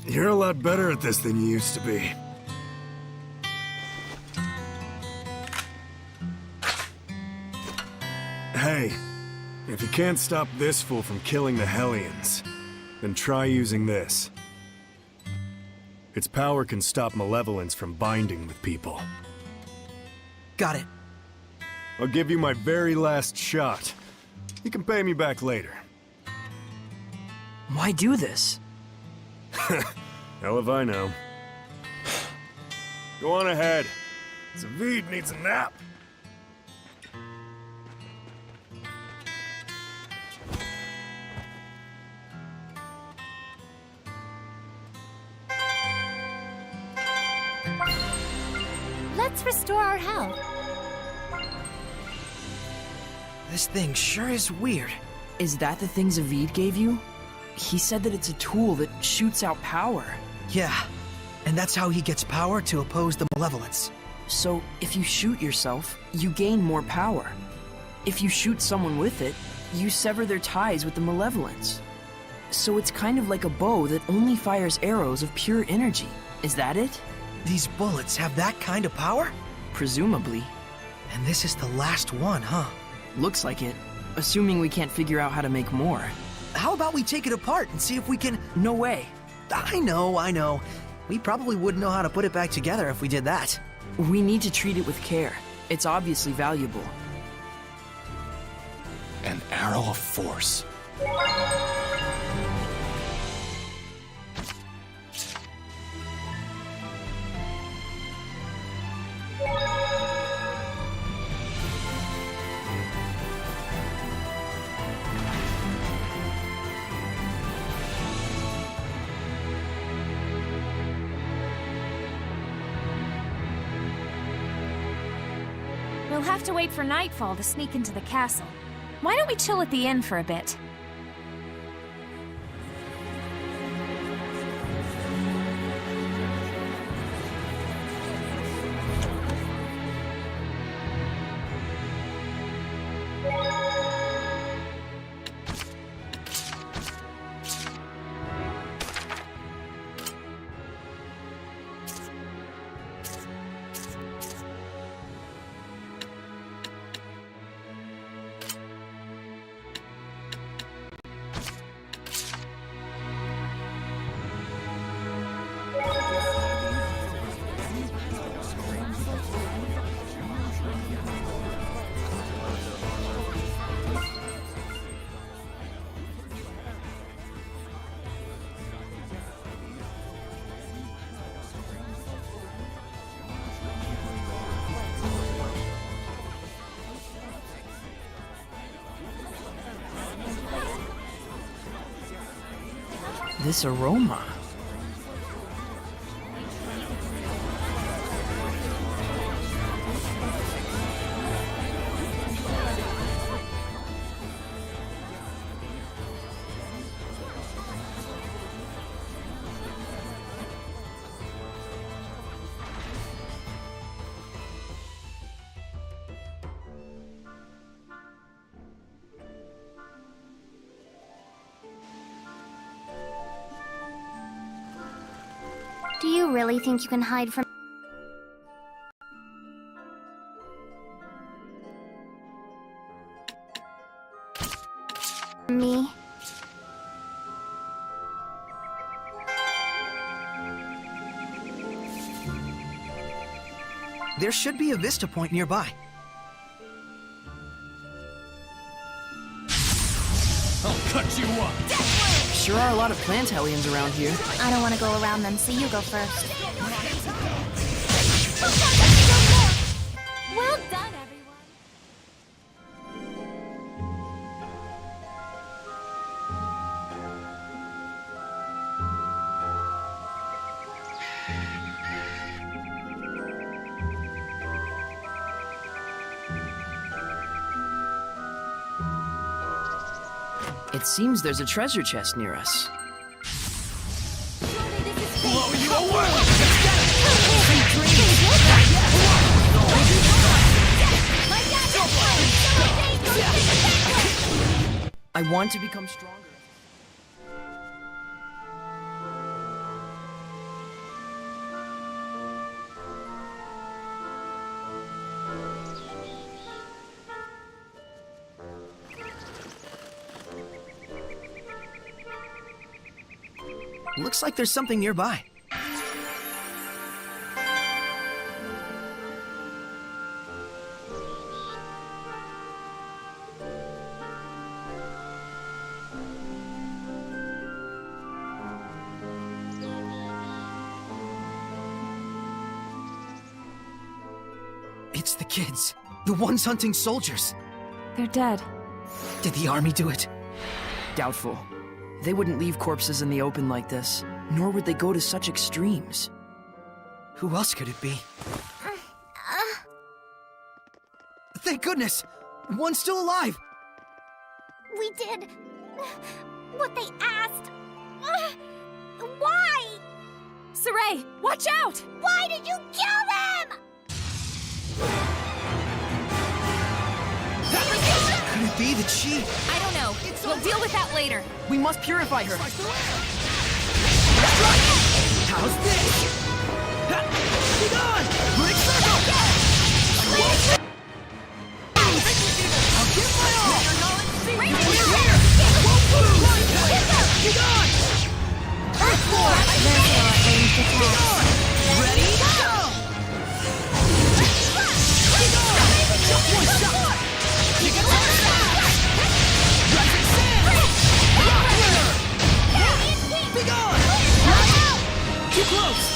You're a lot better at this than you used to be. Hey, if you can't stop this fool from killing the Hellions, then try using this. Its power can stop malevolence from binding with people. Got it. I'll give you my very last shot. You can pay me back later. Why do this? Hell if I know. Go on ahead. Zavid needs a nap. Let's restore our health. This thing sure is weird. Is that the thing Zavid gave you? He said that it's a tool that shoots out power. Yeah, and that's how he gets power to oppose the malevolence. So, if you shoot yourself, you gain more power. If you shoot someone with it, you sever their ties with the malevolence. So it's kind of like a bow that only fires arrows of pure energy. Is that it? These bullets have that kind of power? Presumably. And this is the last one, huh? Looks like it. Assuming we can't figure out how to make more. How about we take it apart and see if we can... No way. I know. We probably wouldn't know how to put it back together if we did that. We need to treat it with care. It's obviously valuable. An arrow of force. We'll have to wait for nightfall to sneak into the castle. Why don't we chill at the inn for a bit? This aroma. Do you really think you can hide from me? There should be a vista point nearby. I'll cut you up! Sure are a lot of plant hellions around here. I don't want to go around them, so you go first. Well done, everyone! It seems there's a treasure chest near us. Blow you away! I want to become stronger. Looks like there's something nearby. It's the kids. The ones hunting soldiers. They're dead. Did the army do it? Doubtful. They wouldn't leave corpses in the open like this, nor would they go to such extremes. Who else could it be? Thank goodness! One's still alive! We did what they asked. Why? Saray, watch out! Why did you kill them? Could it be that she... I don't know. We'll deal with that later. We must purify her. How's this? Be gone! Break circle! I'll give my all! Here! Won't lose! Be gone! Earthborn! Be gone! Ready? Go! Be gone! Just one shot! You get Rising sand! Rock winner! Be gone! Too close!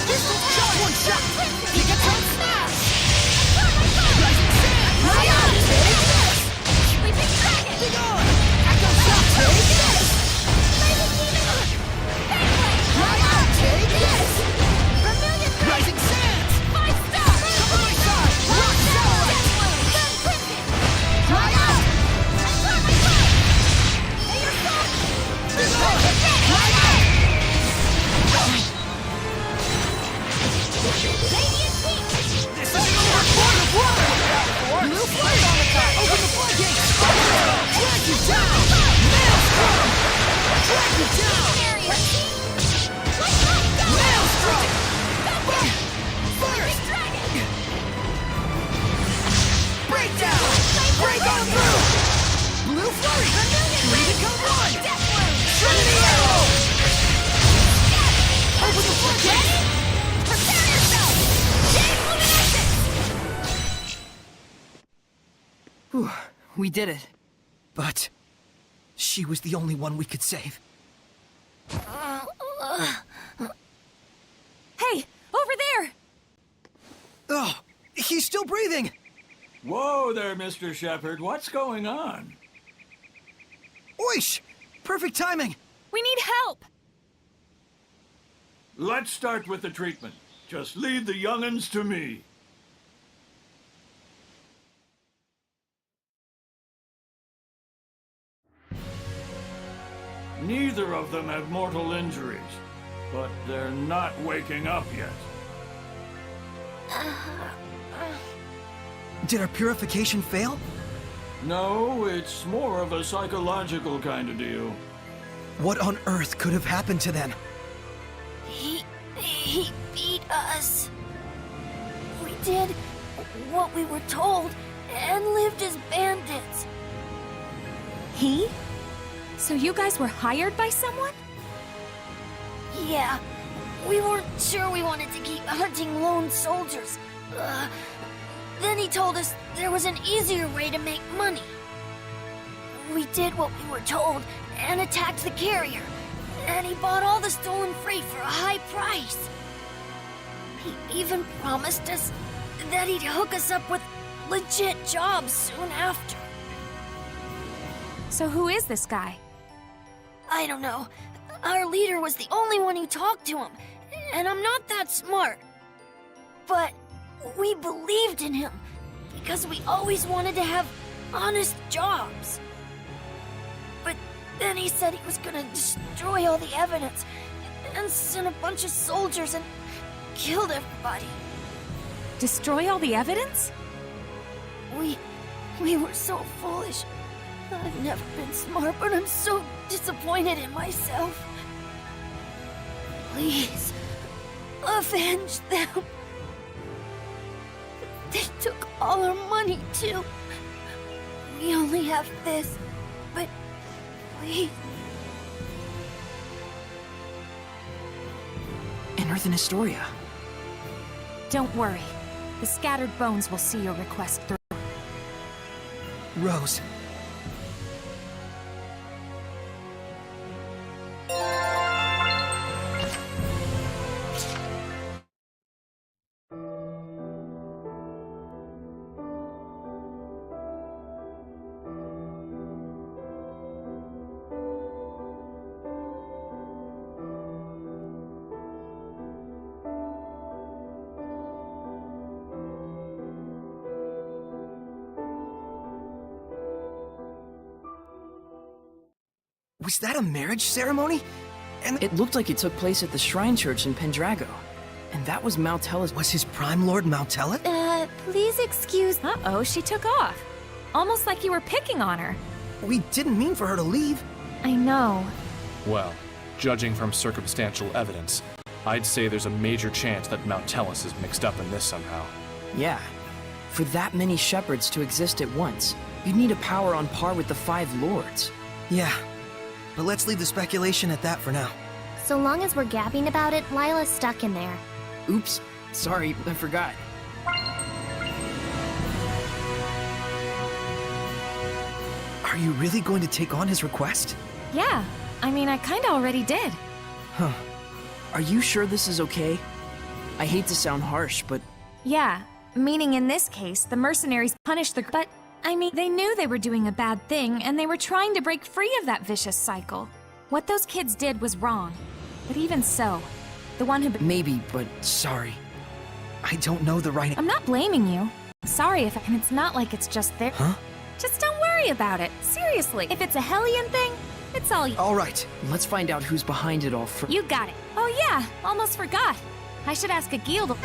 Just one shot! Breakdown! Break on through! Blue Flurry! 3 become 1! Trinity Arrow! Open the floodgates! Prepare yourself! Chain luminescence! We did it. But she was the only one we could save. Hey, over there! Oh, he's still breathing! Whoa there, Mr. Shepard. What's going on? Oish! Perfect timing! We need help! Let's start with the treatment. Just leave the young'uns to me. Neither of them have mortal injuries, but they're not waking up yet. Did our purification fail? No, it's more of a psychological kind of deal. What on earth could have happened to them? He beat us. We did what we were told and lived as bandits. He? So you guys were hired by someone? Yeah, we weren't sure we wanted to keep hunting lone soldiers. Then he told us there was an easier way to make money. We did what we were told and attacked the carrier. And he bought all the stolen freight for a high price. He even promised us that he'd hook us up with legit jobs soon after. So who is this guy? I don't know. Our leader was the only one who talked to him, and I'm not that smart. But we believed in him because we always wanted to have honest jobs. But then he said he was gonna destroy all the evidence and send a bunch of soldiers and killed everybody. Destroy all the evidence? We were so foolish. I've never been smart, but I'm so disappointed in myself. Please, avenge them. They took all our money, too. We only have this, but please. And Earth and Historia. Don't worry. The scattered bones will see your request through. Rose. Was that a marriage ceremony? And it looked like it took place at the Shrine Church in Pendrago. And that was Mountellus. Was his Prime Lord Mountellus? Please excuse... Uh-oh, she took off. Almost like you were picking on her. We didn't mean for her to leave. I know. Well, judging from circumstantial evidence, I'd say there's a major chance that Mountellus is mixed up in this somehow. Yeah. For that many shepherds to exist at once, you'd need a power on par with the 5 lords. Yeah. But let's leave the speculation at that for now. So long as we're gabbing about it, Lila's stuck in there. Oops. Sorry, I forgot. Are you really going to take on his request? Yeah. I mean, I kinda already did. Huh. Are you sure this is okay? I hate to sound harsh, but... Yeah. Meaning in this case, the mercenaries punished the... But... I mean, they knew they were doing a bad thing, and they were trying to break free of that vicious cycle. What those kids did was wrong. But even so, the one who... Maybe, but sorry. I don't know the right... I'm not blaming you. Sorry if... And it's not like it's just there. Huh? Just don't worry about it. Seriously, if it's a Hellion thing, it's all you... All right, let's find out who's behind it all first. You got it. Oh yeah, almost forgot. I should ask a guild...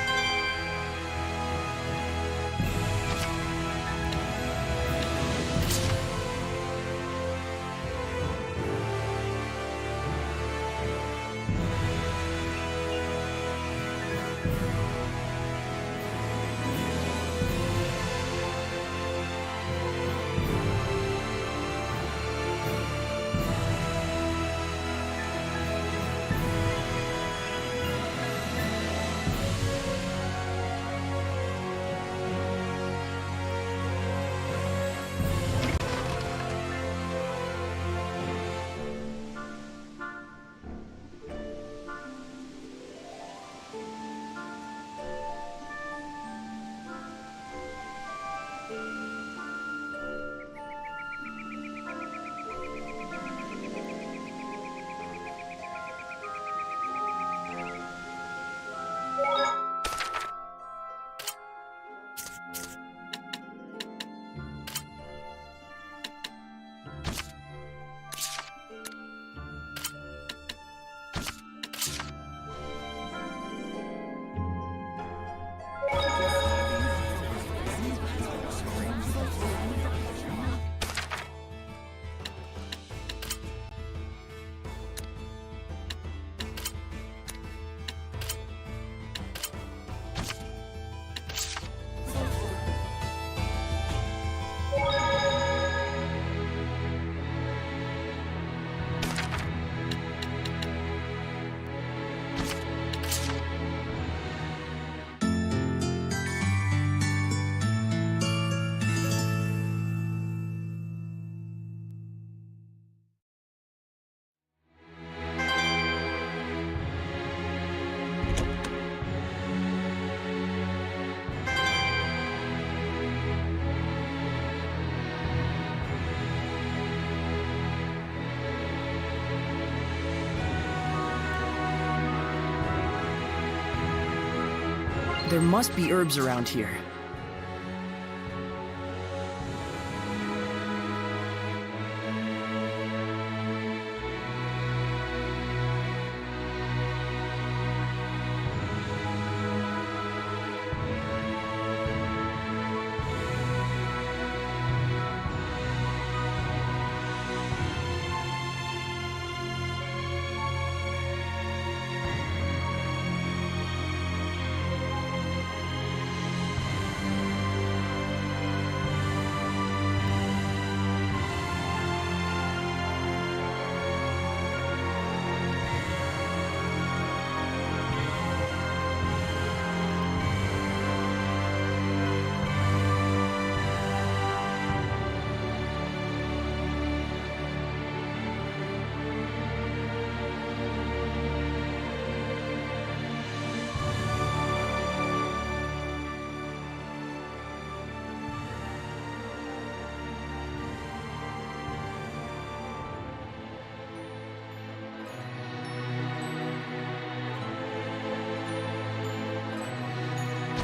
There must be herbs around here.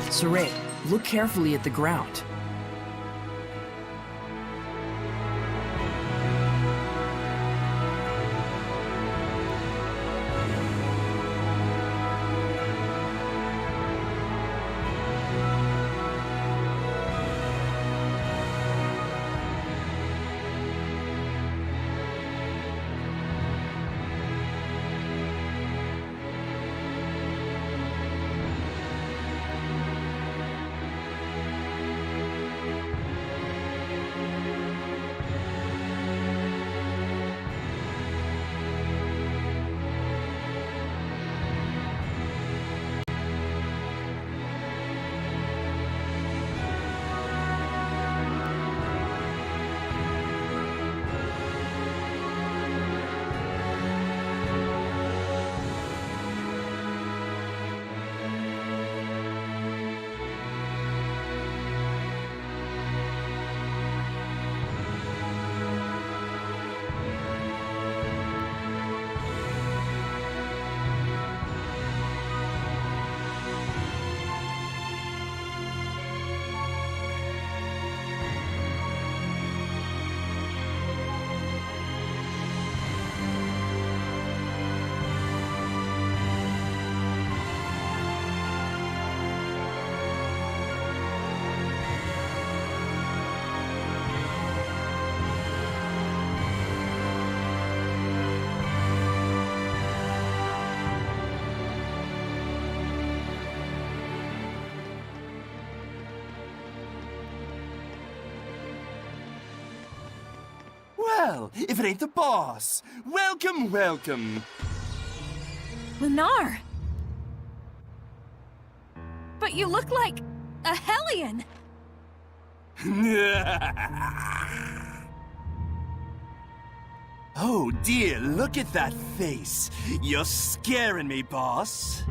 Saray, look carefully at the ground. Well, if it ain't the boss! Welcome, welcome! Lunar! But you look like a Hellion! Oh dear, look at that face! You're scaring me, boss!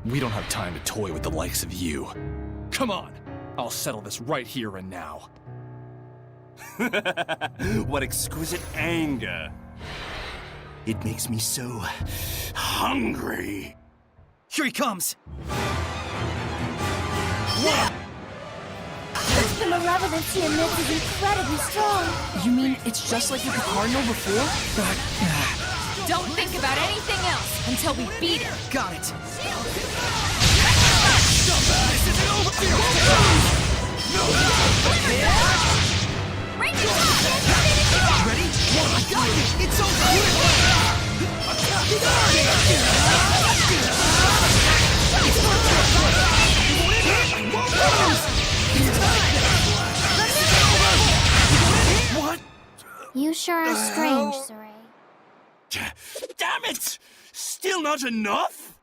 We don't have time to toy with the likes of you. Come on! I'll settle this right here and now. What exquisite anger! It makes me so hungry! Here he comes! The malevolence he emits is incredibly strong. You mean it's just like with the Cardinal before? Don't think about anything else until we beat it. Got it. Ready? One, I got it! It's What? You sure are strange, Saray. Damn it! Still not enough?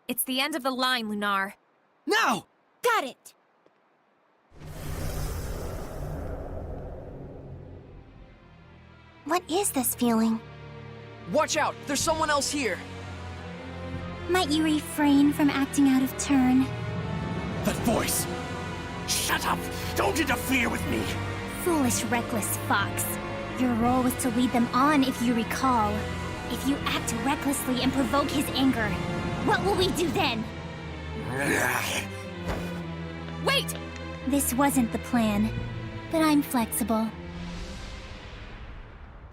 It's the end of the line, Lunar. Now! Got it! What is this feeling? Watch out! There's someone else here! Might you refrain from acting out of turn? That voice! Shut up! Don't interfere with me! Foolish, reckless fox. Your role was to lead them on, if you recall. If you act recklessly and provoke his anger, what will we do then? Wait! This wasn't the plan, but I'm flexible.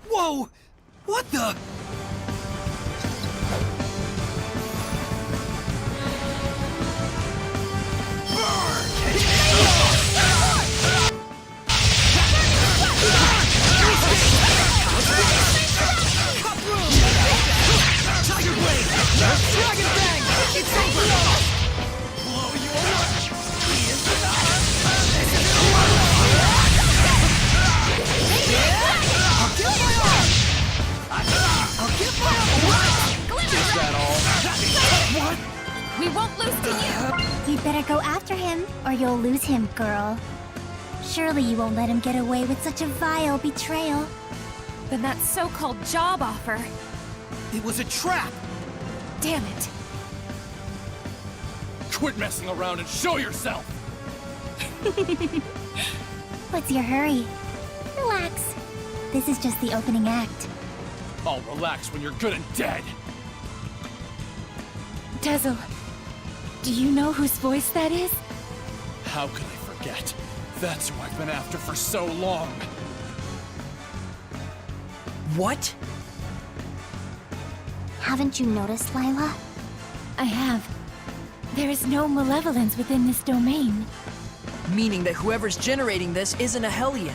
Whoa! What the? Tiger Blade! Dragon Fang! It's over! Blow you away! He is the I'll give my arm! I'll give my arm! Is that all? What? We won't lose to you! You'd better go after him, or you'll lose him, girl. Surely you won't let him get away with such a vile betrayal. Then that so-called job offer. It was a trap! Damn it. Quit messing around and show yourself! What's your hurry? Relax. This is just the opening act. I'll relax when you're good and dead! Dazzle, do you know whose voice that is? How could I forget? That's who I've been after for so long! What? Haven't you noticed, Lila? I have. There is no malevolence within this domain. Meaning that whoever's generating this isn't a Hellion.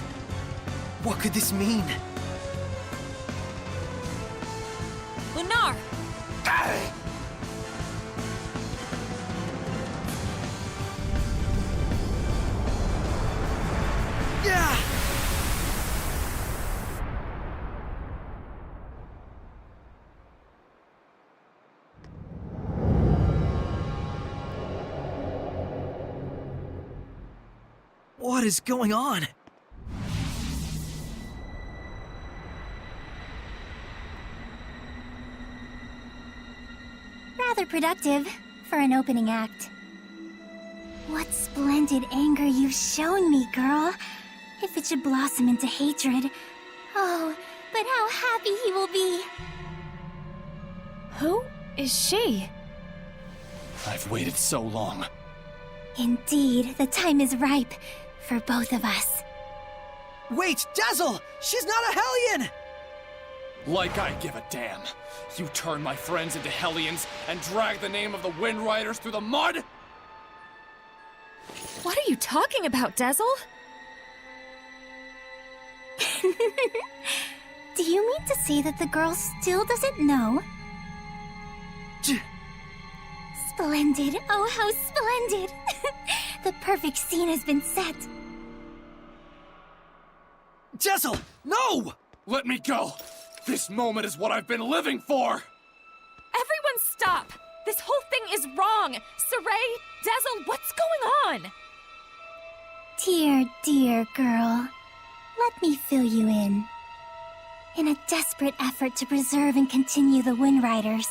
What could this mean? Lunar! Yeah! What is going on? Rather productive for an opening act. What splendid anger you've shown me, girl. If it should blossom into hatred. Oh, but how happy he will be. Who is she? I've waited so long. Indeed, the time is ripe for both of us. Wait, Dazzle! She's not a Hellion! Like I give a damn. You turn my friends into Hellions and drag the name of the Wind Riders through the mud? What are you talking about, Dazzle? Do you mean to say that the girl still doesn't know? Splendid, oh how splendid! The perfect scene has been set. Dazzle, no! Let me go! This moment is what I've been living for! Everyone stop! This whole thing is wrong! Saray, Dazzle, what's going on? Dear, dear girl. Let me fill you in. In a desperate effort to preserve and continue the Wind Riders,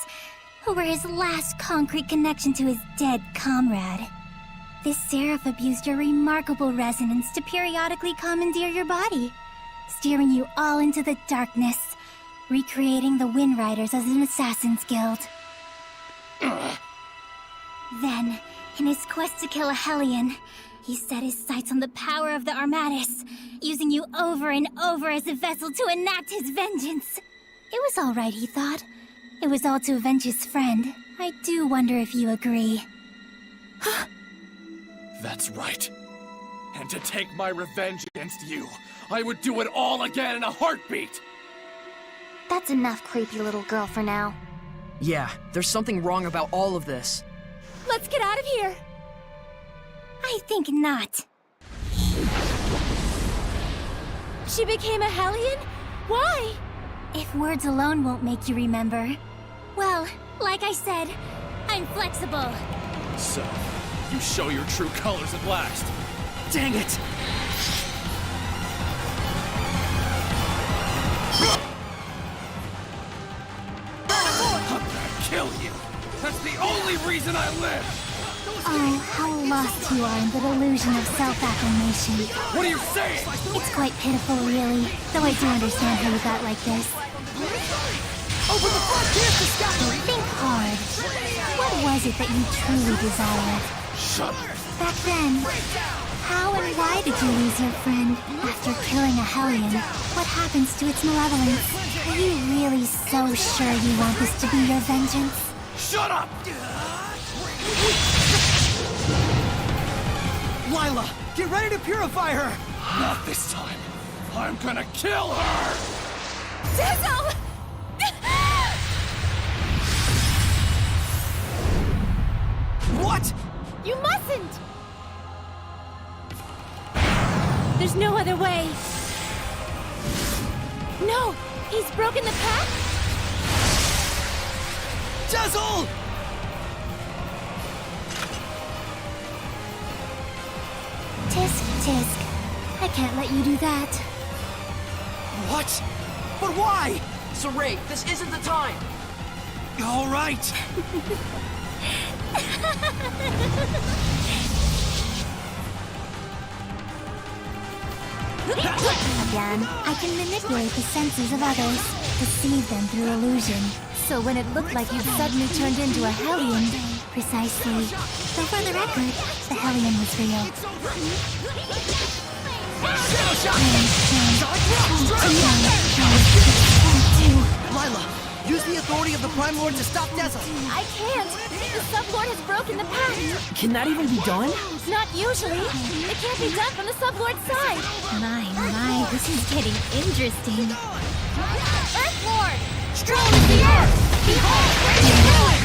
who were his last concrete connection to his dead comrade, this seraph abused your remarkable resonance to periodically commandeer your body, steering you all into the darkness, recreating the Wind Riders as an assassin's guild. Then, in his quest to kill a Hellion, he set his sights on the power of the Armatis, using you over and over as a vessel to enact his vengeance. It was all right, he thought. It was all to avenge his friend. I do wonder if you agree. That's right. And to take my revenge against you, I would do it all again in a heartbeat! That's enough, creepy little girl, for now. Yeah, there's something wrong about all of this. Let's get out of here! I think not. She became a Hellion? Why? If words alone won't make you remember, well, like I said, I'm flexible. So, you show your true colors at last. Dang it! I'm gonna kill you! That's the only reason I live! Oh, how lost you are in the delusion of self-affirmation. What are you saying? It's quite pitiful, really, though I do understand how you got like this. Open the floodgates to Zestiria! Think hard. What was it that you truly desired? Shut up! Back then, how and why did you lose your friend? After killing a Hellion, what happens to its malevolence? Are you really so sure you want this to be your vengeance? Shut up! Lila, get ready to purify her! Not this time. I'm gonna kill her! Dizzle! What? You mustn't! There's no other way. No! He's broken the pact? Dazzle! Tisk, tisk. I can't let you do that. What? But why? Saray, this isn't the time! All right! Again, I can manipulate the senses of others, deceive them through illusion. So when it looked like you'd suddenly turned into a Hellion... Precisely. So for the record, the Hellion was real. Lila, use the authority of the Prime Lord to stop Dazzle! I can't! The Sublord has broken the pact! Can that even be done? Not usually. It can't be done from the Sublord's side. My, this is getting interesting. Earth Lord! Strong as the Earth! Behold, where you going?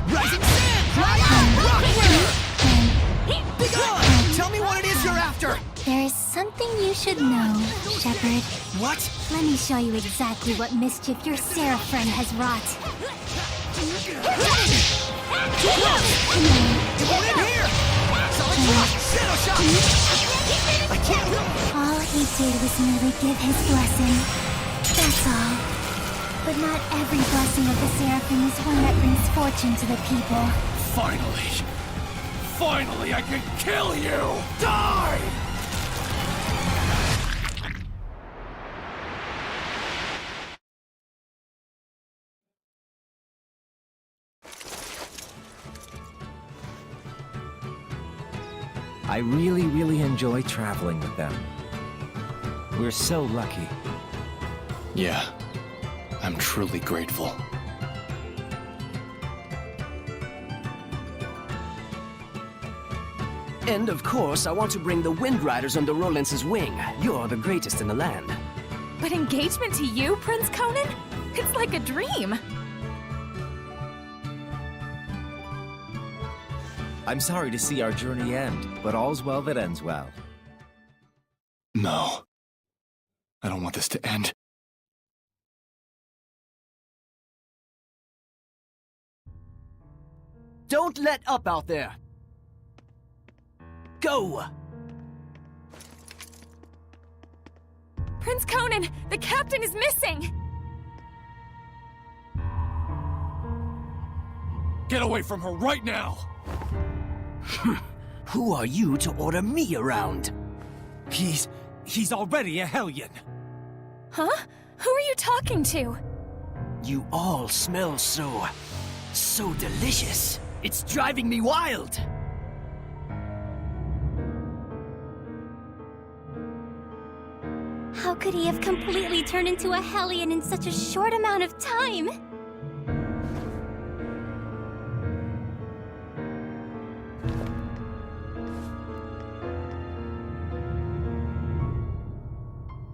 Rising Sand! Dry out! Rockwear! Be gone! Tell me what it is you're after! There is something you should know, Shepard. What? Let me show you exactly what mischief your Seraph friend has wrought. I can't! All he did was merely give his blessing. That's all. But not every blessing of the Seraphim is one that brings fortune to the people. Finally! Finally, I can kill you! Die! I really enjoy traveling with them. We're so lucky. Yeah, I'm truly grateful. And of course, I want to bring the Wind Riders under Rollins' wing. You're the greatest in the land. But engagement to you, Prince Conan? It's like a dream. I'm sorry to see our journey end, but all's well that ends well. No. I don't want this to end. Don't let up out there! Go! Prince Conan, the captain is missing! Get away from her right now! Who are you to order me around? He's already a Hellion. Huh? Who are you talking to? You all smell so delicious. It's driving me wild. How could he have completely turned into a Hellion in such a short amount of time?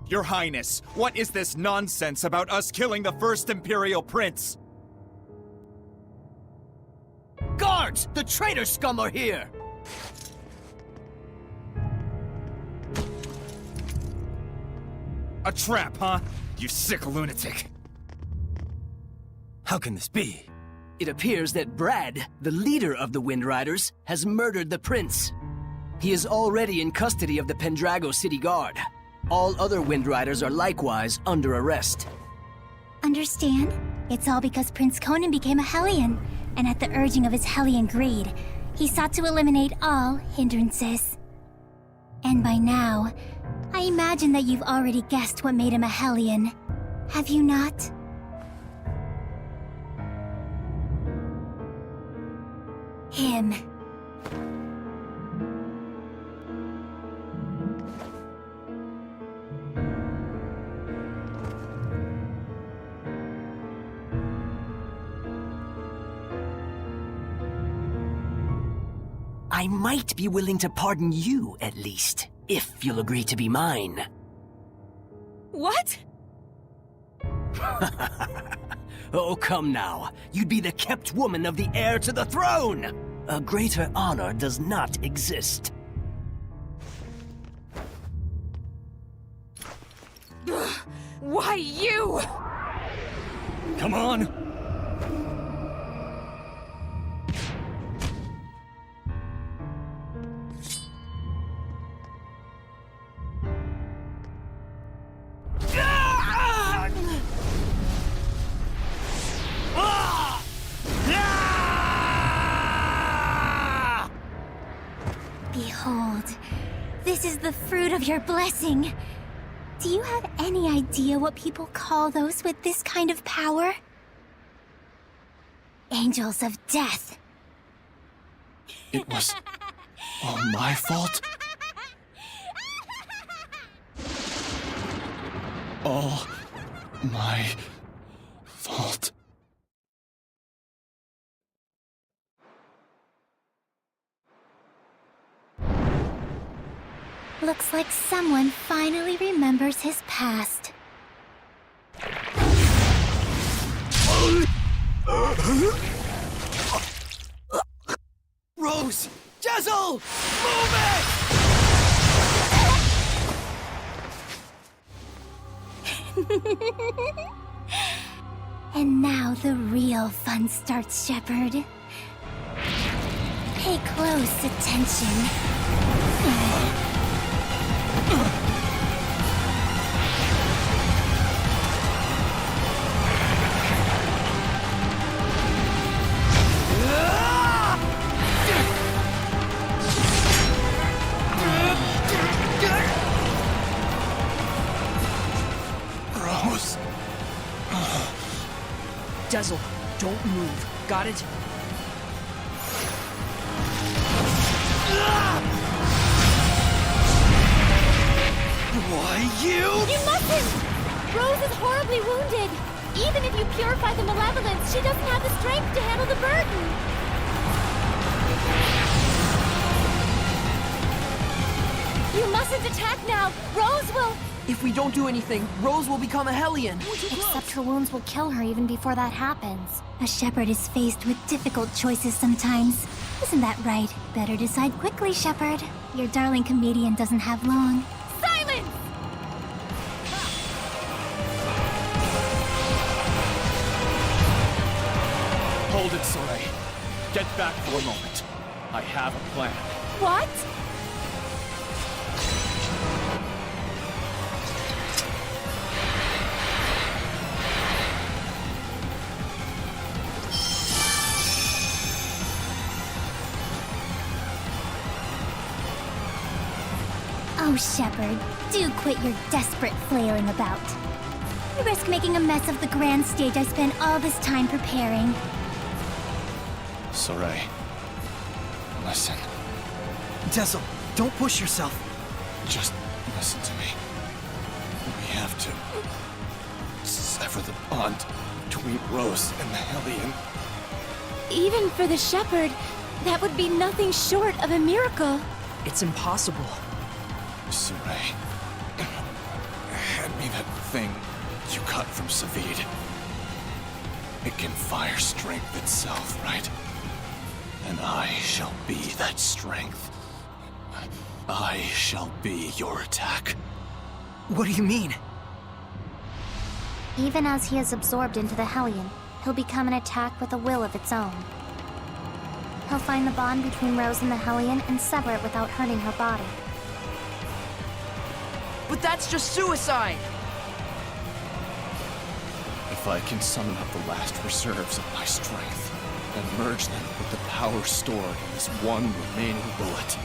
Your Highness, what is this nonsense about us killing the first Imperial Prince? Guards! The traitor scum are here! A trap, huh? You sick lunatic. How can this be? It appears that Brad, the leader of the Wind Riders, has murdered the prince. He is already in custody of the Pendrago City Guard. All other Wind Riders are likewise under arrest. Understand? It's all because Prince Conan became a Hellion, and at the urging of his Hellion greed, he sought to eliminate all hindrances. And by now, I imagine that you've already guessed what made him a Hellion. Have you not? Him. I might be willing to pardon you, at least, if you'll agree to be mine. What? Oh, come now. You'd be the kept woman of the heir to the throne! A greater honor does not exist. Why you? Come on! Behold, this is the fruit of your blessing. Do you have any idea what people call those with this kind of power? Angels of death. It was all my fault? All my fault. Looks like someone finally remembers his past. Rose! Jezel! Move it! And now the real fun starts, Shepard. Pay close attention. Rose. Jezel, don't move. Got it? Why, you? You mustn't! Rose is horribly wounded. Even if you purify the malevolence, she doesn't have the strength to handle the burden. You mustn't attack now. Rose will... If we don't do anything, Rose will become a Hellion. Except her wounds will kill her even before that happens. A shepherd is faced with difficult choices sometimes. Isn't that right? Better decide quickly, Shepard. Your darling comedian doesn't have long. Silence! Hold it, Soleil. Get back for a moment. I have a plan. What? Oh, Shepard, do quit your desperate flailing about. You risk making a mess of the grand stage I spent all this time preparing. Soleil. Listen. Jezel, don't push yourself. Just listen to me. We have to sever the bond between Rose and the Hellion. Even for the shepherd, that would be nothing short of a miracle. It's impossible. Soleil, hand me that thing you cut from Savid. It can fire strength itself, right? And I shall be that strength. I shall be your attack. What do you mean? Even as he is absorbed into the Hellion, he'll become an attack with a will of its own. He'll find the bond between Rose and the Hellion and sever it without hurting her body. But that's just suicide! If I can summon up the last reserves of my strength and merge them with the power stored in this one remaining bullet,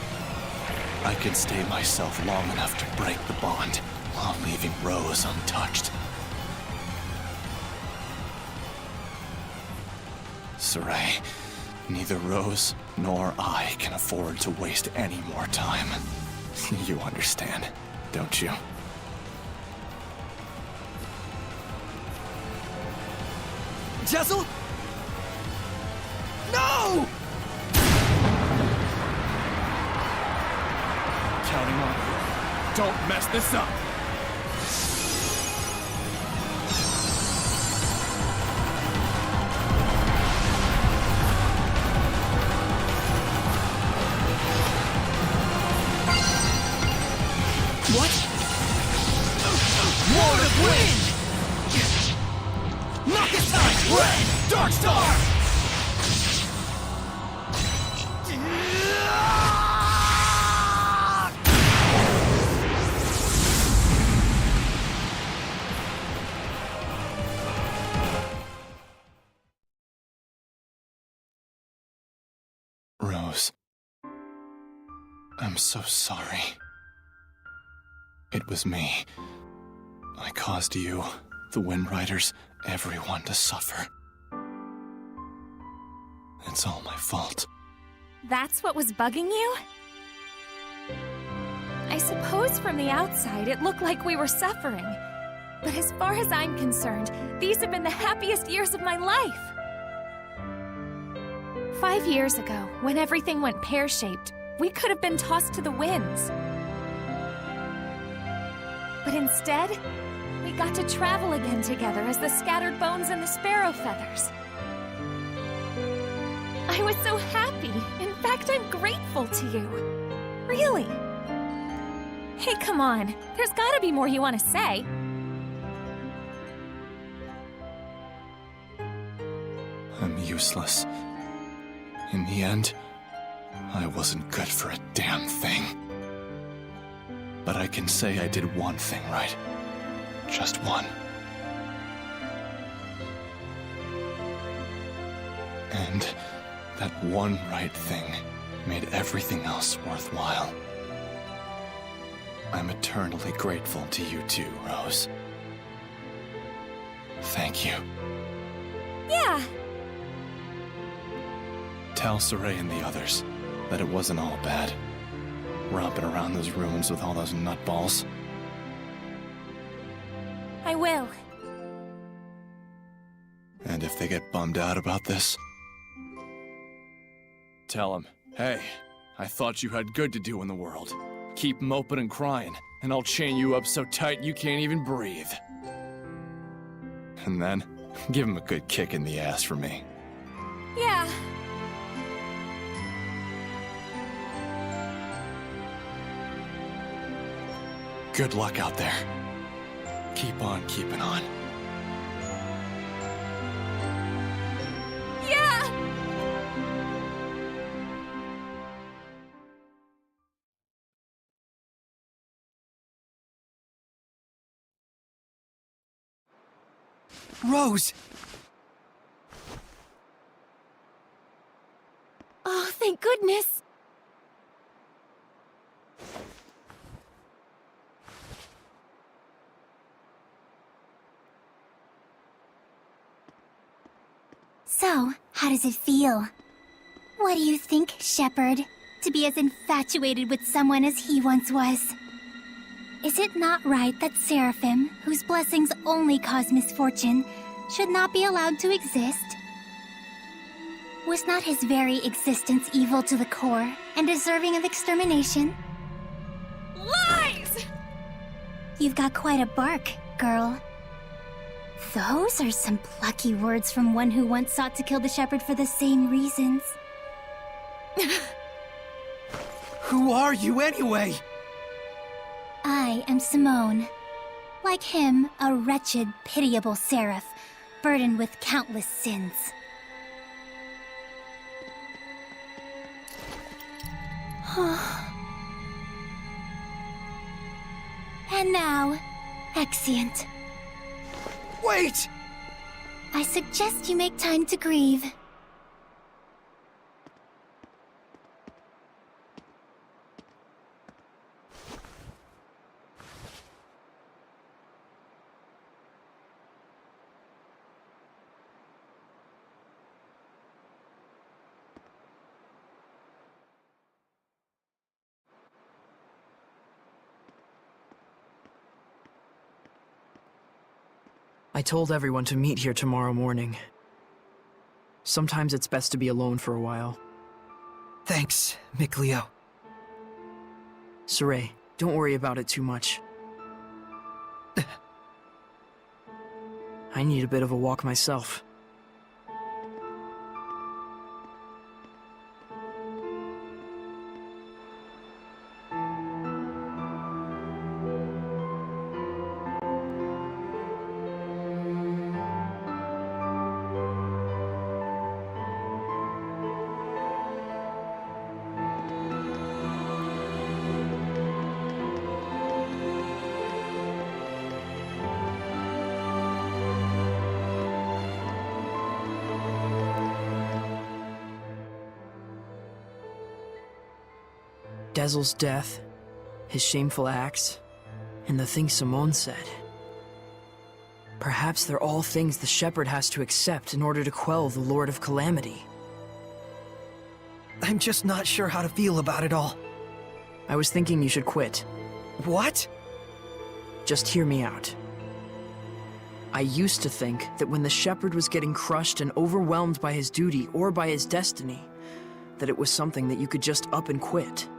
I can stay myself long enough to break the bond while leaving Rose untouched. Saray, neither Rose nor I can afford to waste any more time. You understand, don't you? Jessel? No! Counting on you. Don't mess this up! What? Lord of Wind! Knock it time! Red! Dark Star! Rose, I'm so sorry. It was me. I caused you, the Wind Riders, everyone to suffer. It's all my fault. That's what was bugging you? I suppose from the outside it looked like we were suffering. But as far as I'm concerned, these have been the happiest years of my life. 5 years ago, when everything went pear-shaped, we could have been tossed to the winds. But instead, we got to travel again together as the scattered bones and the sparrow feathers. I was so happy. In fact, I'm grateful to you. Really. Hey, come on. There's gotta be more you want to say. I'm useless. In the end, I wasn't good for a damn thing. But I can say I did one thing right. Just one. And that one right thing made everything else worthwhile. I'm eternally grateful to you too, Rose. Thank you. Yeah. Tell Saray and the others that it wasn't all bad. Romping around those ruins with all those nutballs. I will. And if they get bummed out about this, tell them, hey, I thought you had good to do in the world. Keep moping and crying, and I'll chain you up so tight you can't even breathe. And then, give him a good kick in the ass for me. Yeah. Good luck out there. Keep on keeping on. Yeah! Rose! Oh, thank goodness! So, how does it feel? What do you think, Shepherd? To be as infatuated with someone as he once was? Is it not right that Seraphim, whose blessings only cause misfortune, should not be allowed to exist? Was not his very existence evil to the core and deserving of extermination? Lies! You've got quite a bark, girl. Those are some plucky words from one who once sought to kill the shepherd for the same reasons. Who are you anyway? I am Simone. Like him, a wretched, pitiable seraph, burdened with countless sins. And now, Exeunt. Wait! I suggest you make time to grieve. I told everyone to meet here tomorrow morning. Sometimes it's best to be alone for a while. Thanks, Mikleo. Saray, don't worry about it too much. I need a bit of a walk myself. Dezel's death, his shameful acts, and the things Simone said. Perhaps they're all things the Shepherd has to accept in order to quell the Lord of Calamity. I'm just not sure how to feel about it all. I was thinking you should quit. What? Just hear me out. I used to think that when the Shepherd was getting crushed and overwhelmed by his duty or by his destiny, that it was something that you could just up and quit.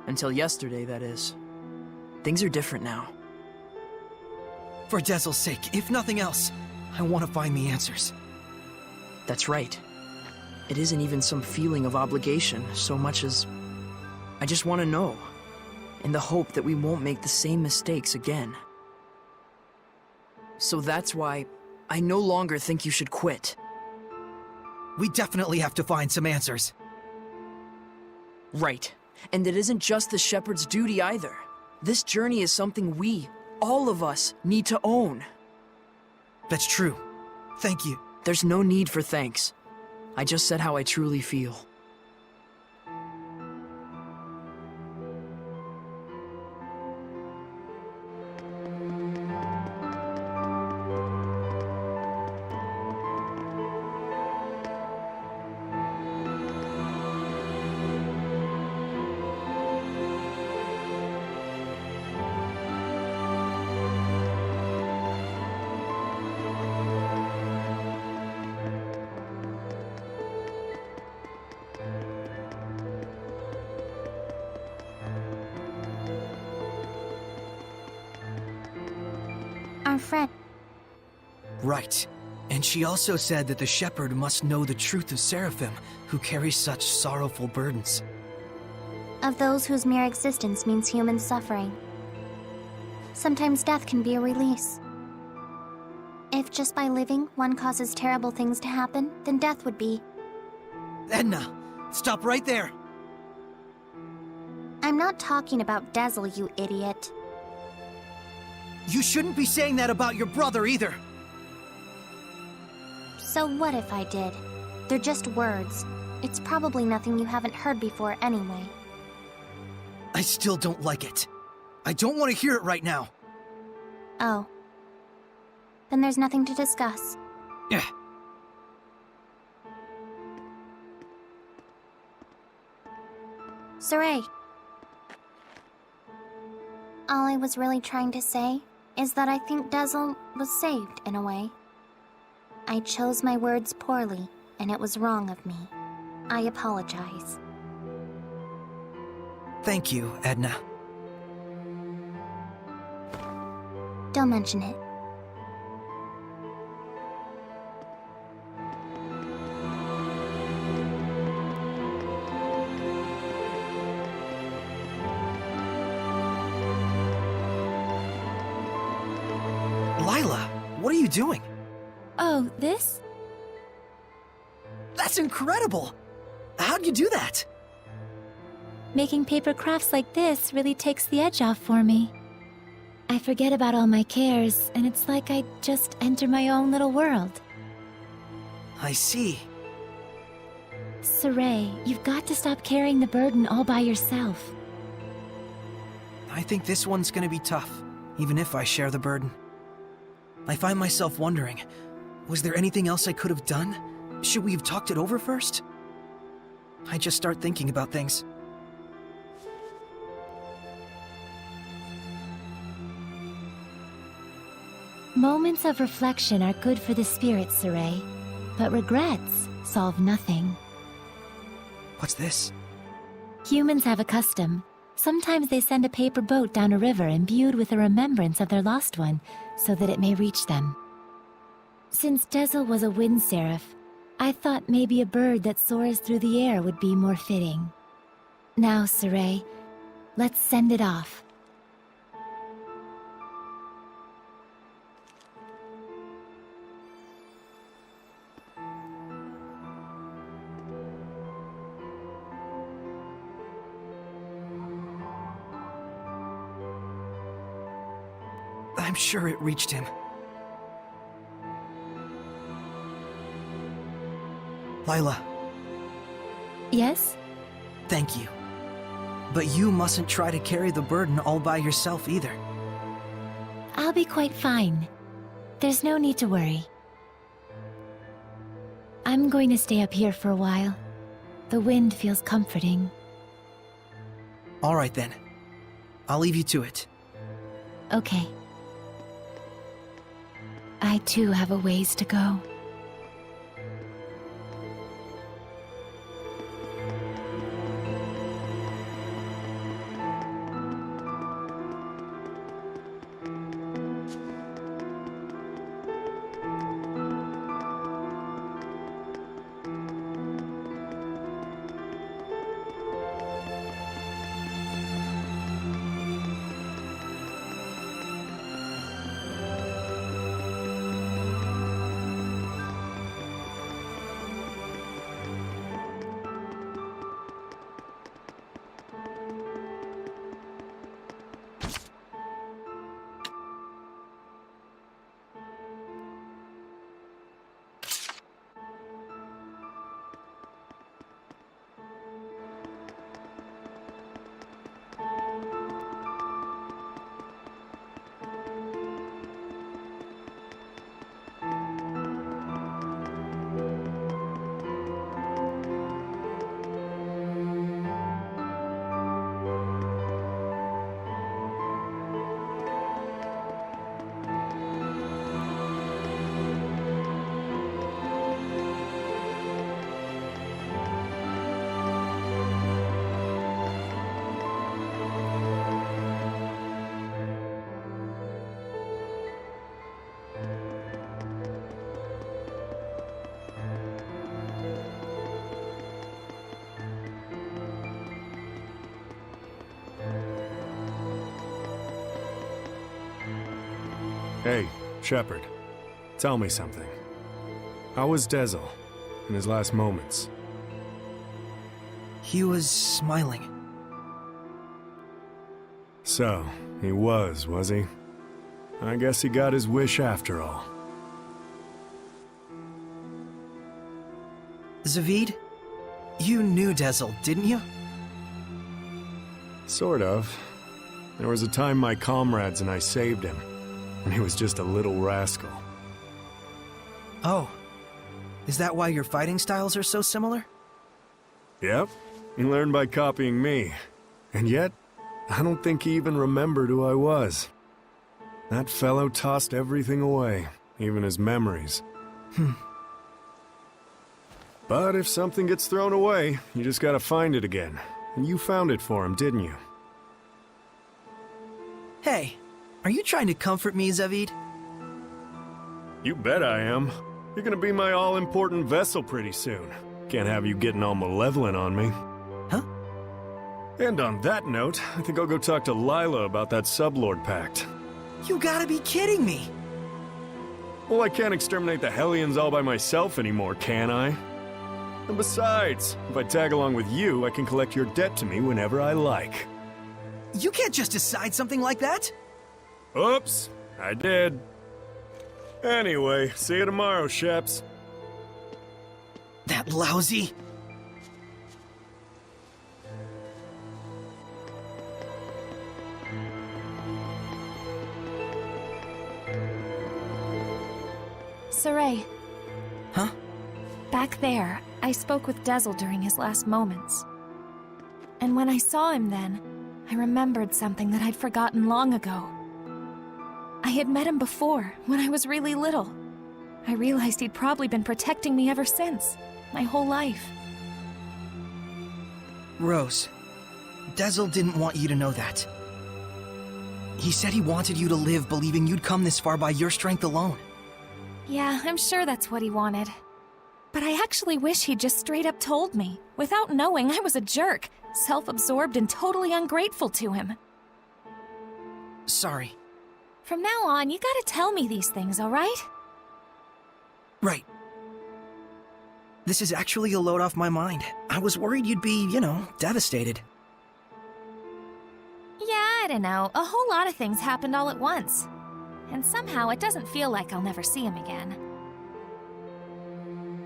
Until yesterday, that is. Things are different now. For Dezel's sake, if nothing else, I want to find the answers. That's right. It isn't even some feeling of obligation so much as I just want to know, in the hope that we won't make the same mistakes again. So that's why I no longer think you should quit. We definitely have to find some answers. Right. And it isn't just the Shepherd's duty either. This journey is something we, all of us, need to own. That's true. Thank you. There's no need for thanks. I just said how I truly feel. Our friend. Right. And she also said that the Shepherd must know the truth of Seraphim, who carry such sorrowful burdens. Of those whose mere existence means human suffering. Sometimes death can be a release. If just by living one causes terrible things to happen, then death would be. Edna, stop right there! I'm not talking about Dezel, you idiot. You shouldn't be saying that about your brother either! So what if I did? They're just words. It's probably nothing you haven't heard before anyway. I still don't like it. I don't want to hear it right now. Oh. Then there's nothing to discuss. Yeah. Saray. All I was really trying to say is that I think Dezel was saved in a way. I chose my words poorly, and it was wrong of me. I apologize. Thank you, Edna. Don't mention it. Lila, what are you doing? Oh, this? That's incredible! How'd you do that? Making paper crafts like this really takes the edge off for me. I forget about all my cares, and it's like I just enter my own little world. I see. Saray, you've got to stop carrying the burden all by yourself. I think this one's gonna be tough, even if I share the burden. I find myself wondering, was there anything else I could have done? Should we have talked it over first? I just start thinking about things. Moments of reflection are good for the spirit, Saray, but regrets solve nothing. What's this? Humans have a custom. Sometimes they send a paper boat down a river imbued with a remembrance of their lost one, so that it may reach them. Since Dezel was a wind seraph, I thought maybe a bird that soars through the air would be more fitting. Now, Saray, let's send it off. I'm sure it reached him. Lila. Yes? Thank you. But you mustn't try to carry the burden all by yourself either. I'll be quite fine. There's no need to worry. I'm going to stay up here for a while. The wind feels comforting. All right then. I'll leave you to it. Okay. I too have a ways to go. Hey, Shepard. Tell me something. How was Dezel in his last moments? He was smiling. So, he was he? I guess he got his wish after all. Zaveid, you knew Dezel, didn't you? Sort of. There was a time my comrades and I saved him, and he was just a little rascal. Oh. Is that why your fighting styles are so similar? Yep. He learned by copying me. And yet, I don't think he even remembered who I was. That fellow tossed everything away, even his memories. But if something gets thrown away, you just gotta find it again. And you found it for him, didn't you? Hey, are you trying to comfort me, Zaveid? You bet I am. You're gonna be my all-important vessel pretty soon. Can't have you getting all malevolent on me. Huh? And on that note, I think I'll go talk to Lila about that Sublord Pact. You gotta be kidding me! Well, I can't exterminate the Hellions all by myself anymore, can I? And besides, if I tag along with you, I can collect your debt to me whenever I like. You can't just decide something like that! Oops, I did. Anyway, see you tomorrow, Sheps. That lousy... Saray. Huh? Back there, I spoke with Dezel during his last moments. And when I saw him then, I remembered something that I'd forgotten long ago. I had met him before, when I was really little. I realized he'd probably been protecting me ever since, my whole life. Rose, Dezel didn't want you to know that. He said he wanted you to live believing you'd come this far by your strength alone. Yeah, I'm sure that's what he wanted. But I actually wish he'd just straight up told me, without knowing I was a jerk, self-absorbed and totally ungrateful to him. Sorry. From now on, you gotta tell me these things, alright? Right. This is actually a load off my mind. I was worried you'd be, devastated. Yeah, I don't know. A whole lot of things happened all at once. And somehow it doesn't feel like I'll never see him again.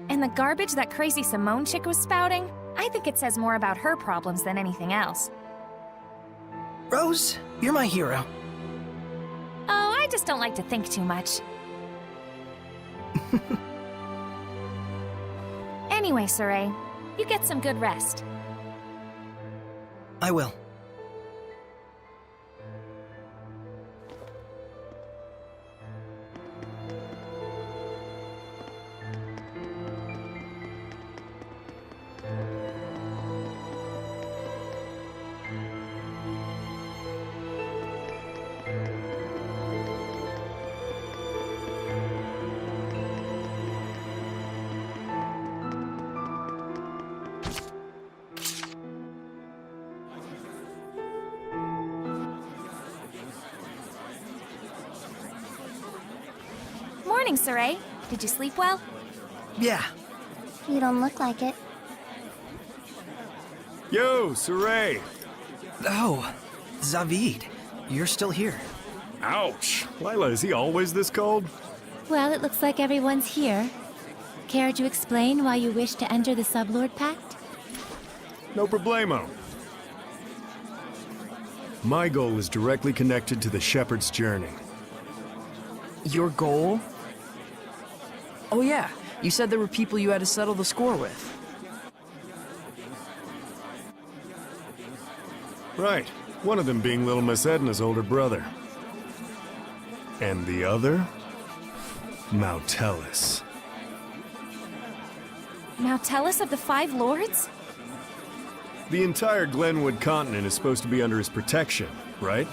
And the garbage that crazy Simone chick was spouting, I think it says more about her problems than anything else. Rose, you're my hero. Oh, I just don't like to think too much. Anyway, Saray, you get some good rest. I will. Morning, Saray. Did you sleep well? Yeah. You don't look like it. Yo, Saray! Oh, Zavid. You're still here. Ouch! Lila, is he always this cold? Well, it looks like everyone's here. Care to explain why you wish to enter the Sublord Pact? No problemo. My goal is directly connected to the Shepherd's journey. Your goal? Oh yeah, you said there were people you had to settle the score with. Right. One of them being little Miss Edna's older brother. And the other? Mautellus. Mautellus of the Five Lords? The entire Glenwood continent is supposed to be under his protection, right?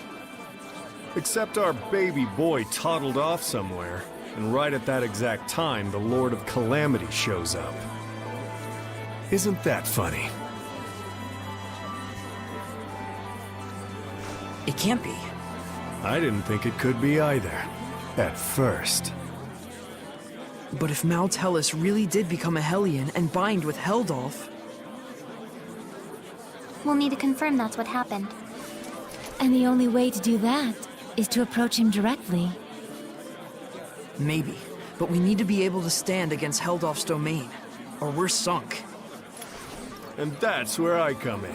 Except our baby boy toddled off somewhere, and right at that exact time, the Lord of Calamity shows up. Isn't that funny? It can't be. I didn't think it could be either, at first. But if Mautellus really did become a Hellion and bind with Heldolf... We'll need to confirm that's what happened. And the only way to do that is to approach him directly. Maybe, but we need to be able to stand against Heldolf's domain, or we're sunk. And that's where I come in.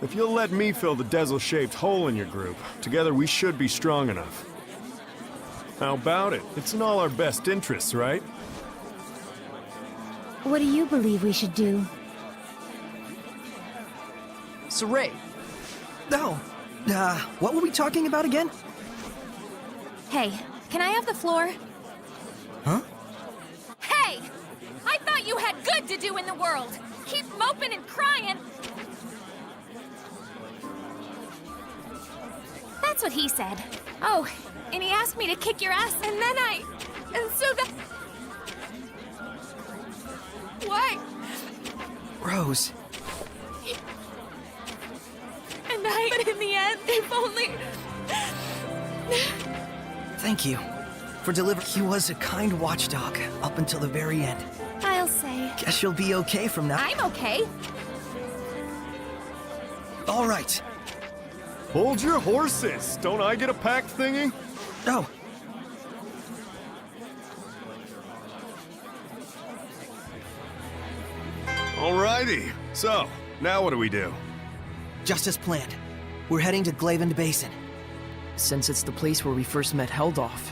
If you'll let me fill the Dezel-shaped hole in your group, together we should be strong enough. How about it? It's in all our best interests, right? What do you believe we should do? Saray! No. What were we talking about again? Hey, can I have the floor? Huh? Hey! I thought you had good to do in the world! Keep moping and crying! That's what he said. Oh, and he asked me to kick your ass, and then and so that... What? Rose. But in the end, if only... Thank you for delivering. He was a kind watchdog up until the very end. I'll say. Guess you'll be okay from now. I'm okay. All right. Hold your horses! Don't I get a pact thingy? Oh. Alrighty. So, now what do we do? Just as planned. We're heading to Glavend Basin. Since it's the place where we first met Heldolf.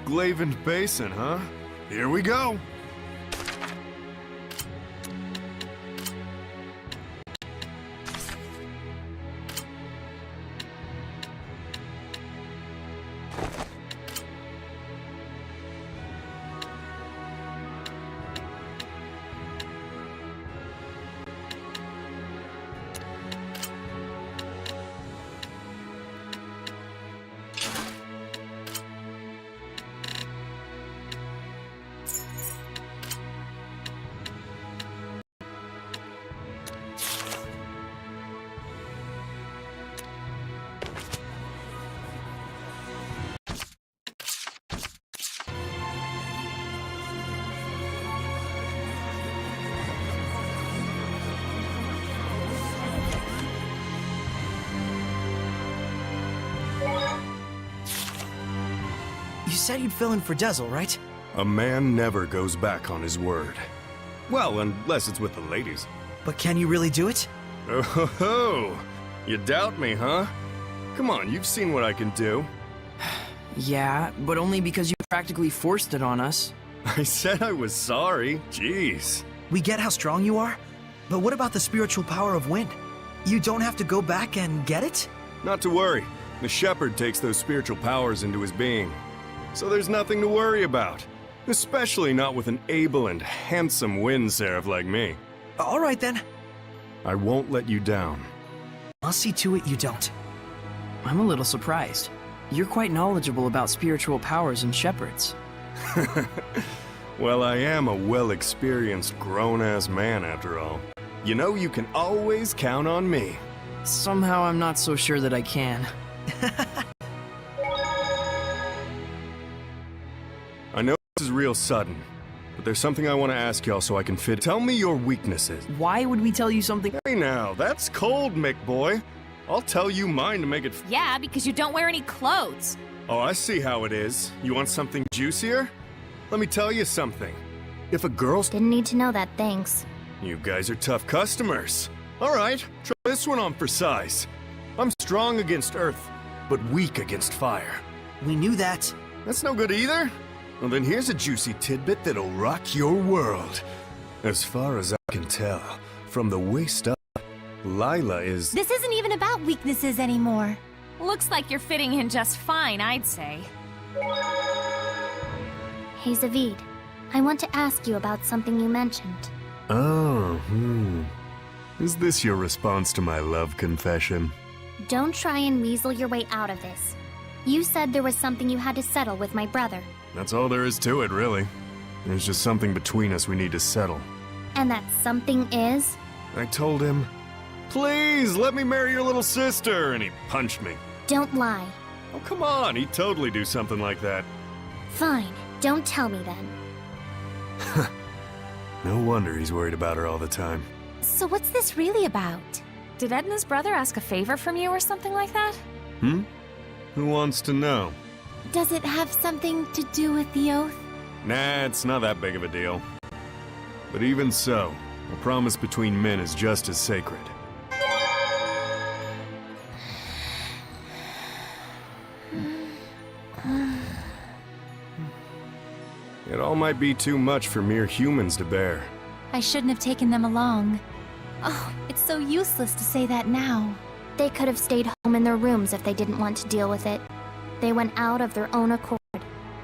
Glavend Basin, huh? Here we go! said you'd fill in for Dezel, right? A man never goes back on his word. Well, unless it's with the ladies. But can you really do it? Oh ho ho! You doubt me, huh? Come on, you've seen what I can do. Yeah, but only because you practically forced it on us. I said I was sorry. Jeez. We get how strong you are, but what about the spiritual power of wind? You don't have to go back and get it? Not to worry. The shepherd takes those spiritual powers into his being. So there's nothing to worry about. Especially not with an able and handsome wind seraph like me. All right then. I won't let you down. I'll see to it you don't. I'm a little surprised. You're quite knowledgeable about spiritual powers and shepherds. Well, I am a well-experienced grown-ass man after all. You know you can always count on me. Somehow I'm not so sure that I can. I know this is real sudden, but there's something I want to ask y'all so I can fit. Tell me your weaknesses. Why would we tell you something? Hey now, that's cold, Mick boy. I'll tell you mine to make it. Yeah, because you don't wear any clothes. Oh, I see how it is. You want something juicier? Let me tell you something. If a girl's... Didn't need to know that, thanks. You guys are tough customers. All right, try this one on for size. I'm strong against earth, but weak against fire. We knew that. That's no good either. Well, then here's a juicy tidbit that'll rock your world. As far as I can tell, from the waist up, Lila is... This isn't even about weaknesses anymore. Looks like you're fitting in just fine, I'd say. Hey, Zavid. I want to ask you about something you mentioned. Oh, Is this your response to my love confession? Don't try and weasel your way out of this. You said there was something you had to settle with my brother. That's all there is to it, really. There's just something between us we need to settle. And that something is? I told him, please, let me marry your little sister, and he punched me. Don't lie. Oh, come on, he'd totally do something like that. Fine, don't tell me then. No wonder he's worried about her all the time. So what's this really about? Did Edna's brother ask a favor from you or something like that? Who wants to know? Does it have something to do with the oath? Nah, it's not that big of a deal. But even so, a promise between men is just as sacred. It all might be too much for mere humans to bear. I shouldn't have taken them along. Oh, it's so useless to say that now. They could have stayed home in their rooms if they didn't want to deal with it. They went out of their own accord.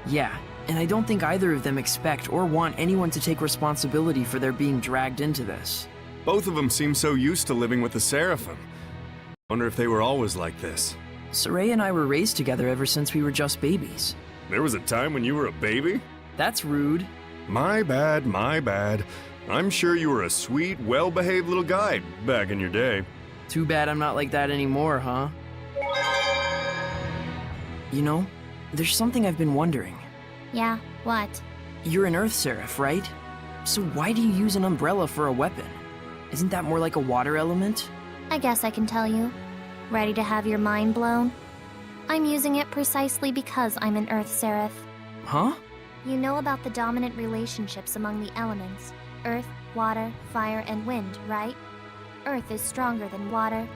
Yeah, and I don't think either of them expect or want anyone to take responsibility for their being dragged into this. Both of them seem so used to living with the Seraphim. Wonder if they were always like this. Saray and I were raised together ever since we were just babies. There was a time when you were a baby? That's rude. My bad, my bad. I'm sure you were a sweet, well-behaved little guy back in your day. Too bad I'm not like that anymore, huh? You know, there's something I've been wondering. Yeah, what? You're an Earth Seraph, right? So why do you use an umbrella for a weapon? Isn't that more like a water element? I guess I can tell you. Ready to have your mind blown? I'm using it precisely because I'm an Earth Seraph. Huh? You know about the dominant relationships among the elements. Earth, water, fire, and wind, right? Earth is stronger than water.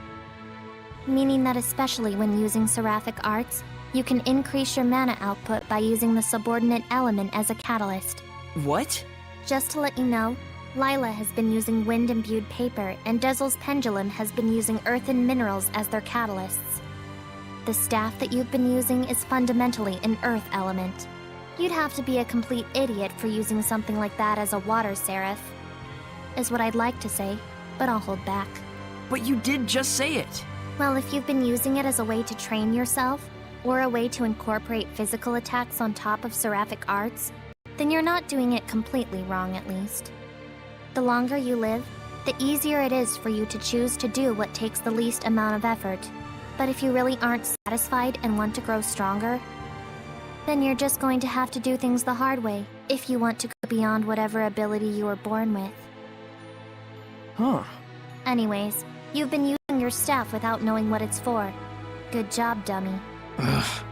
Meaning that especially when using seraphic arts, you can increase your mana output by using the subordinate element as a catalyst. What? Just to let you know, Lila has been using wind-imbued paper, and Dezel's pendulum has been using earth and minerals as their catalysts. The staff that you've been using is fundamentally an earth element. You'd have to be a complete idiot for using something like that as a water seraph. Is what I'd like to say, but I'll hold back. But you did just say it! Well, if you've been using it as a way to train yourself, or a way to incorporate physical attacks on top of seraphic arts, then you're not doing it completely wrong at least. The longer you live, the easier it is for you to choose to do what takes the least amount of effort. But if you really aren't satisfied and want to grow stronger, then you're just going to have to do things the hard way if you want to go beyond whatever ability you were born with. Huh. Anyways, you've been using your staff without knowing what it's for. Good job, dummy. Ugh.